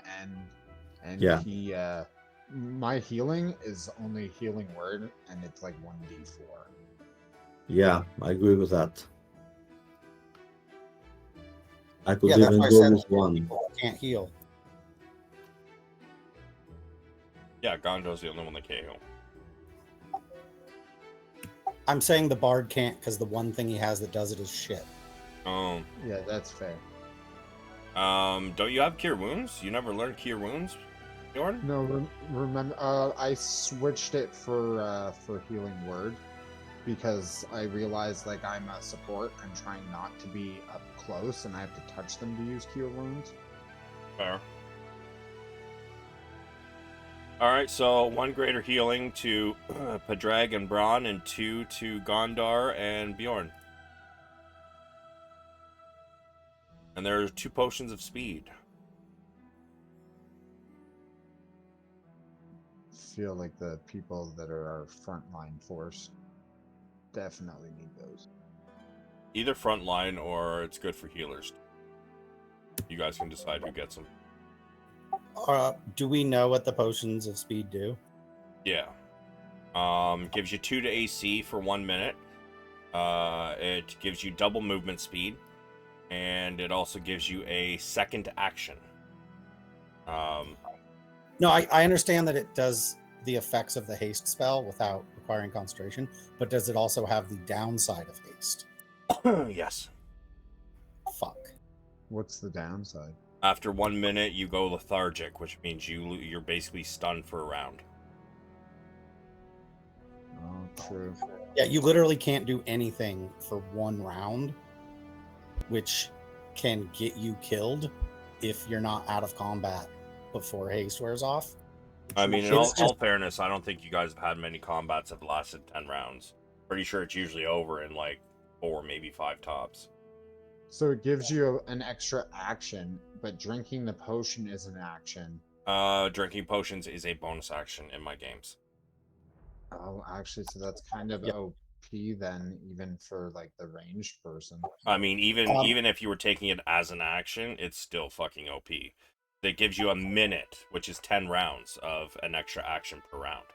and Yeah. he my healing is only healing word and it's like 1d4. Yeah, I agree with that. I could Yeah, that's even why I go said with 1. people can't heal. Yeah, Gondar's the only one that can't heal. I'm saying the bard can't because the one thing he has that does it is shit. Yeah, that's fair. Don't you have Cure Wounds? You never learned Cure Wounds, Bjorn? No, remember, I switched it for healing word because I realized like I'm a support. I'm trying not to be up close, and I have to touch them to use cure wounds. Fair. Alright, so 1 greater healing to Padraig and Bronn, and 2 to Gondar and Bjorn. And there are 2 potions of speed. Feel like the people that are our frontline force definitely need those. Either frontline or it's good for healers. You guys can decide who gets them. Do we know what the potions of speed do? Yeah. Gives you 2 to AC for 1 minute. It gives you double movement speed, and it also gives you a second action. No, I understand that it does the effects of the haste spell without requiring concentration, but does it also have the downside of haste? Yes. Fuck. What's the downside? After 1 minute, you go lethargic, which means you're basically stunned for a round. Oh, true. Yeah, you literally can't do anything for 1 round, which can get you killed if you're not out of combat before haste wears off. I mean, in It's all fairness, I don't think you guys have had many combats that have lasted 10 rounds. Pretty sure it's usually over in like 4, maybe 5 tops. So it gives you an extra action, but drinking the potion is an action. Drinking potions is a bonus action in my games. Oh, actually, so that's kind of Yep. OP then, even for like the ranged person. I mean, even if you were taking it as an action, it's still fucking OP. That gives you a minute, which is 10 rounds of an extra action per round.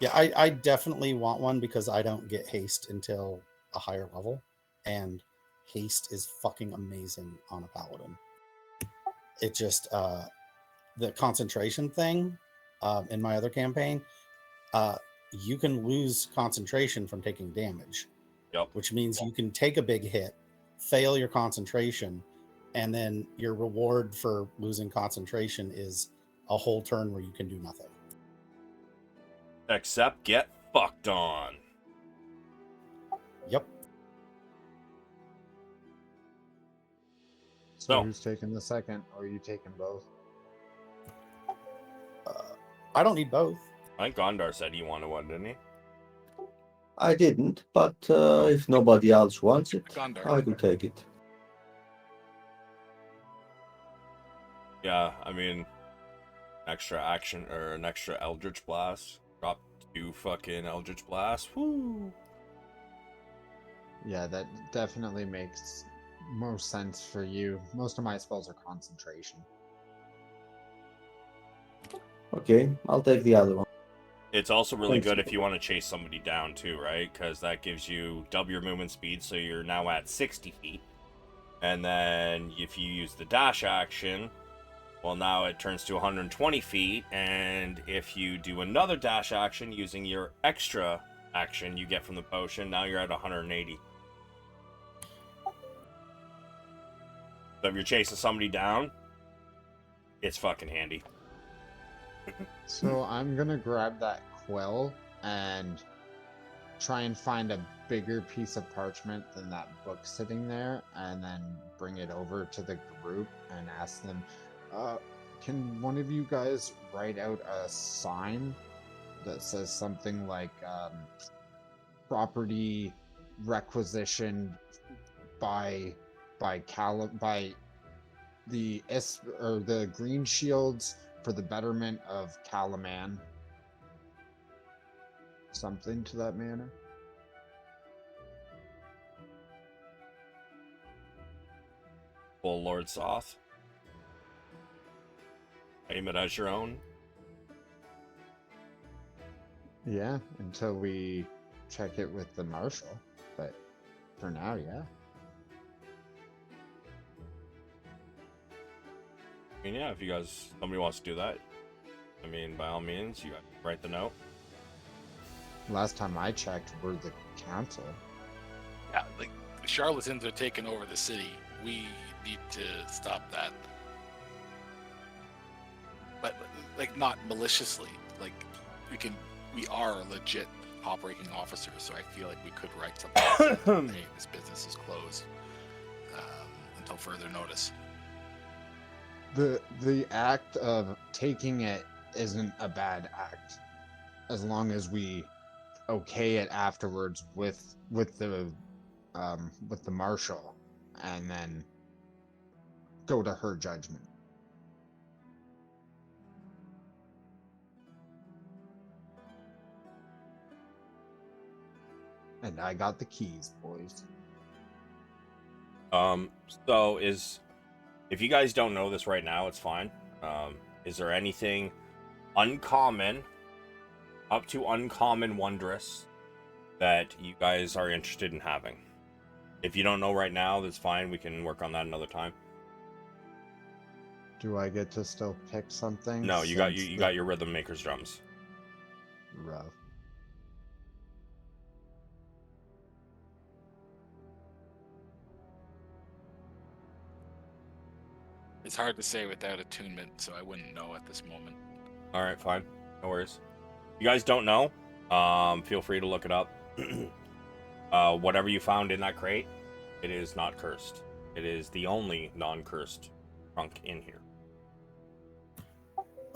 Yeah, I definitely want one because I don't get haste until a higher level, and haste is fucking amazing on a paladin. It just the concentration thing in my other campaign, you can lose concentration from taking damage. Yep. Which means you can take a big hit, fail your concentration, and then your reward for losing concentration is a whole turn where you can do nothing. Except get fucked on. Yep. So who's taking the second, or are you taking both? I don't need both. I think Gondar said he wanted one, didn't he? I didn't, but if nobody else wants it, Gondar. I will take it. Yeah, I mean, extra action or an extra Eldritch Blast. Drop 2 fucking Eldritch Blasts. Woo! Yeah, that definitely makes most sense for you. Most of my spells are concentration. Okay, I'll take the other one. It's also really Thanks. good if you want to chase somebody down too, right? Because that gives you double your movement speed, so you're now at 60 feet. And then if you use the dash action, well, now it turns to 120 feet. And if you do another dash action using your extra action you get from the potion, now you're at 180. So if you're chasing somebody down, it's fucking handy. So I'm gonna grab that quill and try and find a bigger piece of parchment than that book sitting there, and then bring it over to the group and ask them, can one of you guys write out a sign that says something like property requisitioned by the Green Shields for the betterment of Calaman? Something to that manner. Full Lord Soth. Aim it as your own. Yeah, until we check it with the marshal. But for now, yeah. I mean, yeah, if you guys, somebody wants to do that, I mean, by all means, you write the note. Last time I checked, we're the council. Yeah, like the charlatans are taking over the city. We need to stop that. But like not maliciously. Like we are legit operating officers, so I feel like we could write something. Hey, this business is closed until further notice. The act of taking it isn't a bad act, as long as we okay it afterwards with the marshal, and then go to her judgment. And I got the keys, boys. So if you guys don't know this right now, it's fine. Is there anything uncommon, up to uncommon wondrous, that you guys are interested in having. If you don't know right now, that's fine. We can work on that another time. Do I get to still pick something? No, you got your rhythm maker's drums. Rough. It's hard to say without attunement, so I wouldn't know at this moment. All right, fine. No worries. You guys don't know? Feel free to look it up. Whatever you found in that crate, it is not cursed. It is the only non-cursed trunk in here.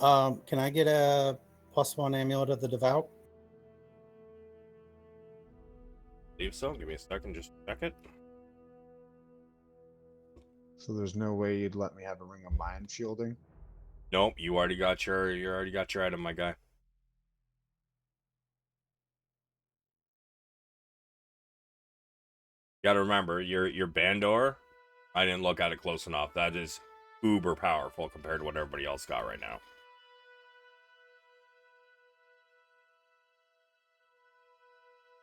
Can I get a +1 amulet of the devout? Believe so. Give me a second, just check it. So there's no way you'd let me have a ring of mind shielding? Nope, you already got your item, my guy. You gotta remember, your Bandor, I didn't look at it close enough. That is uber powerful compared to what everybody else got right now.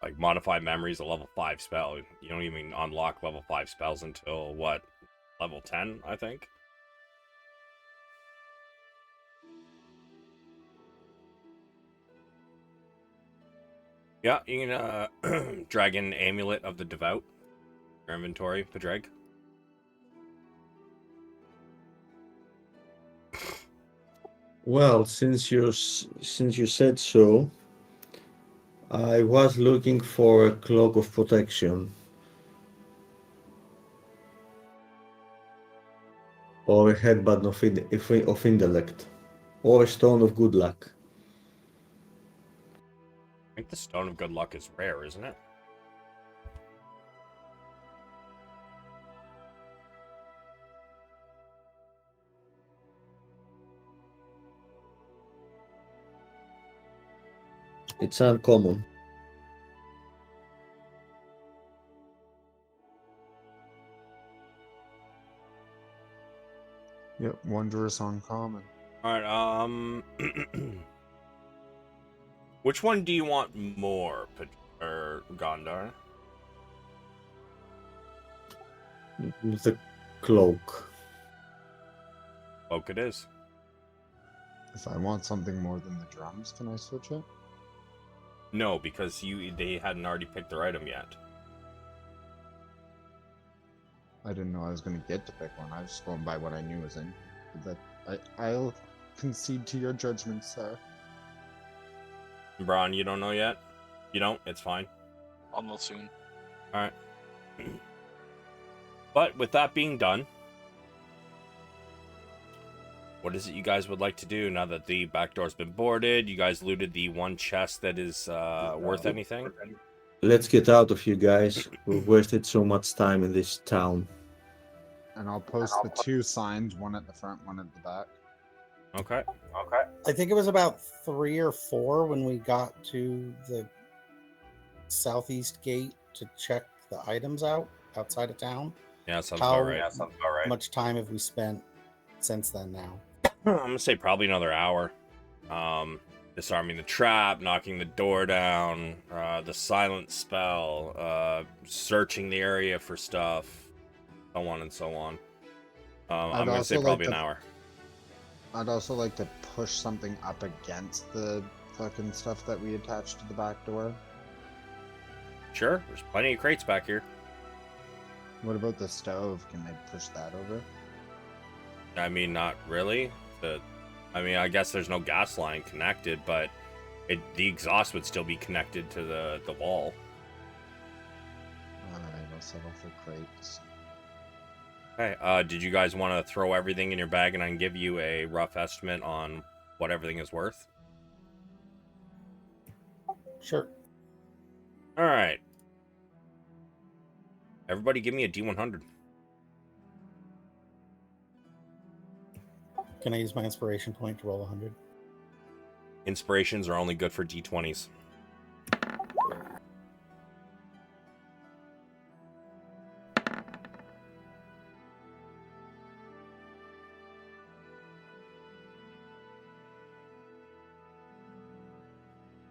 Like, Modify Memory is a level 5 spell. You don't even unlock level 5 spells until, what, level 10, I think? Yeah, you can drag in Amulet of the Devout. Your inventory, Padraig. Well, since you said so, I was looking for a cloak of protection or a headband of intellect or a stone of good luck. I think the Stone of Good Luck is rare, isn't it? It's uncommon. Yep, wondrous uncommon. Alright, which one do you want more, Gondar? The cloak. Cloak it is. If I want something more than the drums, can I switch it? No, because they hadn't already picked their item yet. I didn't know I was going to get to pick one. I was just going by what I knew was in. I'll concede to your judgment, sir. Bronn, you don't know yet? You don't? It's fine. I'll know soon. Alright. But with that being done, what is it you guys would like to do now that the back door's been boarded? You guys looted the one chest that is worth anything? Let's get out of here, guys. We've wasted so much time in this town. And I'll post the two signs, one at the front, one at the back. Okay. I think it was about 3 or 4 when we got to the southeast gate to check the items out outside of town. Yeah, sounds How about right. much time have we spent since then now? I'm gonna say probably another hour. Disarming the trap, knocking the door down, the silent spell, searching the area for stuff, so on and so on. I'm gonna say probably an hour. I'd also like to push something up against the fucking stuff that we attached to the back door. Sure, there's plenty of crates back here. What about the stove? Can I push that over? I mean, not really. I guess there's no gas line connected, but the exhaust would still be connected to the wall. Alright, I'll settle for crates. Okay, did you guys want to throw everything in your bag and I can give you a rough estimate on what everything is worth? Sure. Alright. Everybody give me a D100. Can I use my inspiration point to roll 100? Inspirations are only good for D20s.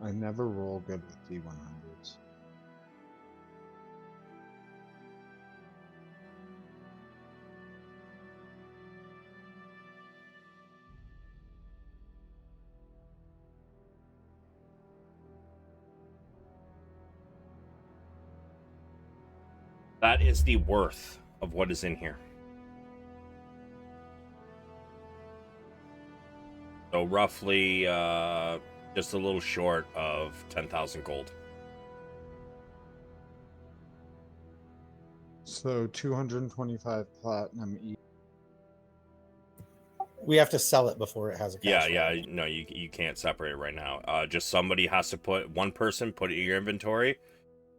I never roll good with D100s. That is the worth of what is in here. So roughly, just a little short of 10,000 gold. So 225 platinum each. We have to sell it before it has a cash value. No, you can't separate it right now. Just somebody has to one person put it in your inventory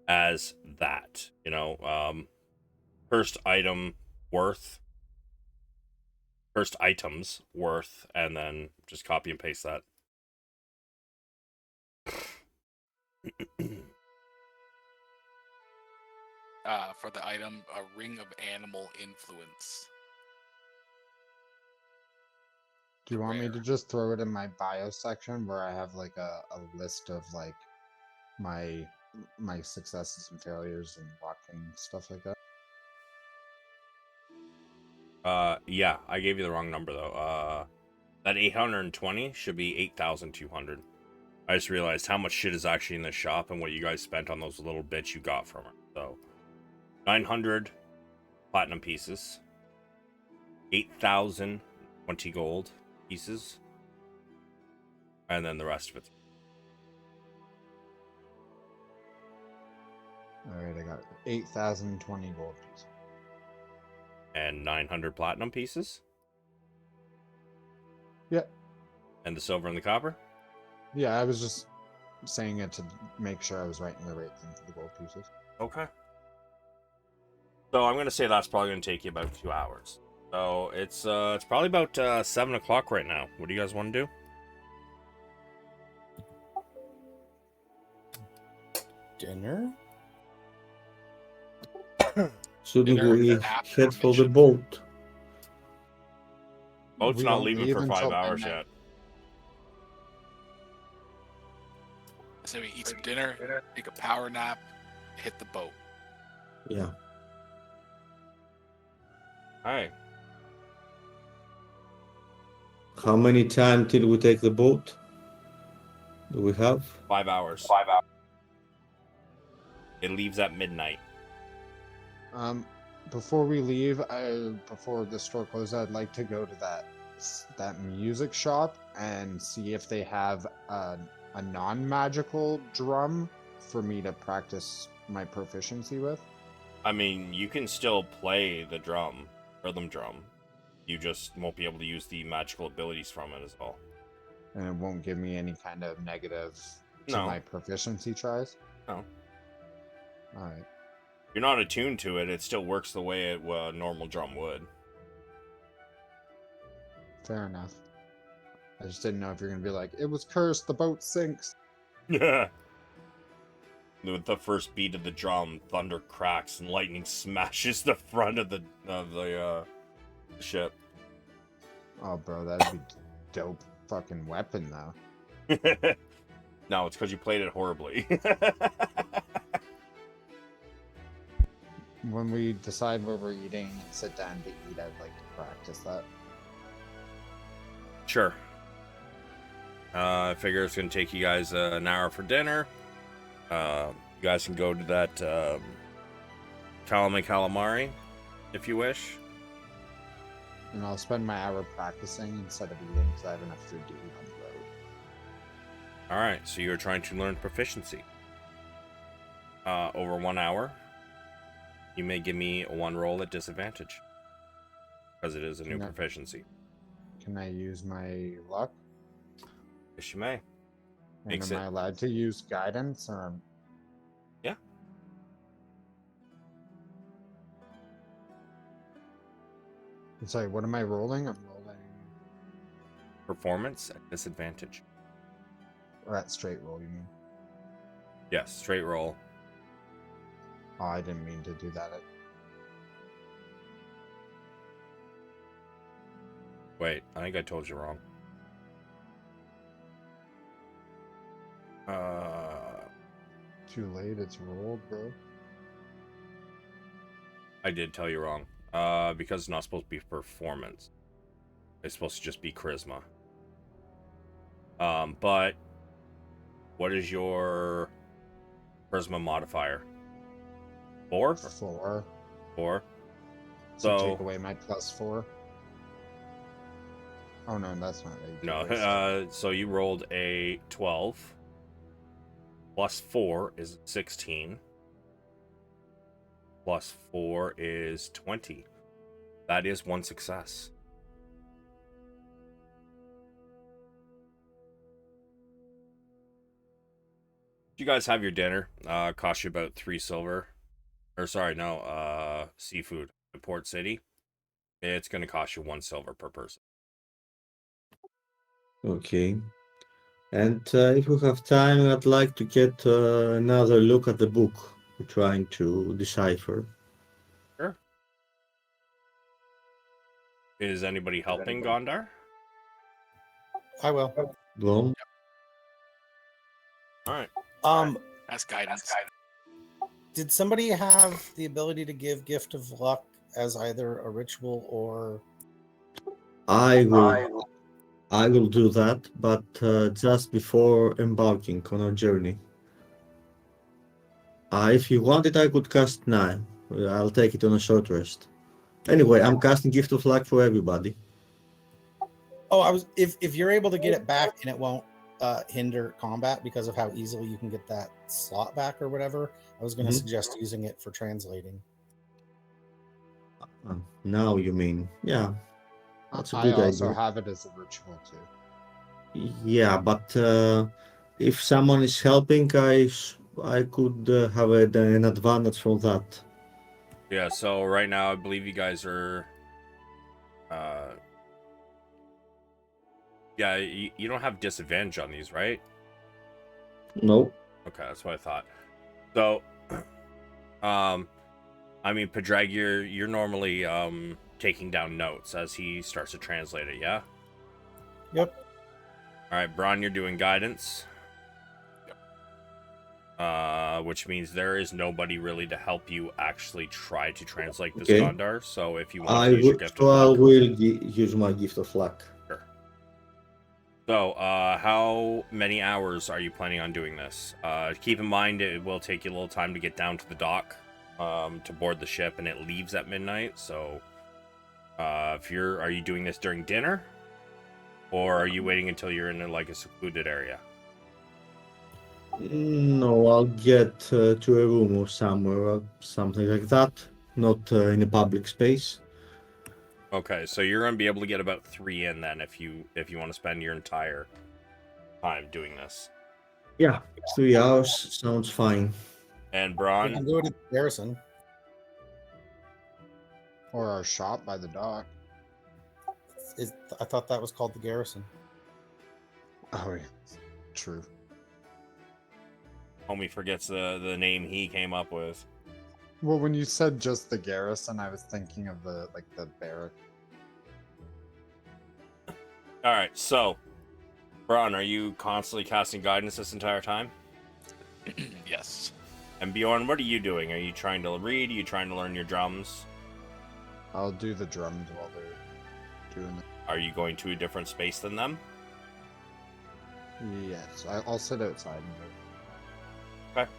as that. First item worth, first items worth, and then just copy and paste that. For the item, a ring of animal influence. Do you want me to just throw it in my bio section where I have like a list of like my successes and failures and luck and stuff like that? Yeah, I gave you the wrong number though. That 820 should be 8,200. I just realized how much shit is actually in the shop and what you guys spent on those little bits you got from her. So 900 platinum pieces, 8,020 gold pieces, and then the rest of it. All right, I got 8,020 gold pieces. And 900 platinum pieces? Yeah. And the silver and the copper? Yeah, I was just saying it to make sure I was writing the right thing for the gold pieces. Okay. So I'm gonna say that's probably gonna take you about 2 hours. So it's probably about 7 o'clock right now. What do you guys want to do? Dinner? Shouldn't Dinner we after head for the mission. boat? Boat's We not don't leaving leave for 5 until hours midnight. yet. So we eat some dinner, take a power nap, hit the boat. Yeah. Alright. How many time till we take the boat? Do we have? 5 hours. It leaves at midnight. Before we leave, before the store closes, I'd like to go to that music shop and see if they have a non-magical drum for me to practice my proficiency with. I mean, you can still play the drum, rhythm drum. You just won't be able to use the magical abilities from it as well. And it won't give me any kind of negative to No. my proficiency tries? No. Alright. You're not attuned to it, it still works the way a normal drum would. Fair enough. I just didn't know if you're going to be like, it was cursed, the boat sinks. With the first beat of the drum, thunder cracks and lightning smashes the front of the ship. Oh, bro, that'd be dope fucking weapon, though. No, it's because you played it horribly. When we decide where we're eating and sit down to eat, I'd like to practice that. Sure. I figure it's going to take you guys an hour for dinner. You guys can go to that calamari, if you wish. And I'll spend my hour practicing instead of eating because I have enough food to eat on the road. Alright, so you're trying to learn proficiency. Over 1 hour. You may give me one roll at disadvantage. Because it is a new proficiency. Can I use my luck? Yes, you may. And am I allowed to use guidance? Or... Yeah. Sorry, what am I rolling? I'm rolling... Performance at disadvantage. Or at straight roll, you mean? Yes, straight roll. Oh, I didn't mean to do that. Wait, I think I told you wrong. Too late, it's rolled, bro. I did tell you wrong. Because it's not supposed to be performance. It's supposed to just be charisma. But what is your charisma modifier? 4? 4. 4. So So take away my +4. Oh no, that's not right. no. So you rolled a 12. Plus 4 is 16. Plus 4 is 20. That is 1 success. You guys have your dinner. Cost you about 3 silver. Or sorry, no, seafood at Port City. It's going to cost you 1 silver per person. Okay. And if we have time, I'd like to get another look at the book we're trying to decipher. Sure. Is anybody helping Gondar? I will. Bronn? All right. That's guidance. Did somebody have the ability to give Gift of Luck as either a ritual or? I will do that, but just before embarking on our journey. If you want it, I could cast 9. I'll take it on a short rest. Anyway, I'm casting Gift of Luck for everybody. Oh, I was. If you're able to get it back and it won't hinder combat because of how easily you can get that slot back or whatever, I was going to suggest using it for translating. Now you mean, yeah, that's a I good also idea. have it as a ritual too. Yeah, but if someone is helping, I could have an advantage from that. Yeah, so right now I believe you guys are yeah, you don't have disadvantage on these, right? No. Okay, that's what I thought. So I mean, Padraig, you're normally taking down notes as he starts to translate it, yeah? Yep. All right, Bronn, you're doing guidance. Which means there is nobody really to help you actually try to translate this Okay. Gondar. So if you want to use your gift of I luck, will use my Gift of Luck. sure. So, how many hours are you planning on doing this? Keep in mind it will take you a little time to get down to the dock, to board the ship, and it leaves at midnight. So, are you doing this during dinner, or are you waiting until you're in like a secluded area? No, I'll get to a room or somewhere, something like that. Not in a public space. Okay, so you're gonna be able to get about 3 in then if you want to spend your entire time doing this. Yeah, 3 hours sounds fine. And We Bronn, can do it at the garrison. Or our shop by the dock. I thought that was called the garrison. Oh yeah, true. homie forgets the name he came up with. Well, when you said just the garrison, I was thinking of the barrack. All right, so Bronn, are you constantly casting guidance this entire time? Yes. And Bjorn, what are you doing? Are you trying to read? Are you trying to learn your drums? I'll do the drums while they're doing it. Are you going to a different space than them? Yes, I'll sit outside and do it. Okay.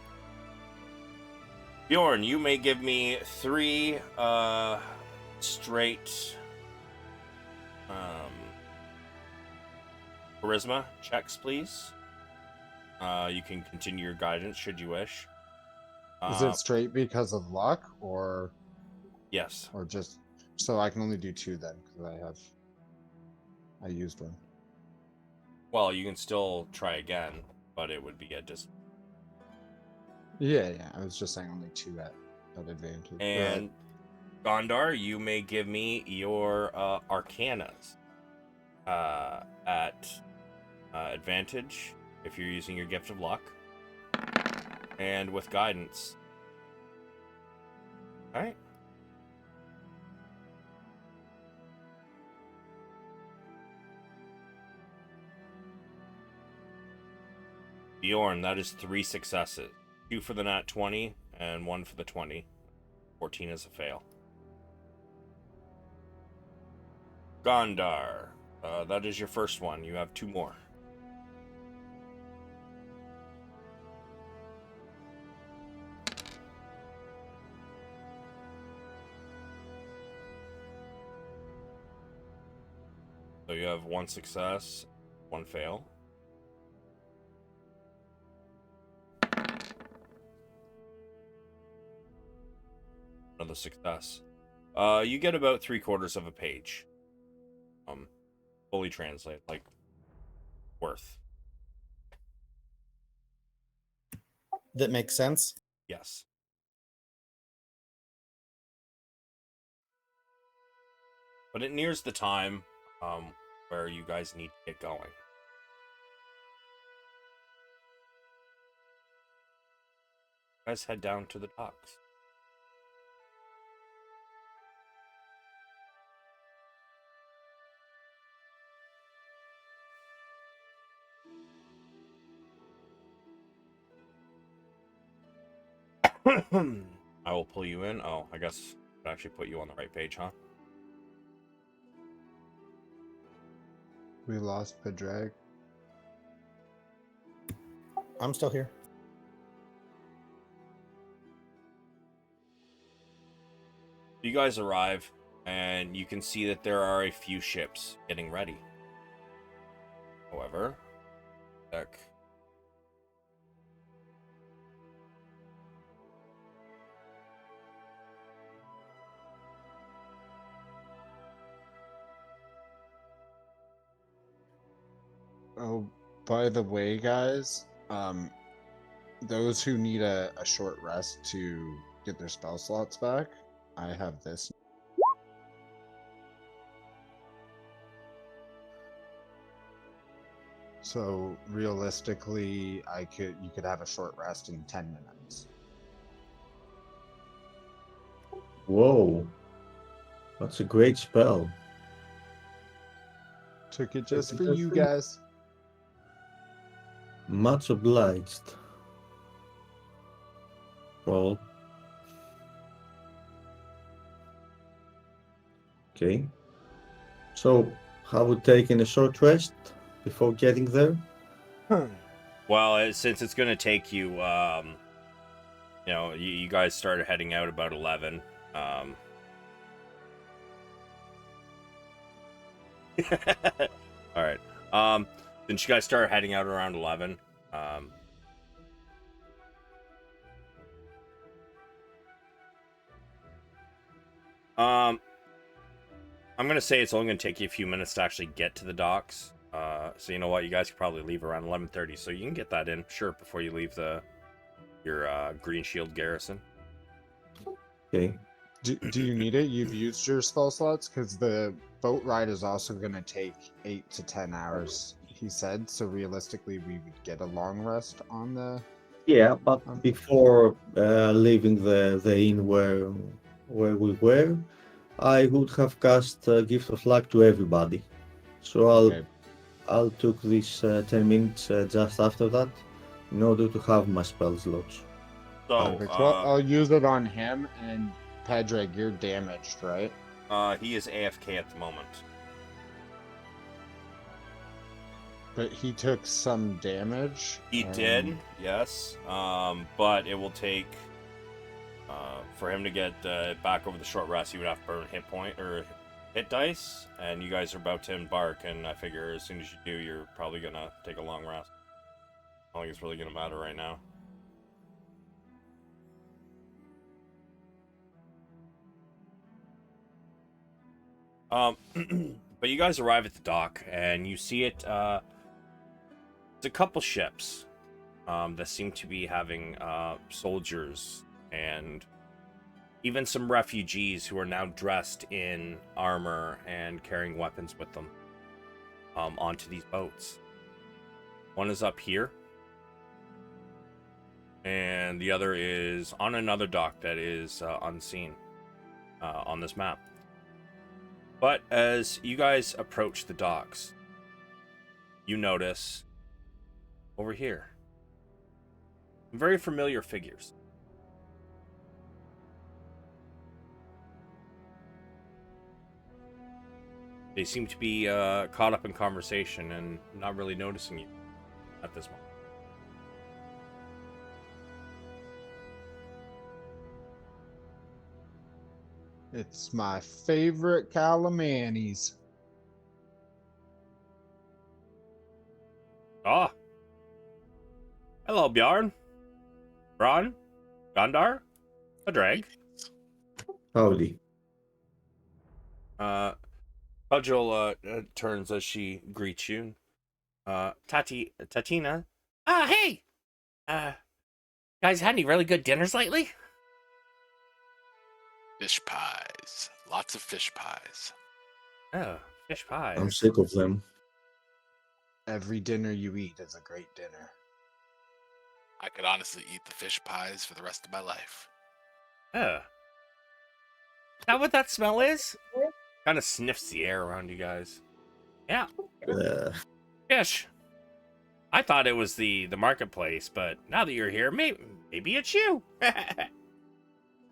Bjorn, you may give me 3 straight charisma checks, please. You can continue your guidance should you wish. Is it straight because of luck, or Yes. or just so I can only do 2 then because I used one. Well, you can still try again, but it would be at just. Yeah, I was just saying only 2 at advantage. And Gondar, you may give me your arcanas at advantage if you're using your gift of luck, and with guidance. All right. Bjorn, that is 3 successes. 2 for the nat 20 and 1 for the 20. 14 is a fail. Gondar, that is your first one. You have 2 more. So you have 1 success, 1 fail. Another success. You get about 3/4 of a page. Fully translate, like worth. That makes sense. Yes. But it nears the time where you guys need to get going. You guys head down to the docks. I will pull you in. Oh, I guess I actually put you on the right page, huh? We lost Padraig. I'm still here. You guys arrive, and you can see that there are a few ships getting ready. However, heck. Oh, by the way, guys, those who need a short rest to get their spell slots back, I have this. So realistically, you could have a short rest in 10 minutes. Whoa. That's a great spell. Took it just for you guys. Much obliged. Well. Okay. So, how would taking a short rest before getting there? Well, since it's going to take you, you guys started heading out about 11. All right. Since you guys started heading out around 11, I'm gonna say it's only gonna take you a few minutes to actually get to the docks. So you know what, you guys could probably leave around 11:30, so you can get that in, sure, before you leave your Green Shield garrison. Okay. Do you need it? You've used your spell slots? Because the boat ride is also going to take 8 to 10 hours, he said. So realistically, we would get a long rest on the... Yeah, but before leaving the inn where we were, I would have cast Gift of Luck to everybody. So I'll took this 10 minutes just after that in order to have my spell slots. So, well, I'll use it on him, and Padraig, you're damaged, right? he is AFK at the moment. But he took some damage. He did, yes. But it will take for him to get back over the short rest. He would have to burn hit dice, and you guys are about to embark. And I figure as soon as you do, you're probably gonna take a long rest. I don't think it's really gonna matter right now. But you guys arrive at the dock, and you see it. It's a couple ships that seem to be having soldiers and even some refugees who are now dressed in armor and carrying weapons with them onto these boats. One is up here, and the other is on another dock that is unseen on this map. But as you guys approach the docks, you notice over here some very familiar figures. They seem to be caught up in conversation and not really noticing you at this moment. It's my favorite Calamanis. Hello, Bjorn. Bronn. Gondar. Padraig. Howdy. Pudgel turns as she greets you. Tatina. Hey! Guys had any really good dinners lately? Fish pies. Lots of fish pies. Oh, fish pies. I'm sick of them. Every dinner you eat is a great dinner. I could honestly eat the fish pies for the rest of my life. Oh. Is that what that smell is? Kind of sniffs the air around you guys. Yeah, fish. I thought it was the marketplace, but now that you're here, maybe it's you. Kind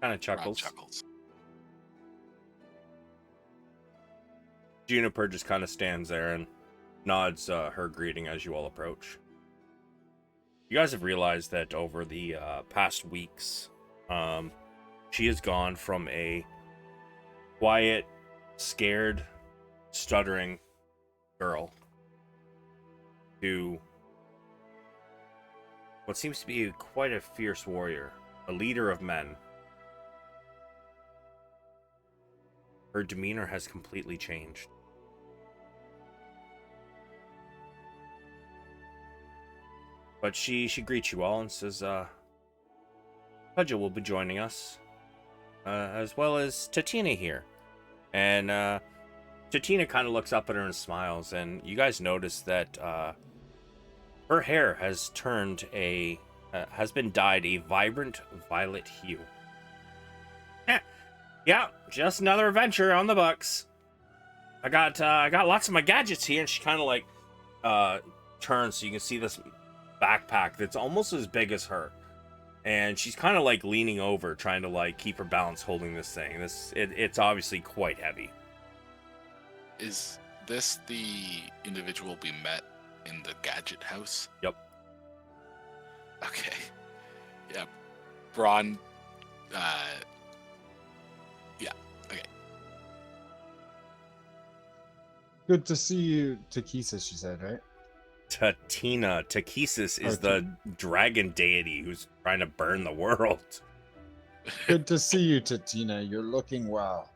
of chuckles. Chuckles. Juniper just kind of stands there and nods her greeting as you all approach. You guys have realized that over the past weeks, she has gone from a quiet, scared, stuttering girl to what seems to be quite a fierce warrior, a leader of men. Her demeanor has completely changed. But she greets you all and says, Pudgel will be joining us, as well as Tatina here. And Tatina kind of looks up at her and smiles, and you guys notice that her hair has turned has been dyed a vibrant violet hue. Yeah, just another adventure on the books. I got lots of my gadgets here, and she kind of like turns so you can see this backpack that's almost as big as her, and she's kind of like leaning over, trying to like keep her balance holding this thing. It's obviously quite heavy. Is this the individual we met in the gadget house? Yep. Okay. Yeah. Bronn. Yeah. Okay. Good to see you, Takisa, she said, right? Tatina. Takesis is the dragon deity who's trying to burn the world. Good to see you, Tatina. You're looking well.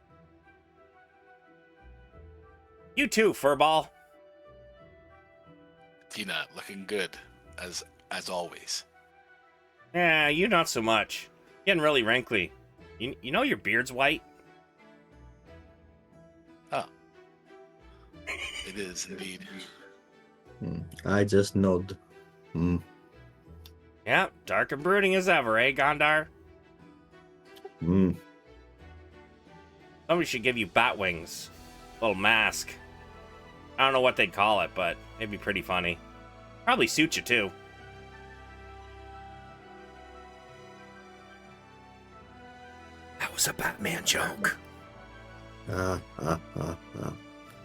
You too, Furball. Tina, looking good as always. Yeah, you not so much. Getting really wrinkly. You know your beard's white? Oh. It is indeed. I just nod. Yeah, dark and brooding as ever, eh, Gondar? Somebody should give you bat wings. Little mask. I don't know what they'd call it, but it'd be pretty funny. Probably suit you, too. That was a Batman joke.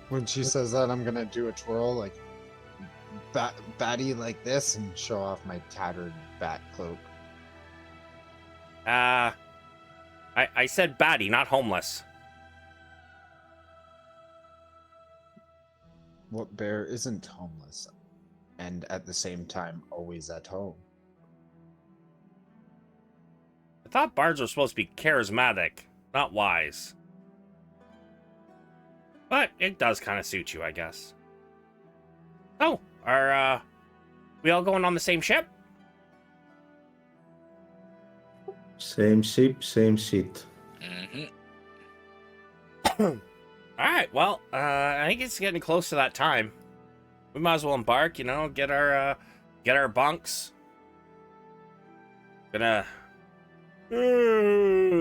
When she says that, I'm gonna do a twirl like batty like this and show off my tattered bat cloak. I said batty, not homeless. What bear isn't homeless and at the same time always at home? I thought bards were supposed to be charismatic, not wise. But it does kind of suit you, I guess. So, are we all going on the same ship? Same ship, same seat. Mm-hmm. Alright, well, I think it's getting close to that time. We might as well embark, get our bunks. Gonna...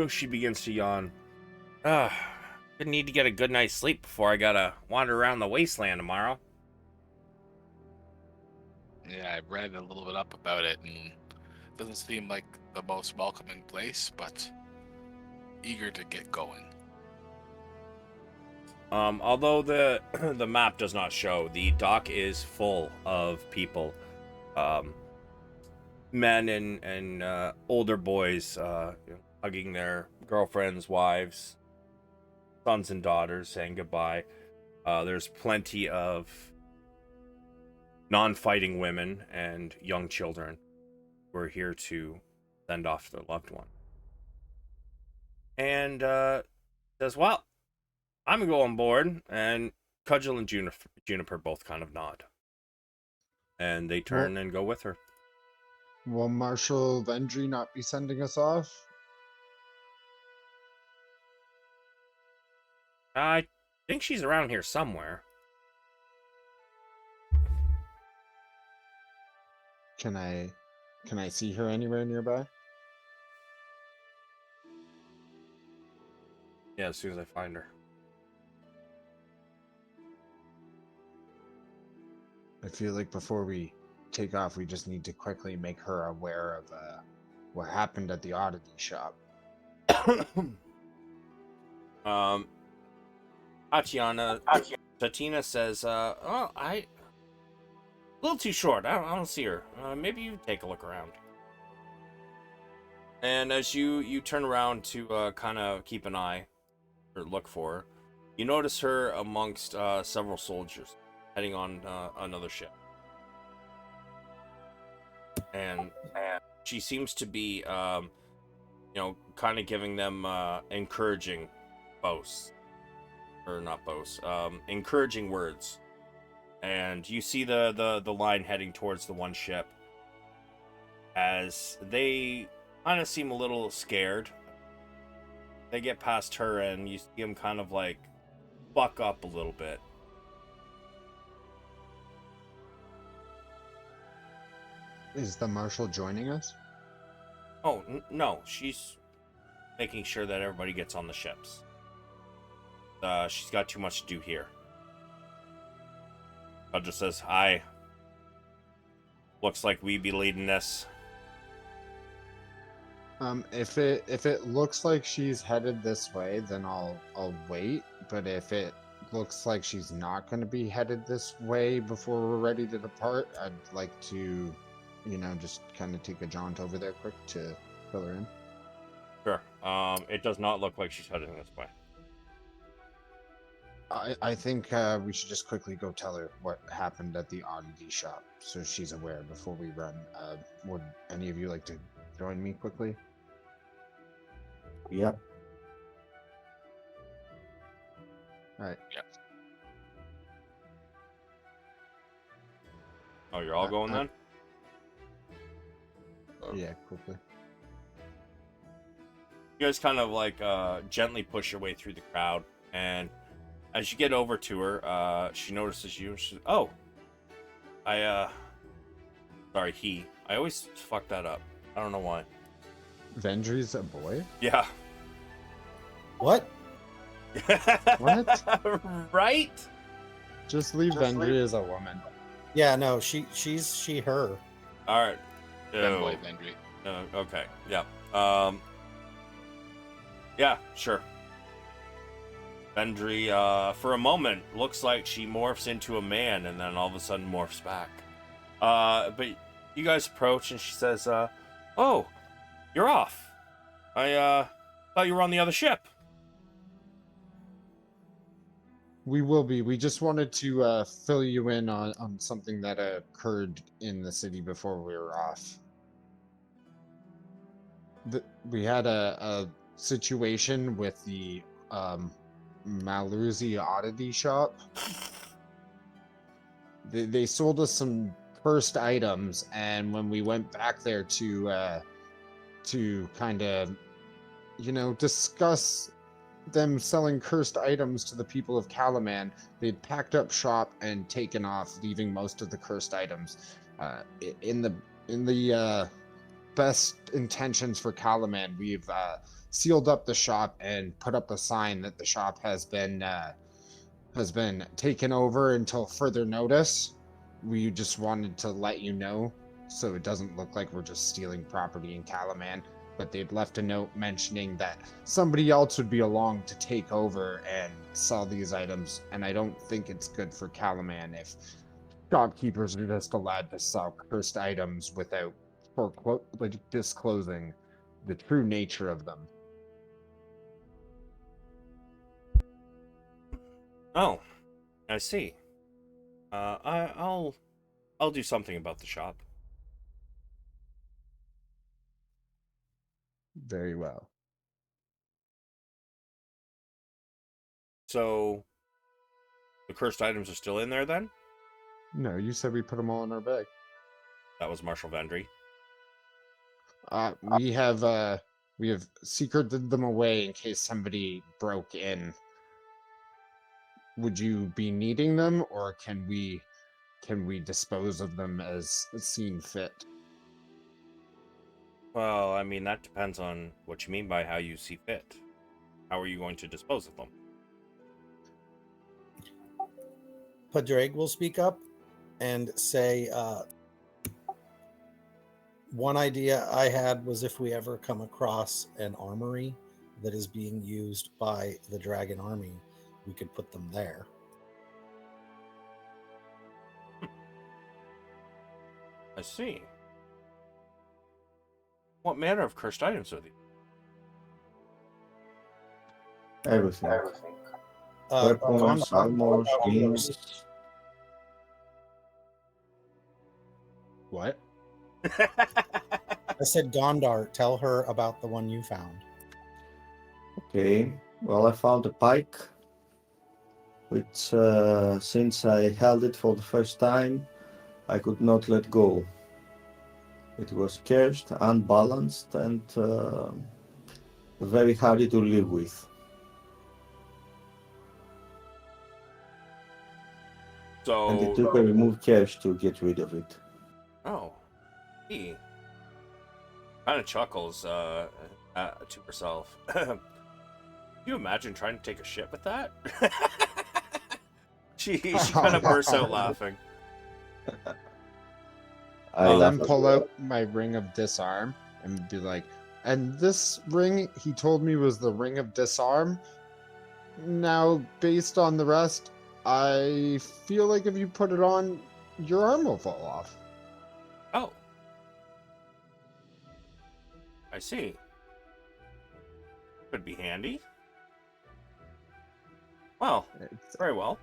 she begins to yawn. Gonna need to get a good night's sleep before I gotta wander around the wasteland tomorrow. Yeah, I read a little bit up about it, and it doesn't seem like the most welcoming place, but eager to get going. Although the the map does not show, the dock is full of people, men and older boys hugging their girlfriends, wives, sons and daughters, saying goodbye. There's plenty of non-fighting women and young children. who are here to send off their loved one. And says, well, I'm gonna go on board. And Cudgel and Juniper both kind of nod. And they turn and go with her. Will Marshal Vendry not be sending us off? I think she's around here somewhere. Can I see her anywhere nearby? Yeah, as soon as I find her. I feel like before we take off, we just need to quickly make her aware of what happened at the oddity shop. Tatina says, oh, a little too short. I don't see her. Maybe you take a look around. And as you turn around to kind of keep an eye or look for her, you notice her amongst several soldiers heading on another ship. And she seems to be, kind of giving them encouraging boasts. Or not boasts, encouraging words. And you see the line heading towards the one ship as they kind of seem a little scared. They get past her and you see them kind of like buck up a little bit. Is the Marshal joining us? Oh, no, she's making sure that everybody gets on the ships. She's got too much to do here. But just says, hi. Looks like we be leading this. If it looks like she's headed this way, then I'll wait. But if it looks like she's not going to be headed this way before we're ready to depart, I'd like to, just kind of take a jaunt over there quick to fill her in. Sure. It does not look like she's heading this way. I think we should just quickly go tell her what happened at the oddity shop, so she's aware before we run. Would any of you like to join me quickly? Yeah. All right. Yeah. Oh, you're all going then? Yeah, quickly. You guys kind of like gently push your way through the crowd, and as you get over to her, she notices you. She says, oh, sorry, he. I always fuck that up. I don't know why. Vendry's a boy? Yeah. What? What? Right? Just leave Vendry as a woman. Yeah, no, she's she, her. All right. Femboy Vendry. Okay. Yeah. Yeah, sure. Vendry, for a moment, looks like she morphs into a man and then all of a sudden morphs back. But you guys approach and she says, oh, you're off. I thought you were on the other ship. We will be. We just wanted to fill you in on something that occurred in the city before we were off. We had a situation with the Maluzzi oddity shop. They sold us some cursed items, and when we went back there to kind of, discuss them selling cursed items to the people of Calaman, they'd packed up shop and taken off, leaving most of the cursed items. In the best intentions for Calaman, we've sealed up the shop and put up a sign that the shop has been taken over until further notice. We just wanted to let you know, so it doesn't look like we're just stealing property in Calaman. But they'd left a note mentioning that somebody else would be along to take over and sell these items, and I don't think it's good for Calaman if shopkeepers are just allowed to sell cursed items without disclosing the true nature of them. Oh, I see. I'll do something about the shop. Very well. So the cursed items are still in there then? No, you said we put them all in our bag. That was Marshal Vendry. We have secreted them away in case somebody broke in. Would you be needing them, or can we dispose of them as seen fit? Well, I mean, that depends on what you mean by how you see fit. How are you going to dispose of them? Padraig will speak up and say, one idea I had was if we ever come across an armory that is being used by the dragon army, we could put them there. I see. What manner of cursed items are these? Everything. Gondar, Weapons, armor, skins. What? I said, Gondar, tell her about the one you found. Okay. Well, I found a pike, which since I held it for the first time, I could not let go. It was cursed, unbalanced, and very hard to live with. And it So, took a remove cache to get rid of it. oh, he kind of chuckles to herself. Can you imagine trying to take a shit with that? she kind of bursts out laughing. I'll laugh then as pull well. out my ring of disarm and be like, and this ring he told me was the ring of disarm. Now, based on the rest, I feel like if you put it on, your arm will fall off. Oh, I see. Could be handy. Well, It's- very well.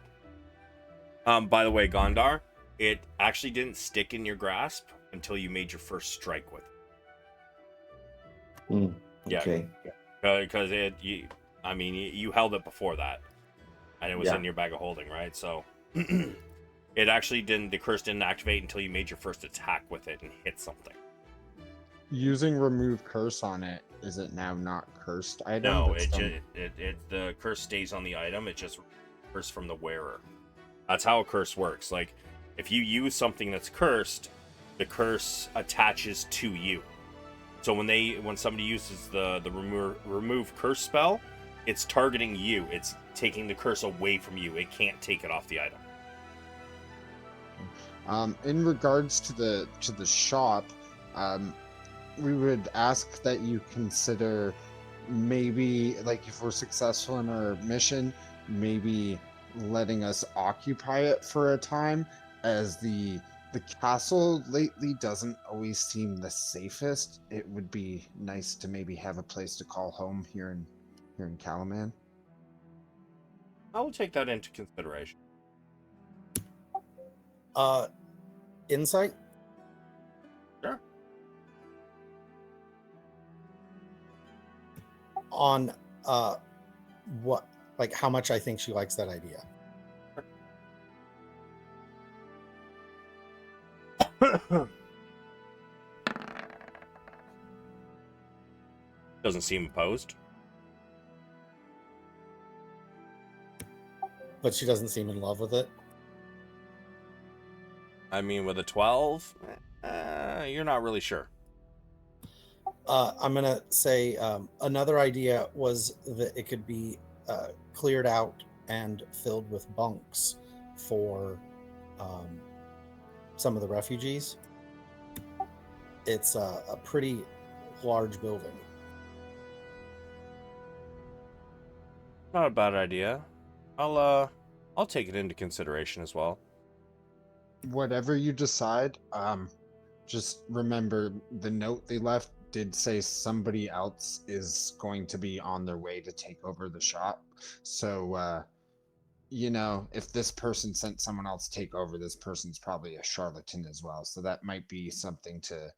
By the way, Gondar, it actually didn't stick in your grasp until you made your first strike with it. Yeah. Okay. Because you held it before that, and it was Yeah. in your bag of holding, right? So it actually didn't. The curse didn't activate until you made your first attack with it and hit something. Using remove curse on it, is it now not cursed item? No, but still- the curse stays on the item. It just curse from the wearer. That's how a curse works. Like, if you use something that's cursed, the curse attaches to you. So when somebody uses the remove curse spell, it's targeting you. It's taking the curse away from you. It can't take it off the item. In regards to the shop, we would ask that you consider maybe, like, if we're successful in our mission, maybe letting us occupy it for a time, as the castle lately doesn't always seem the safest. It would be nice to maybe have a place to call home here in Calaman. I will take that into consideration. Insight? Sure. On what, like, how much I think she likes that idea. Doesn't seem opposed. But she doesn't seem in love with it. I mean, with a 12, you're not really sure. I'm gonna say another idea was that it could be cleared out and filled with bunks for some of the refugees. It's a pretty large building. Not a bad idea. I'll take it into consideration as well. Whatever you decide, just remember the note they left did say somebody else is going to be on their way to take over the shop. So, if this person sent someone else to take over, this person's probably a charlatan as well. So that might be something to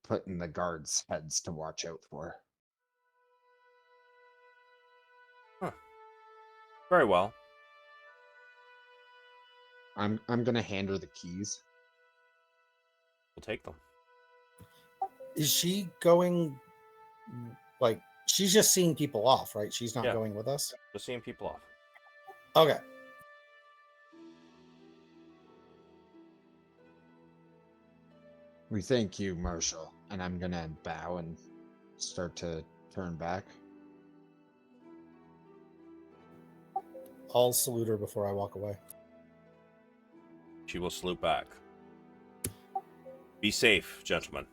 put in the guards' heads to watch out for. Very well. I'm gonna hand her the keys. We'll take them. Is she going? Like, she's just seeing people off, right? She's not Yeah. going with us. Just seeing people off. Okay. We thank you, Marshal. And I'm gonna bow and start to turn back. I'll salute her before I walk away. She will salute back. Be safe, gentlemen.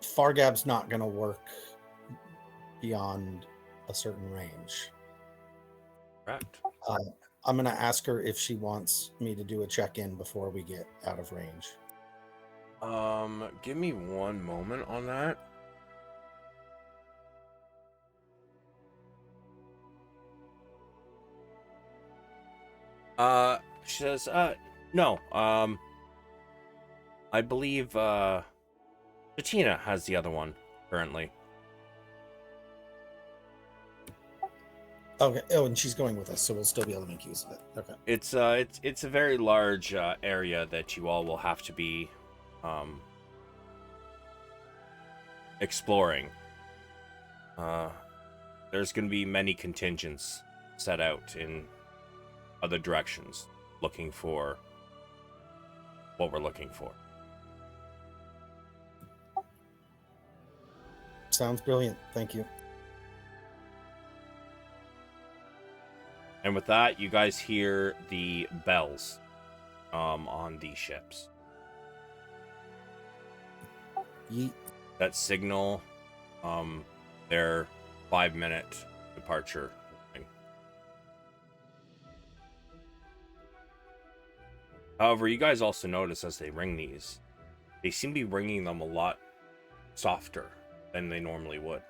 Fargab's not gonna work beyond a certain range. Correct. I'm gonna ask her if she wants me to do a check-in before we get out of range. Give me one moment on that. She says, no, I believe, Bettina has the other one currently. Okay. Oh, and she's going with us, so we'll still be able to make use of it. Okay. It's a very large, area that you all will have to be, exploring. There's going to be many contingents set out in other directions looking for what we're looking for. Sounds brilliant. Thank you. And with that, you guys hear the bells on these ships Yeet. that signal their 5-minute departure. However, you guys also notice as they ring these, they seem to be ringing them a lot softer than they normally would.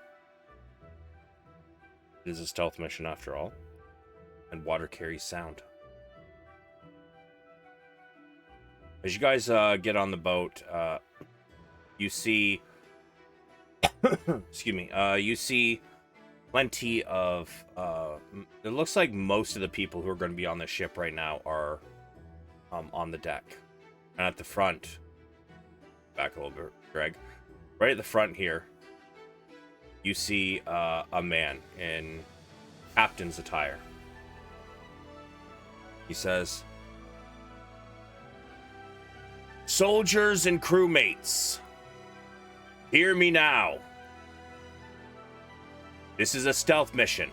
It is a stealth mission after all, and water carries sound. As you guys get on the boat, you see, excuse me, you see plenty of, it looks like most of the people who are going to be on the ship right now are on the deck. And at the front, back a little bit, Greg, right at the front here, you see a man in captain's attire. He says, "Soldiers and crewmates, hear me now. This is a stealth mission.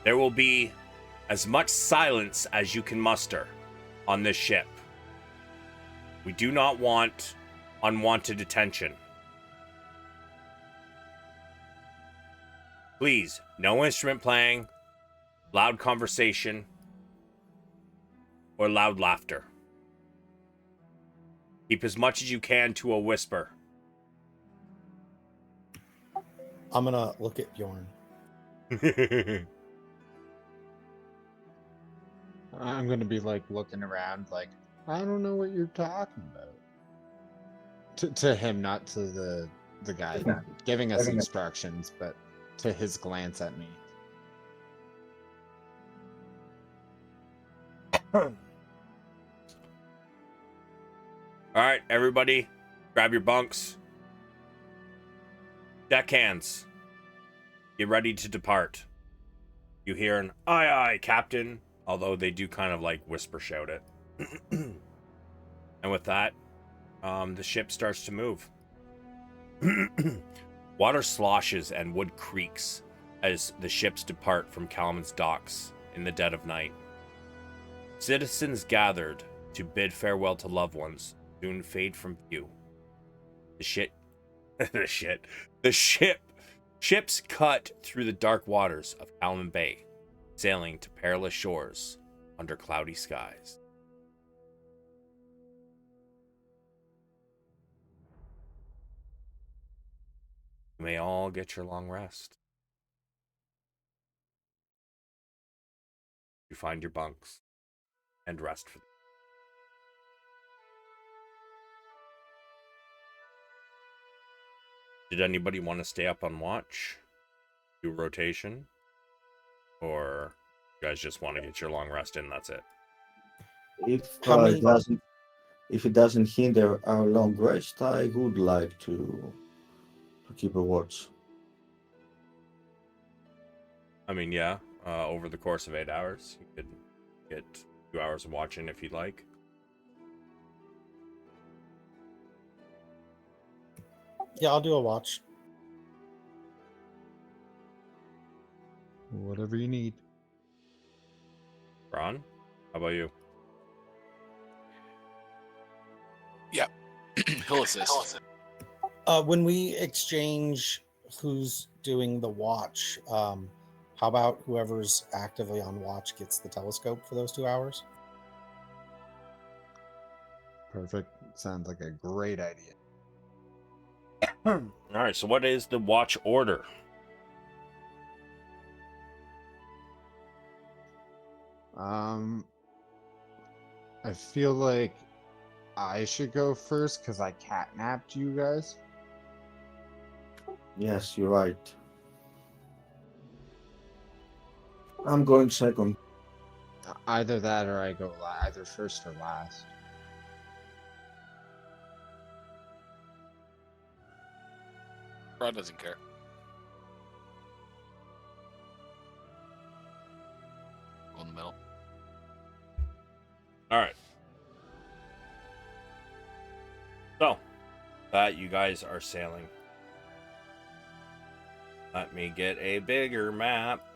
There will be as much silence as you can muster on this ship. We do not want unwanted attention. Please, no instrument playing, loud conversation, or loud laughter. Keep as much as you can to a whisper." I'm gonna look at Bjorn. I'm gonna be like looking around, like I don't know what you're talking about. To him, not to the guy giving us instructions, but to his glance at me. All right, everybody, grab your bunks. Deckhands, get ready to depart. You hear an "Aye, aye, Captain," although they do kind of like whisper shout it. And with that, the ship starts to move. Water sloshes and wood creaks as the ships depart from Calaman's docks in the dead of night. Citizens gathered to bid farewell to loved ones soon fade from view. Ships cut through the dark waters of Calaman Bay, sailing to perilous shores under cloudy skies. You may all get your long rest. You find your bunks and rest for the Did anybody want to stay up on watch? Do rotation? Or you guys just want to get your long rest in, that's it? If How many- if it doesn't hinder our long rest, I would like to keep a watch. I mean, yeah, over the course of 8 hours, you could get 2 hours of watching if you'd like. Yeah, I'll do a watch. Whatever you need. Bronn, how about you? He'll assist. When we exchange who's doing the watch, how about whoever's actively on watch gets the telescope for those 2 hours? Perfect. Sounds like a great idea. All right, so what is the watch order? I feel like I should go first because I catnapped you guys. Yes, you're right. I'm going second. Either that or I go either first or last. Bron doesn't care. Go in the middle. All right. So, that you guys are sailing. Let me get a bigger map.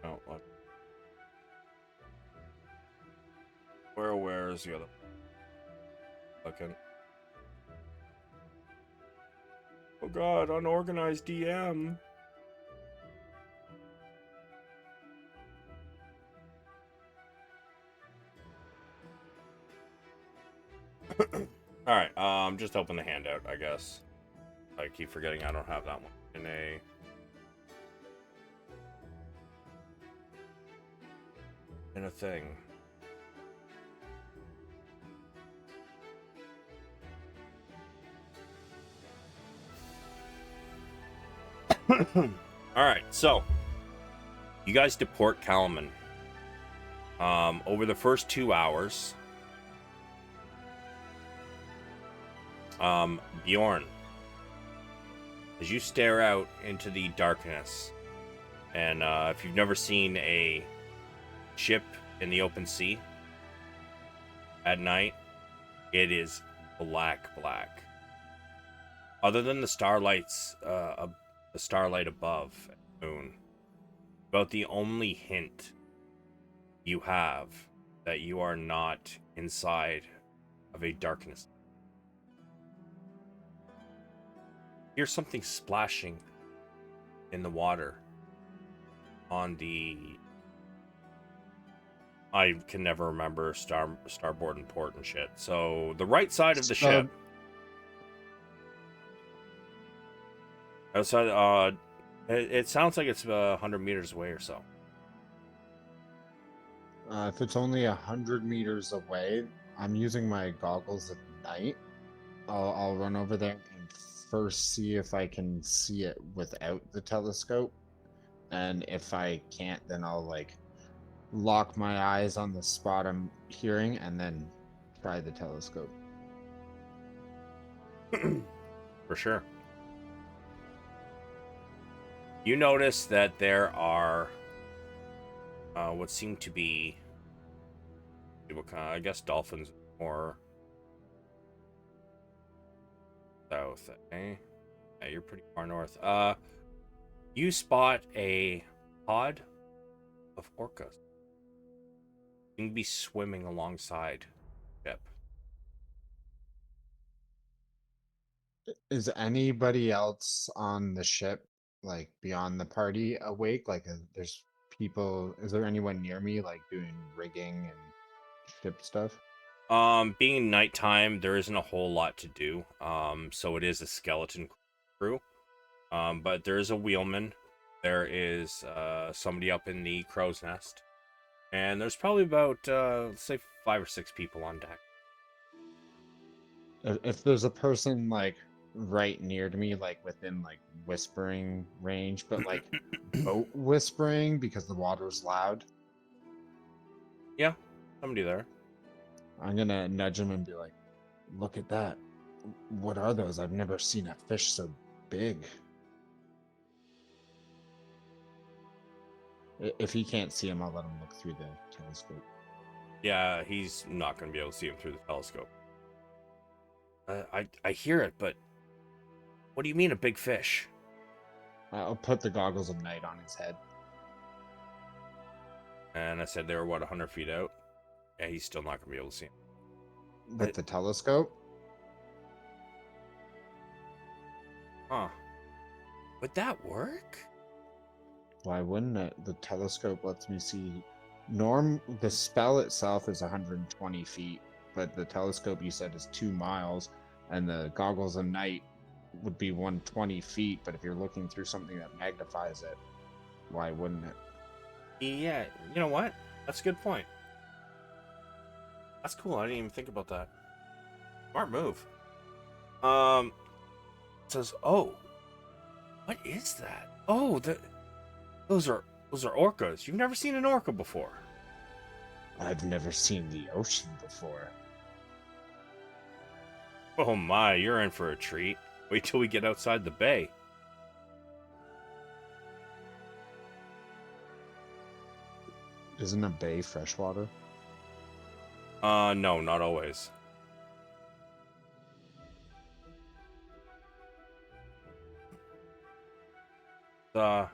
Oh, what? Where is the other? Looking. Oh God, unorganized DM. All right, just open the handout, I guess. I keep forgetting I don't have that one in a thing. All right, so you guys deport Kalaman. Over the first 2 hours, Bjorn, as you stare out into the darkness, and if you've never seen a ship in the open sea at night, it is black. Other than the starlights, the starlight above the moon, about the only hint you have that you are not inside of a darkness. Hear something splashing in the water on the... I can never remember starboard and port and shit. So the right side of the ship. Outside, it sounds like it's 100 meters away or so. If it's only 100 meters away, I'm using my goggles at night. I'll run over there and first see if I can see it without the telescope. And if I can't, then I'll like lock my eyes on the spot I'm hearing and then try the telescope. For sure. You notice that there are what seem to be, I guess, dolphins or south. Eh? Yeah, you're pretty far north. You spot a pod of orcas. You can be swimming alongside the ship. Is anybody else on the ship, like beyond the party, awake? Like, there's people. Is there anyone near me, like doing rigging and ship stuff? Being nighttime, there isn't a whole lot to do. So it is a skeleton crew. But there is a wheelman. There is somebody up in the crow's nest, and there's probably about let's say 5 or 6 people on deck. If there's a person like right near to me, like within like whispering range, but like boat whispering because the water's loud, Yeah, somebody there. I'm gonna nudge him and be like, "Look at that! What are those? I've never seen a fish so big." If he can't see him, I'll let him look through the telescope. Yeah, he's not going to be able to see him through the telescope. I hear it, but what do you mean a big fish? I'll put the goggles of night on his head. And I said they were, what, 100 feet out? Yeah, he's still not going to be able to see him. With the telescope? Huh. Would that work? Why wouldn't it? The telescope lets me see. The spell itself is 120 feet, but the telescope you said is 2 miles, and the goggles of night would be 120 feet, but if you're looking through something that magnifies it, why wouldn't it? Yeah, you know what? That's a good point. That's cool. I didn't even think about that. Smart move. It says, oh, what is that? Oh, those are orcas. You've never seen an orca before. I've never seen the ocean before. Oh my, you're in for a treat. Wait till we get outside the bay. Isn't a bay freshwater? No, not always. I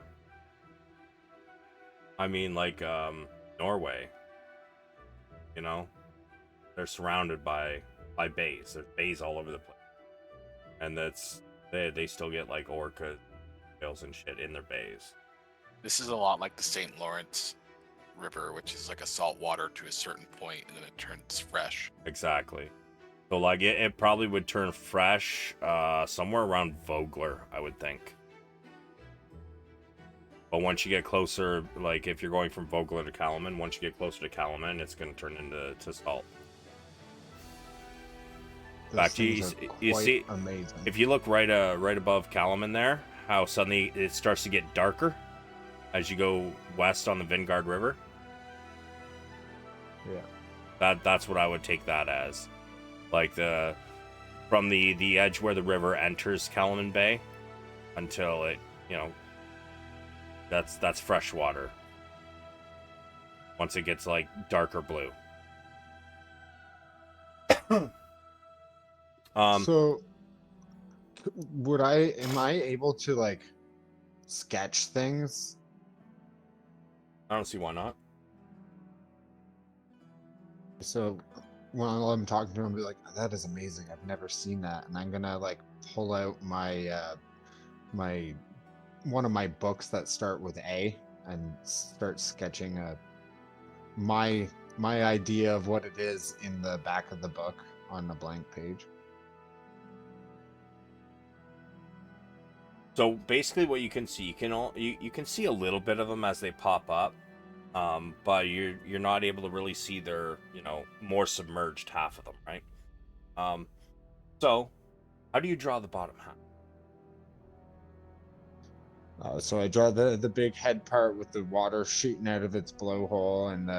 mean, like, Norway. You know? They're surrounded by bays. There's bays all over the place. And they still get, like, orca whales and shit in their bays. This is a lot like the St. Lawrence River, which is like a salt water to a certain point, and then it turns fresh. Exactly. So, like, it probably would turn fresh somewhere around Vogler, I would think. But once you get closer, like, if you're going from Vogler to Kalaman, once you get closer to Kalaman, it's going to turn into salt. Those Fact, you see, amazing. if you look right above Kalaman there, how suddenly it starts to get darker as you go west on the Vingard River. Yeah. That's what I would take that as. Like from the edge where the river enters Kalaman Bay until it, that's fresh water. Once it gets like darker blue. So am I able to like sketch things? I don't see why not. So when I'm talking to him, I'll be like, that is amazing. I've never seen that. And I'm gonna like pull out my my one of my books that start with A and start sketching my idea of what it is in the back of the book on a blank page. So basically, what you can see, you can see a little bit of them as they pop up, but you're not able to really see their more submerged half of them, right? So how do you draw the bottom half? So I draw the big head part with the water shooting out of its blowhole, and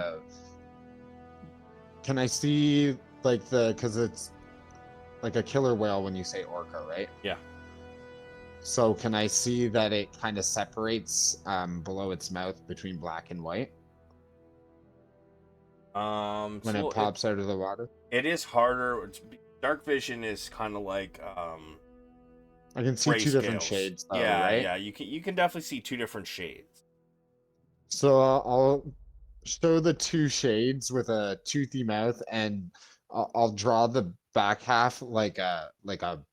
can I see like because it's like a killer whale when you say orca, right? Yeah. So can I see that it kind of separates below its mouth between black and white when So it pops out of the water? it is harder. Dark vision is kind of like I can see two different shades, though, right? Yeah. You can definitely see two different shades. So I'll show the two shades with a toothy mouth, and I'll draw the back half like a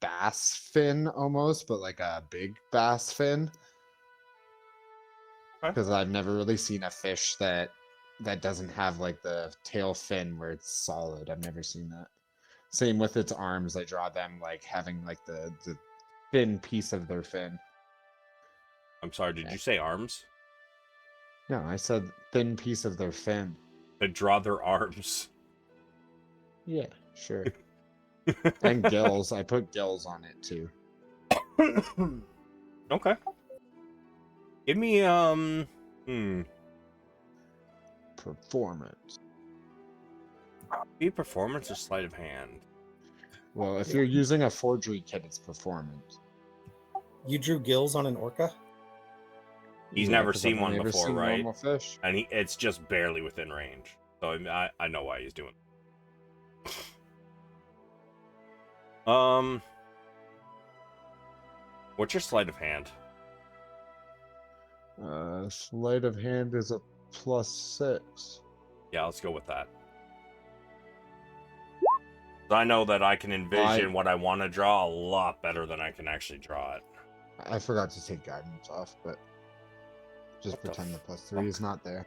bass fin almost, but like a big bass fin. Because I've never really seen a fish that doesn't have like the tail fin where it's solid. I've never seen that. Same with its arms. I draw them like having like the thin piece of their fin. I'm sorry, did you say arms? No, I said thin piece of their fin. To draw their arms. Yeah, sure. And gills. I put gills on it too. Okay. Give me Performance. be performance or sleight of hand. Well, if you're using a forgery kit, it's performance. You drew gills on an orca? He's Yeah, never 'cause seen I've one never before, seen right? normal fish. And it's just barely within range. So I know why he's doing it. What's your sleight of hand? Sleight of hand is a +6. Yeah, let's go with that. I know that I can envision what I want to draw a lot better than I can actually draw it. I forgot to take guidance off, but just What the pretend the +3 is not there.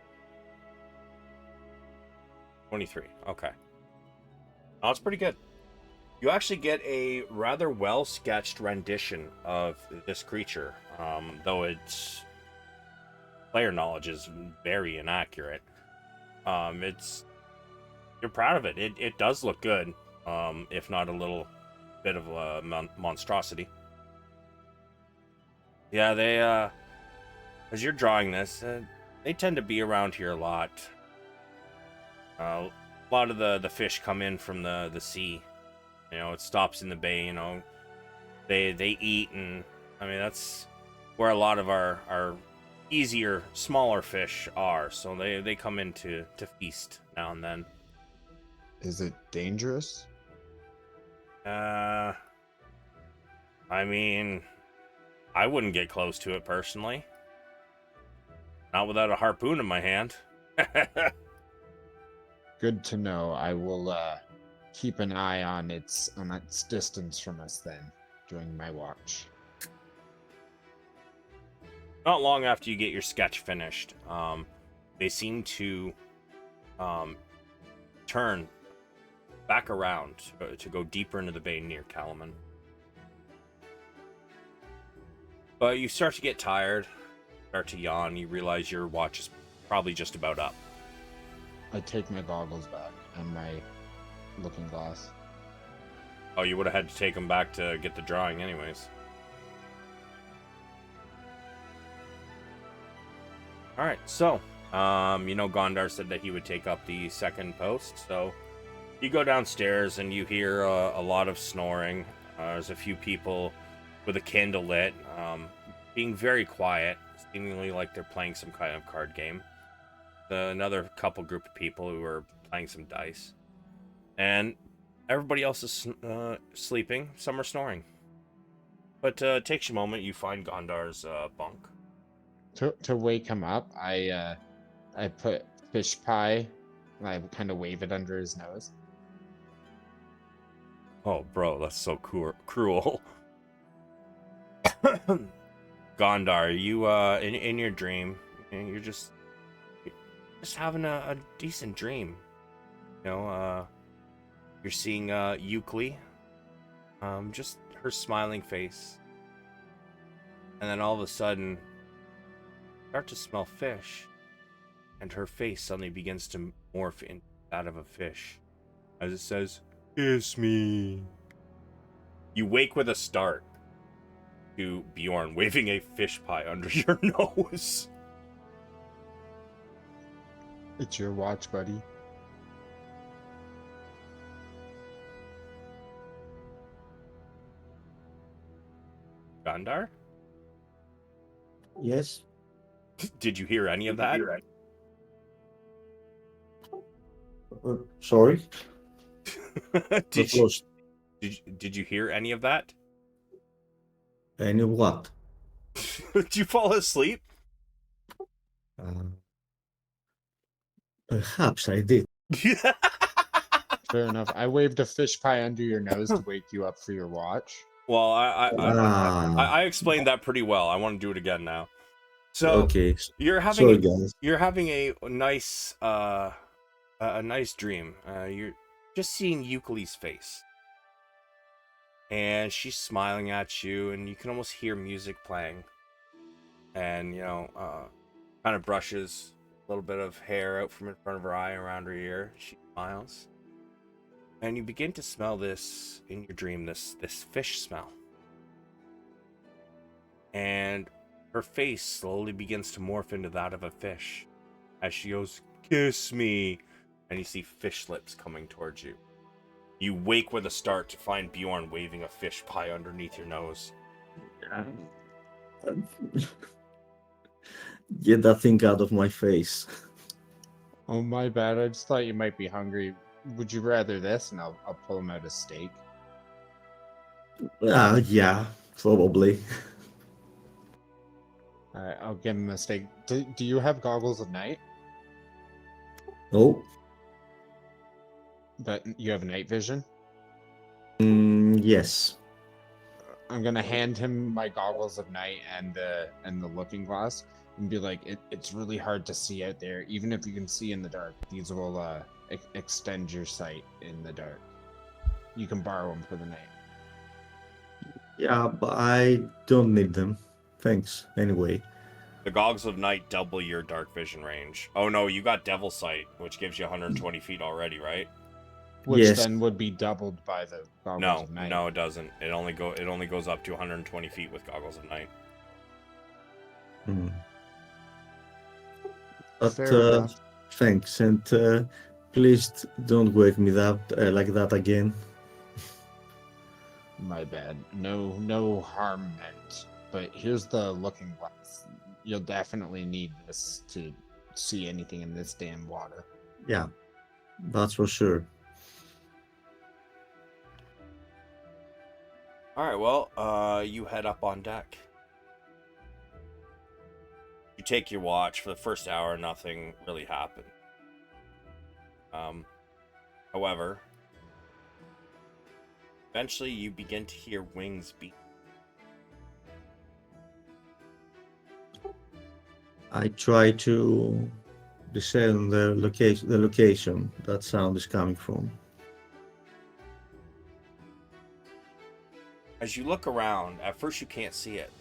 23. Okay. Oh, it's pretty good. You actually get a rather well-sketched rendition of this creature, though its player knowledge is very inaccurate. You're proud of it. It does look good, if not a little bit of a monstrosity. Yeah, they as you're drawing this, they tend to be around here a lot. A lot of the fish come in from the sea. You know, it stops in the bay. You know, they eat, and I mean that's where a lot of our easier, smaller fish are. So they come in to feast now and then. Is it dangerous? I mean, I wouldn't get close to it personally. Not without a harpoon in my hand. Good to know. I will keep an eye on its distance from us then during my watch. Not long after you get your sketch finished, they seem to turn back around to go deeper into the bay near Kalaman. But you start to get tired, start to yawn. You realize your watch is probably just about up. I take my goggles back and my looking glass. Oh, you would have had to take them back to get the drawing anyways. Alright, so, Gondar said that he would take up the second post, so you go downstairs and you hear a lot of snoring. There's a few people with a candle lit, being very quiet, seemingly like they're playing some kind of card game. Another couple group of people who are playing some dice. And everybody else is sleeping, some are snoring. But it takes you a moment, you find Gondar's bunk. To wake him up, I put fish pie and I kind of wave it under his nose. Oh, bro, that's so cruel. Gondar, you in your dream, you're just having a decent dream. You're seeing Euclid, just her smiling face, and then all of a sudden, you start to smell fish, and her face suddenly begins to morph into that of a fish, as it says, "Kiss me." You wake with a start to Bjorn waving a fish pie under your nose. It's your watch, buddy. Gondar? Yes. Did you hear any of that? Sorry. did, What you, was did you hear any of that? any what? Did you fall asleep? Perhaps I did. Fair enough. I waved a fish pie under your nose to wake you up for your watch. Well, Ah, I explained that pretty well. I want to do it again now. So okay. you're Sorry, guys. having a nice dream. You're just seeing Euclid's face, and she's smiling at you, and you can almost hear music playing. and kind of brushes a little bit of hair out from in front of her eye around her ear. She smiles, and you begin to smell this in your dream. This fish smell, and her face slowly begins to morph into that of a fish as she goes, "Kiss me," and you see fish lips coming towards you. You wake with a start to find Bjorn waving a fish pie underneath your nose. Get that thing out of my face. Oh, my bad. I just thought you might be hungry. Would you rather this? And I'll pull him out a steak. Yeah, probably. All right, I'll give him a steak. Do you have goggles at night? Oh, But you have night vision? yes. I'm gonna hand him my goggles of night and the looking glass and be like, it's really hard to see out there, even if you can see in the dark. These will extend your sight in the dark. You can borrow them for the night. Yeah, but I don't need them. Thanks, anyway. The goggles of night double your dark vision range. Oh no, you got devil sight, which gives you 120 feet already, right? Which Yes. then would be doubled by the goggles of night. No, it doesn't. It only goes up to 120 feet with goggles of night. Hmm. But Fair enough. thanks, and please don't wake me up like that again. My bad. No harm meant. But here's the looking glass. You'll definitely need this to see anything in this damn water. Yeah, that's for sure. All right, well, you head up on deck. You take your watch. For the first hour, nothing really happened. However, eventually you begin to hear wings beat. I try to discern the location that sound is coming from. As you look around, at first you can't see it.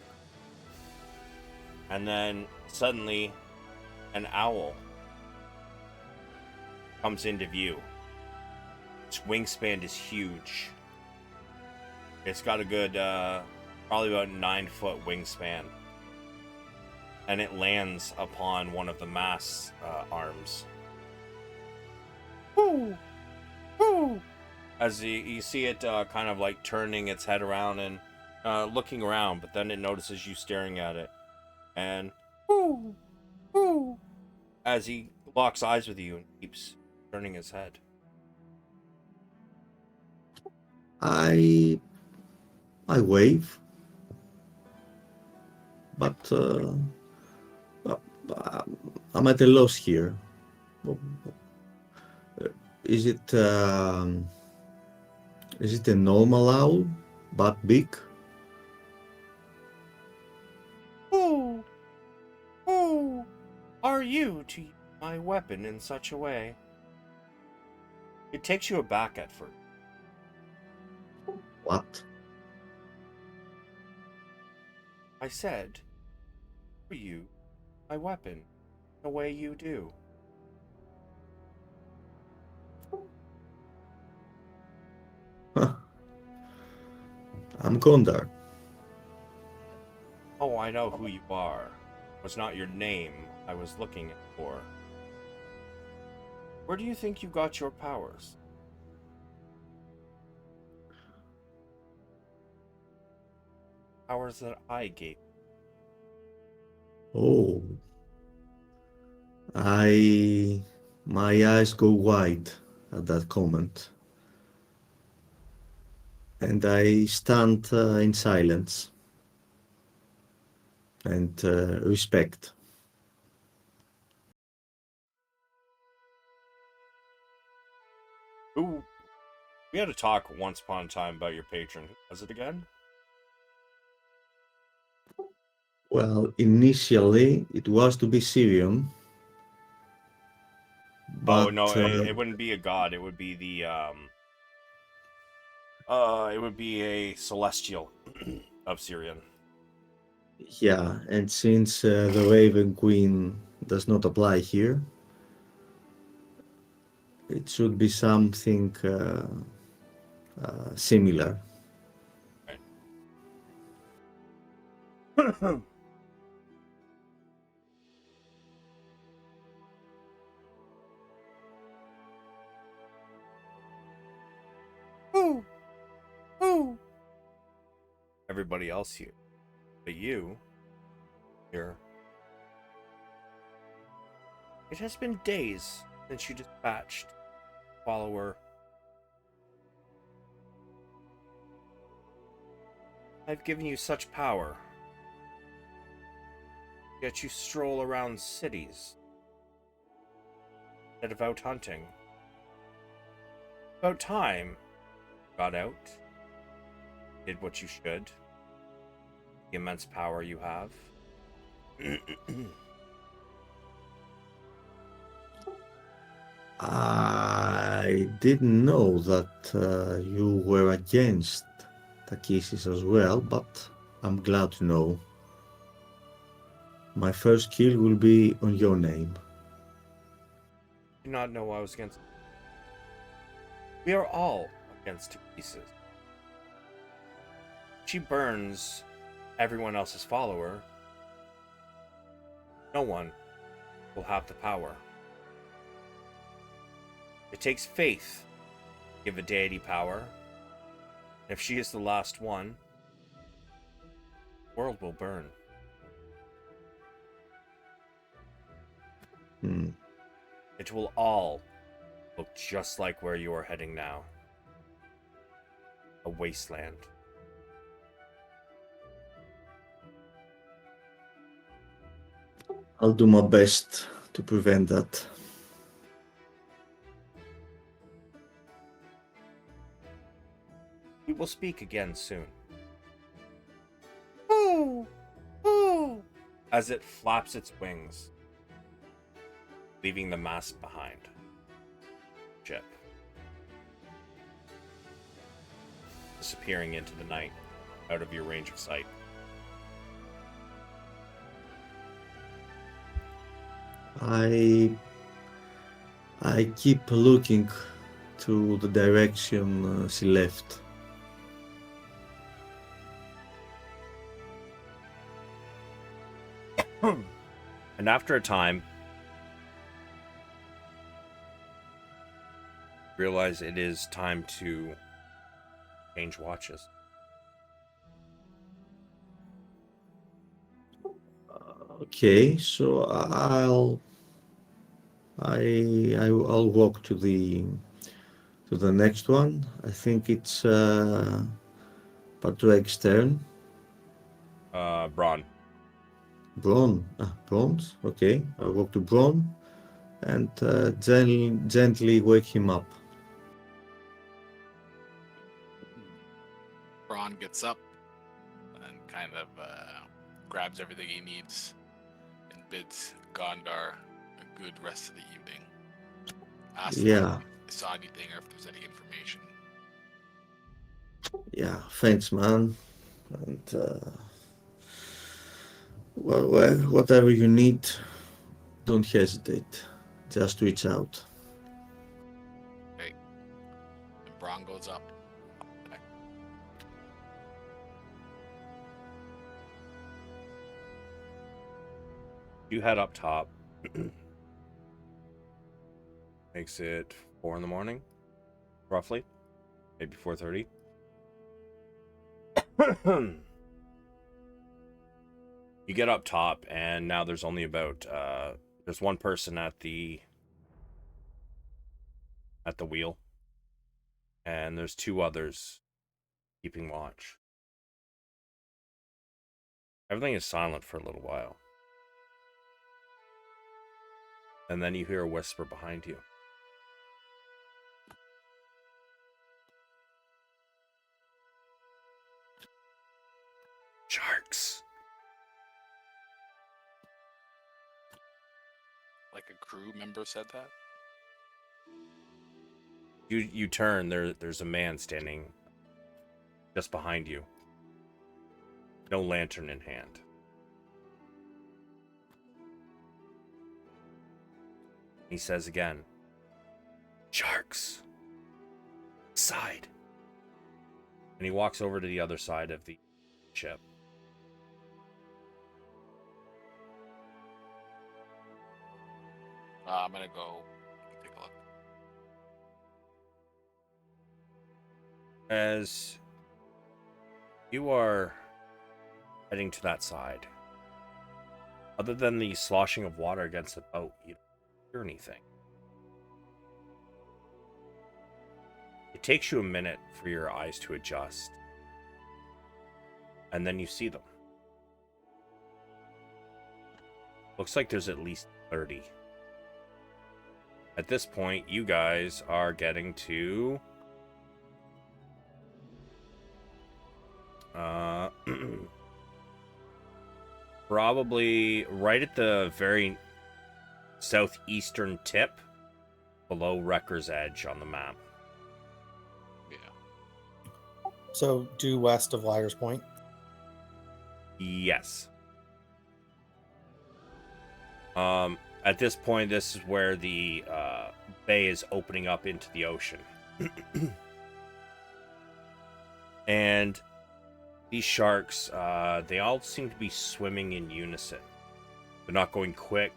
And then suddenly an owl comes into view. Its wingspan is huge. It's got a good, probably about 9-foot wingspan. And it lands upon one of the mast arms. Woo! Woo! As you see it kind of like turning its head around and looking around, but then it notices you staring at it. And woo! Woo! As he locks eyes with you and keeps turning his head. I wave, but I'm at a loss here. Is it a normal owl, but big? Who are you to use my weapon in such a way? It takes you aback at first. What? I said, for you, my weapon, the way you do. Huh. I'm Gondar. Oh, I know who you are. It was not your name I was looking for. Where do you think you got your powers? Powers that I gave. Oh. My eyes go wide at that comment. And I stand in silence and respect. Who? We had a talk once upon a time about your patron. Who was it again? Well, initially it was to be Syrian. But, Oh no, it wouldn't be a god. It would be the it would be a celestial of Syrian. Yeah, and since the Raven Queen does not apply here, it should be something similar. Right. Ooh, ooh. Everybody else here, but you, here. It has been days since you dispatched follower. I've given you such power, yet you stroll around cities instead of out hunting. About time you got out, did what you should. The immense power you have. I didn't know that you were against Takesis as well, but I'm glad to know. My first kill will be on your name. Do not know I was against. We are all against Takesis. She burns everyone else's follower. No one will have the power. It takes faith to give a deity power. If she is the last one, the world will burn. It will all look just like where you are heading now. A wasteland. I'll do my best to prevent that. We will speak again soon. Ooh, ooh, as it flaps its wings, leaving the mast behind. Ship. Disappearing into the night, out of your range of sight. I keep looking to the direction she left. And after a time, realize it is time to change watches. Okay, so I'll walk to the next one. I think it's Padraig's turn. Bronn. Bronn. Bronze. Okay, I'll walk to Bronn and gently wake him up. Bronn gets up and kind of grabs everything he needs and bids Gondar a good rest of the evening. Asks Yeah. if he saw anything or if there's any information. Yeah, thanks, man. And well, whatever you need, don't hesitate. Just reach out. Okay. And Bronn goes up. You head up top. Makes it 4 in the morning, roughly, maybe 4:30. You get up top, and now there's only about there's one person at the wheel, and there's 2 others keeping watch. Everything is silent for a little while, and then you hear a whisper behind you. Sharks. Like a crew member said that? You turn, there's a man standing just behind you. No lantern in hand. He says again, "Sharks. Side." And he walks over to the other side of the ship. I'm gonna go take a look. As you are heading to that side, other than the sloshing of water against the boat, you don't hear anything. It takes you a minute for your eyes to adjust, and then you see them. Looks like there's at least 30. At this point, you guys are getting to probably right at the very southeastern tip below Wrecker's Edge on the map. Yeah. So due west of Liar's Point. Yes. At this point, this is where the bay is opening up into the ocean. And these sharks, they all seem to be swimming in unison. They're not going quick.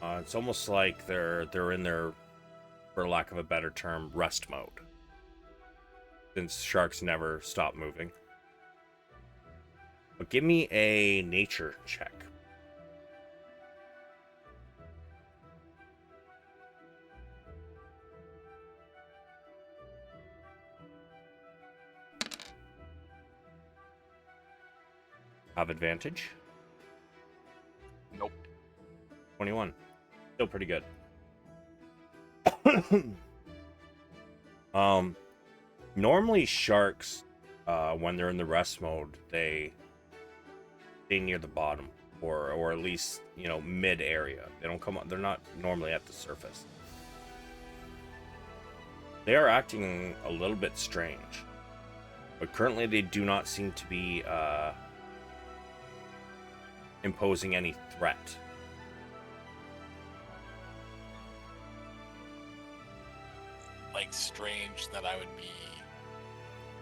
It's almost like they're in their, for lack of a better term, rest mode. Since sharks never stop moving. But give me a nature check. Have advantage. Nope. 21. Still pretty good. Normally sharks, when they're in the rest mode, they stay near the bottom, or at least, you know, mid area. They don't come up. They're not normally at the surface. They are acting a little bit strange, but currently they do not seem to be imposing any threat. Like, strange that I would be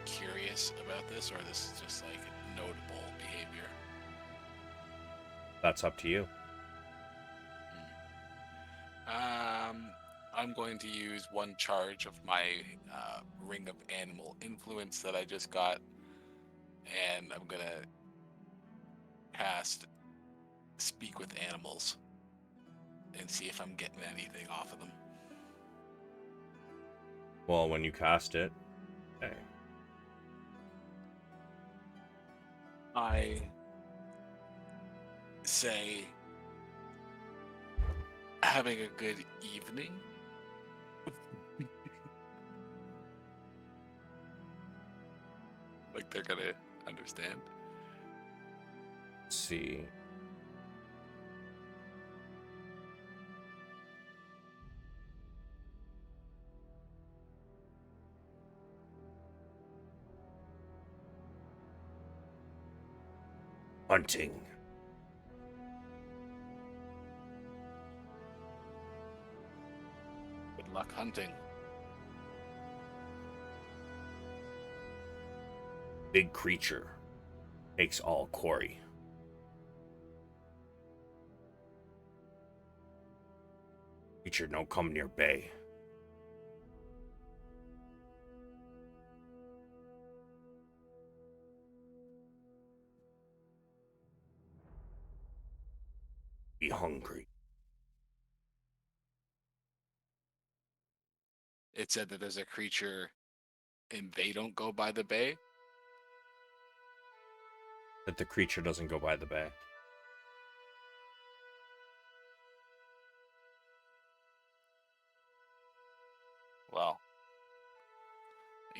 curious about this, or this is just like notable behavior? That's up to you. I'm going to use one charge of my Ring of Animal Influence that I just got, and I'm gonna cast Speak with Animals and see if I'm getting anything off of them. Well, when you cast it, okay. I say, having a good evening. Like they're gonna understand. Let's see. Hunting. Good luck hunting. Big creature takes all quarry. Creature no come near bay. Be hungry. It said that there's a creature and they don't go by the bay. That the creature doesn't go by the bay. Well,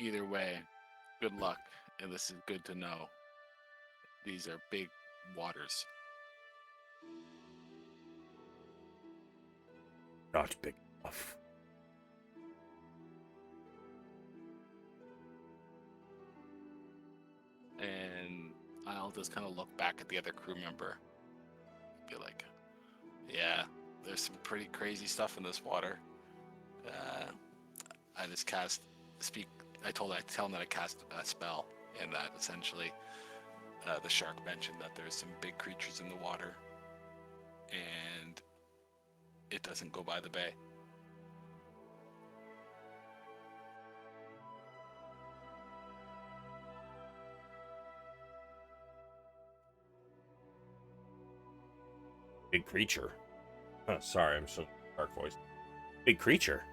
either way, good luck, and this is good to know. These are big waters. Not big enough. And I'll just kind of look back at the other crew member. Be like, yeah, there's some pretty crazy stuff in this water. I just I tell him that I cast a spell, and that essentially the shark mentioned that there's some big creatures in the water, and it doesn't go by the bay. Big creature. Oh, sorry, I'm so dark voice. Big creature.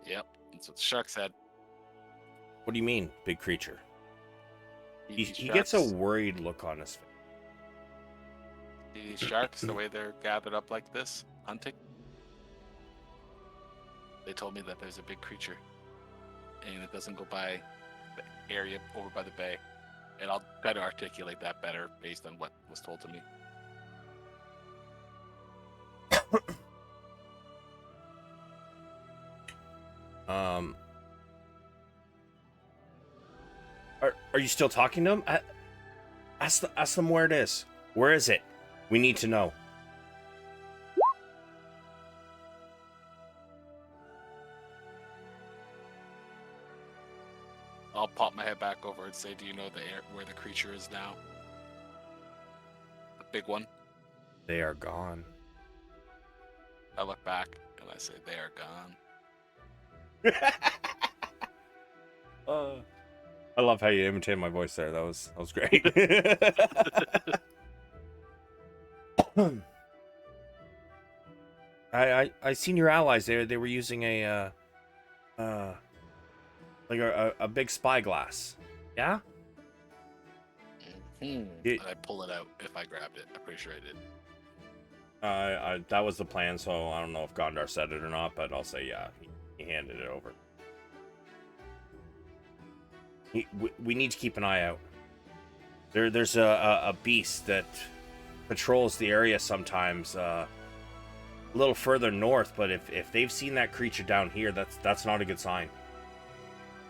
Yep, that's what the shark said. What do you mean, big creature? He These gets a sharks- worried look on his face. These sharks, the way they're gathered up like this, hunting, they told me that there's a big creature, and it doesn't go by the area over by the bay. And I'll try to articulate that better based on what was told to me. Are you still talking to him? Ask them where it is. Where is it? We need to know. I'll pop my head back over and say, "Do you know where the creature is now? The big one." They are gone. I look back and I say, "They are gone." I love how you imitated my voice there. That was great. I seen your allies. They were using a big spyglass. Yeah. Did I pull it out if I grabbed it? I'm pretty sure I did. That was the plan. So I don't know if Gondar said it or not, but I'll say yeah. He handed it over. We need to keep an eye out. There's a beast that patrols the area sometimes, a little further north. But if they've seen that creature down here, that's not a good sign.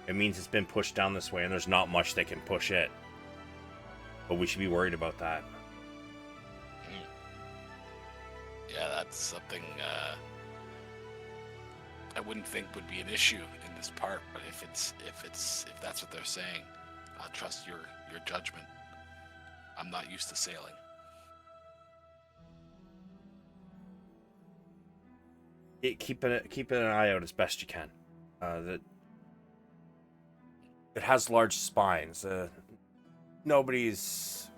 It means it's been pushed down this way, and there's not much they can push it. But we should be worried about that. Yeah, that's something I wouldn't think would be an issue in this part, but if that's what they're saying, I'll trust your judgment. I'm not used to sailing. Keep an eye out as best you can. That it has large spines. Nobody's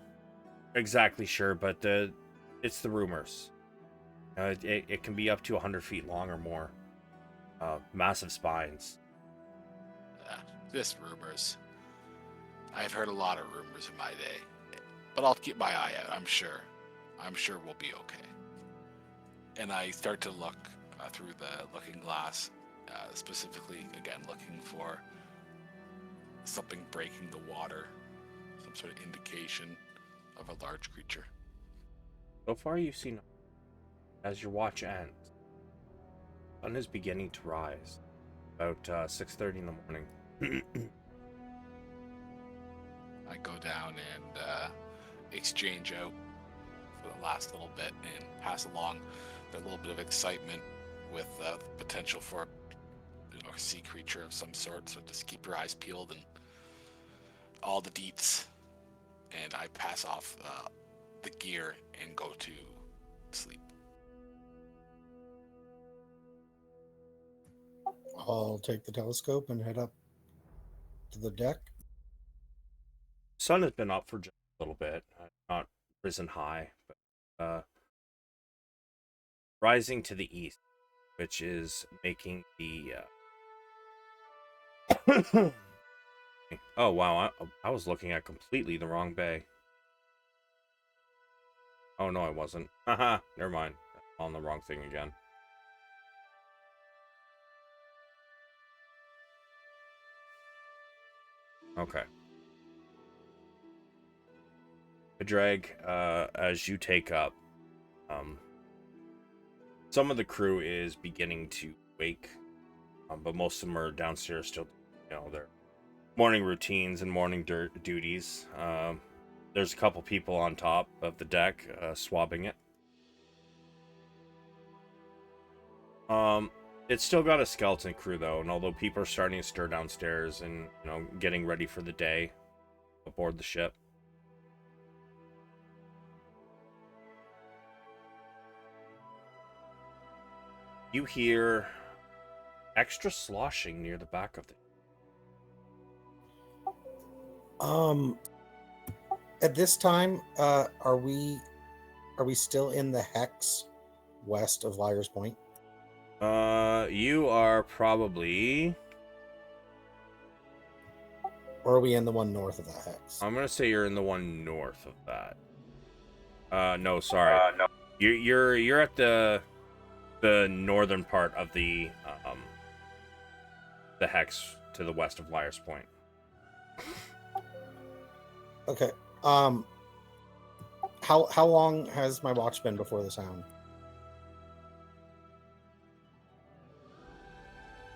exactly sure, but it's the rumors. It can be up to 100 feet long or more. Massive spines. Just rumors. I've heard a lot of rumors in my day, but I'll keep my eye out. I'm sure we'll be okay. And I start to look through the looking glass, specifically again looking for something breaking the water, some sort of indication of a large creature. So far, you've seen. As your watch ends, the sun is beginning to rise. About 6:30 in the morning. I go down and exchange out for the last little bit and pass along the little bit of excitement with the potential for a sea creature of some sort. So just keep your eyes peeled and all the deets. And I pass off the gear and go to sleep. I'll take the telescope and head up to the deck. Sun has been up for just a little bit, not risen high, but rising to the east, which is making the. Oh wow! I was looking at completely the wrong bay. Oh no, I wasn't. Haha, never mind. I'm on the wrong thing again. Okay. Padraig, as you take up, some of the crew is beginning to wake, but most of them are downstairs still, their morning routines and morning duties. There's a couple people on top of the deck swabbing it. It's still got a skeleton crew though, and although people are starting to stir downstairs and getting ready for the day aboard the ship. You hear extra sloshing near the back of the. At this time, are we still in the hex west of Liar's Point? You are probably. Or are we in the one north of that hex? I'm gonna say you're in the one north of that. No, sorry. No. You're at the northern part of the hex to the west of Liar's Point. Okay. How long has my watch been before the sound?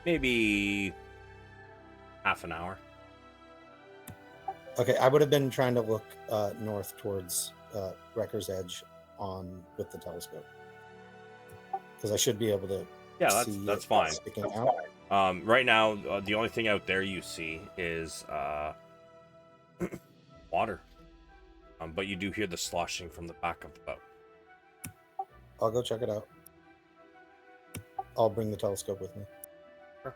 Maybe half an hour. Okay, I would have been trying to look north towards Wrecker's Edge with the telescope, because I should be able to. Yeah, see that's it fine. sticking out. Right now, the only thing out there you see is water. But you do hear the sloshing from the back of the boat. I'll go check it out. I'll bring the telescope with me. Sure.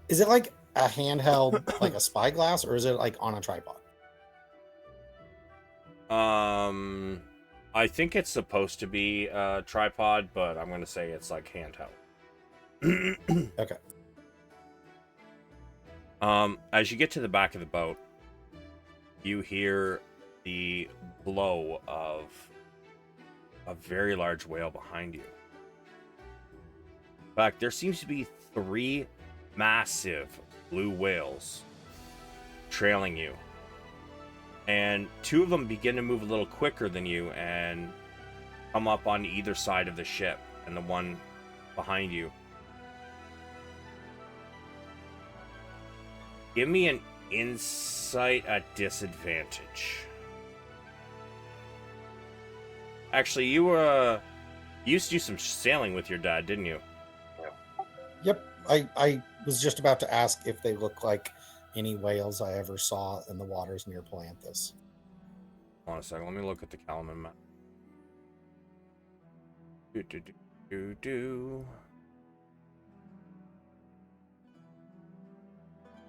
Is it like a handheld, like a spyglass, or is it like on a tripod? I think it's supposed to be a tripod, but I'm gonna say it's like handheld. Okay. As you get to the back of the boat, you hear the blow of a very large whale behind you. In fact, there seems to be 3 massive blue whales trailing you. And 2 of them begin to move a little quicker than you and come up on either side of the ship, and the one behind you. Give me an insight at disadvantage. Actually, you used to do some sailing with your dad, didn't you? Yep. I was just about to ask if they look like any whales I ever saw in the waters near Palanthas. Hold on a second. Let me look at the Kalaman map.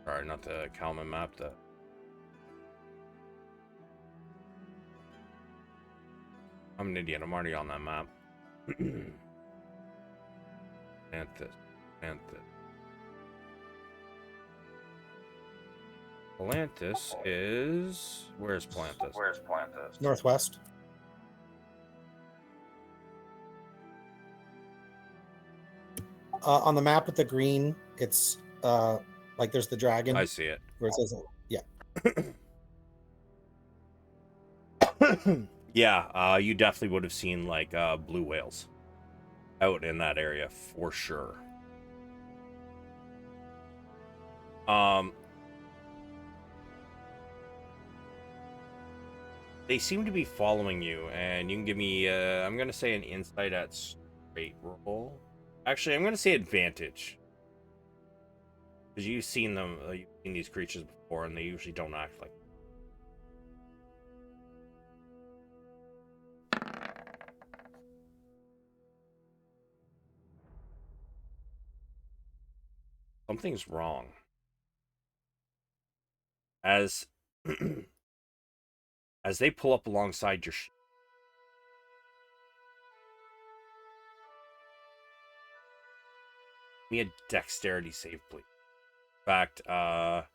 Sorry, not the Kalaman map. I'm an idiot. I'm already on that map. Palanthas is... Where's Palanthas? Northwest. On the map with the green, it's like there's the dragon. I see it. Where it says, yeah. Yeah, you definitely would have seen like blue whales out in that area for sure. They seem to be following you, and you can give me I'm gonna say an insight at straight roll. Actually, I'm gonna say advantage, because you've seen them, you've seen these creatures before, and they usually don't act like. Something's wrong. As as they pull up alongside your ship, give me a dexterity save, please. In fact, the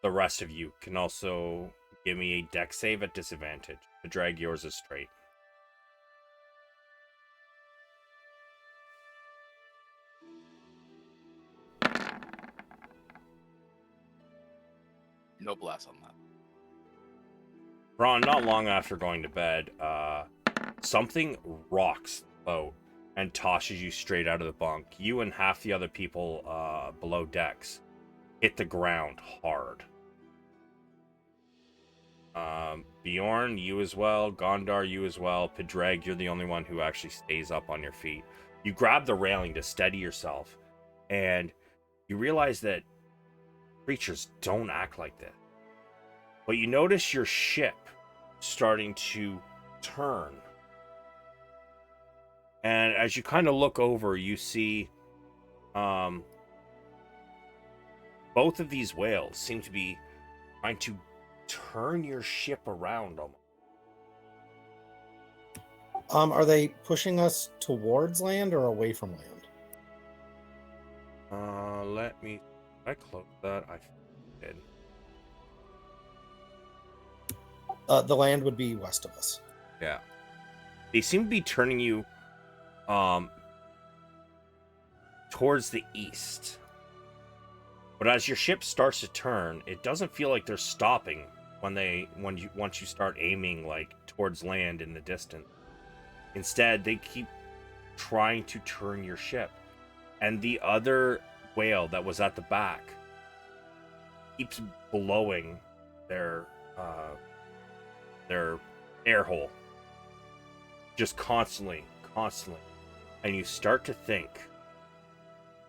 rest of you can also give me a dex save at disadvantage. To drag yours is straight. No bless on that. Bronn, not long after going to bed, something rocks the boat and tosses you straight out of the bunk. You and half the other people below decks hit the ground hard. Bjorn, you as well. Gondar, you as well. Padraig, you're the only one who actually stays up on your feet. You grab the railing to steady yourself, and you realize that creatures don't act like this. But you notice your ship starting to turn. And as you kind of look over, you see both of these whales seem to be trying to turn your ship around almost. Are they pushing us towards land or away from land? I close that. I did. The land would be west of us. Yeah. They seem to be turning you towards the east. But as your ship starts to turn, it doesn't feel like they're stopping once you start aiming like towards land in the distance. Instead, they keep trying to turn your ship. And the other whale that was at the back keeps blowing their air hole. Just constantly. And you start to think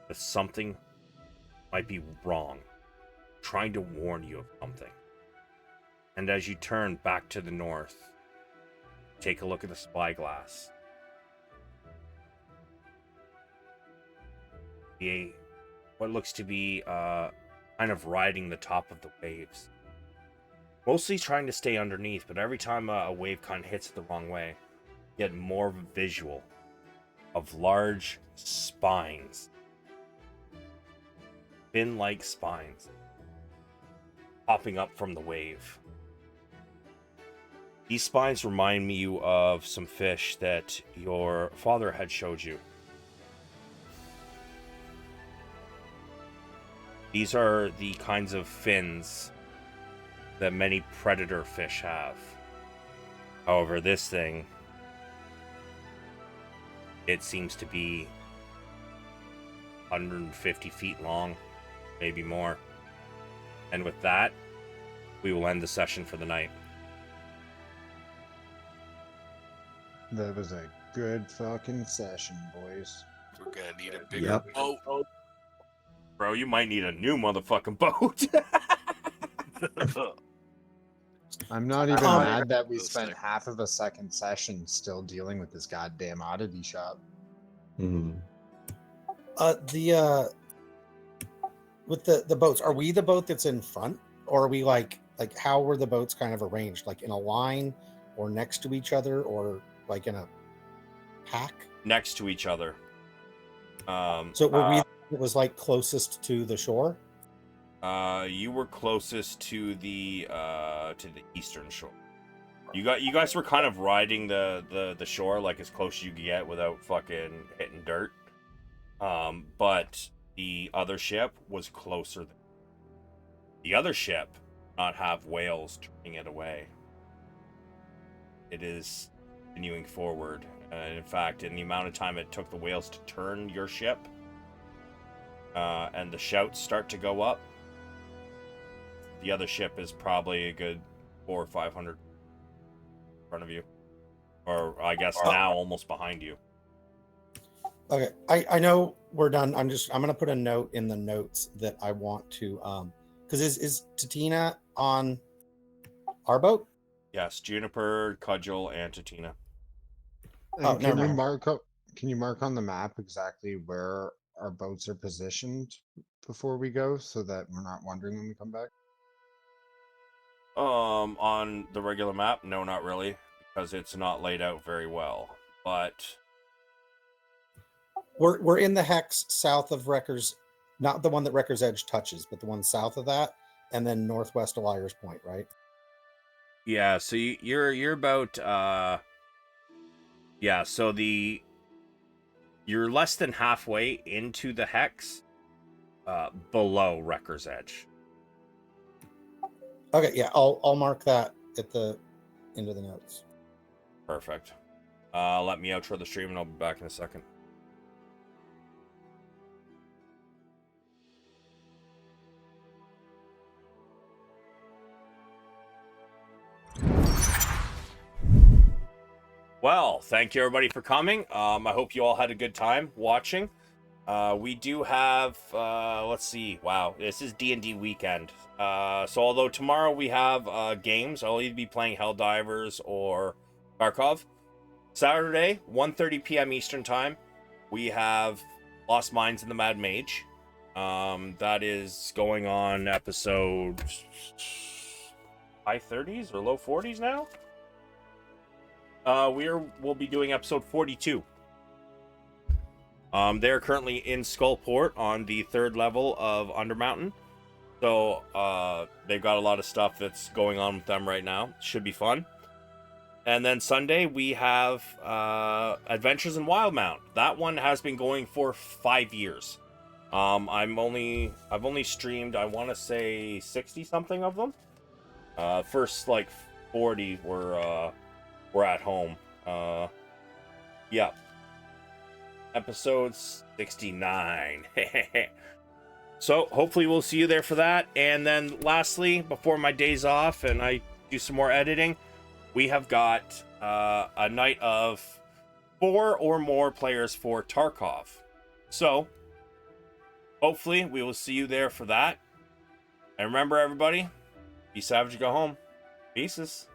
that something might be wrong, trying to warn you of something. And as you turn back to the north, take a look at the spyglass. What looks to be kind of riding the top of the waves. Mostly trying to stay underneath, but every time a wave kind of hits it the wrong way, you get more of a visual of large spines. Fin-like spines popping up from the wave. These spines remind you of some fish that your father had showed you. These are the kinds of fins that many predator fish have. However, this thing, it seems to be 150 feet long, maybe more. And with that, we will end the session for the night. That was a good fucking session, boys. We're gonna need a bigger Yep. boat. Bro, you might need a new motherfucking boat. I'm not even Um, mad that we Those spent things. half of a second session still dealing with this goddamn oddity shop. Mhm. With the boats, are we the boat that's in front, or are we like how were the boats kind of arranged, like in a line, or next to each other, or like in a pack? Next to each other. So were we? It was like closest to the shore. You were closest to the eastern shore. You guys were kind of riding the shore like as close as you could get without fucking hitting dirt. But the other ship was closer. The other ship did not have whales turning it away. It is continuing forward. And in fact, in the amount of time it took the whales to turn your ship, and the shouts start to go up, the other ship is probably a good 400 or 500 in front of you, or I guess now almost behind you. Okay, I know we're done. I'm gonna put a note in the notes that I want to because is Tatina on our boat? Yes, Juniper, Cudgel, and Tatina. And Oh, never mind. can you mark on the map exactly where our boats are positioned before we go so that we're not wondering when we come back? On the regular map, no, not really, because it's not laid out very well. But We're in the hex south of Wrecker's, not the one that Wrecker's Edge touches, but the one south of that, and then northwest of Liar's Point, right? yeah, so you're about yeah, so you're less than halfway into the hex, below Wrecker's Edge. Okay, yeah, I'll mark that at the end of the notes. Perfect. Let me outro the stream and I'll be back in a second. Well, thank you everybody for coming. I hope you all had a good time watching. We do have, let's see, wow, this is D&D weekend. So although tomorrow we have games, I'll either be playing Helldivers or Kharkov. Saturday, 1:30 p.m. Eastern Time, we have Lost Minds and the Mad Mage. That is going on episode high 30s or low 40s now. We'll be doing episode 42. They're currently in Skullport on the 3rd level of Undermountain. So they've got a lot of stuff that's going on with them right now. Should be fun. And then Sunday we have Adventures in Wildmount. That one has been going for 5 years. I've only streamed, I want to say 60 something of them. First like 40 were at home. Yeah. Episode 69. So hopefully we'll see you there for that. And then lastly, before my days off and I do some more editing, we have got a night of 4 or more players for Tarkov. So hopefully we will see you there for that. And remember everybody, be savage, go home. Pieces.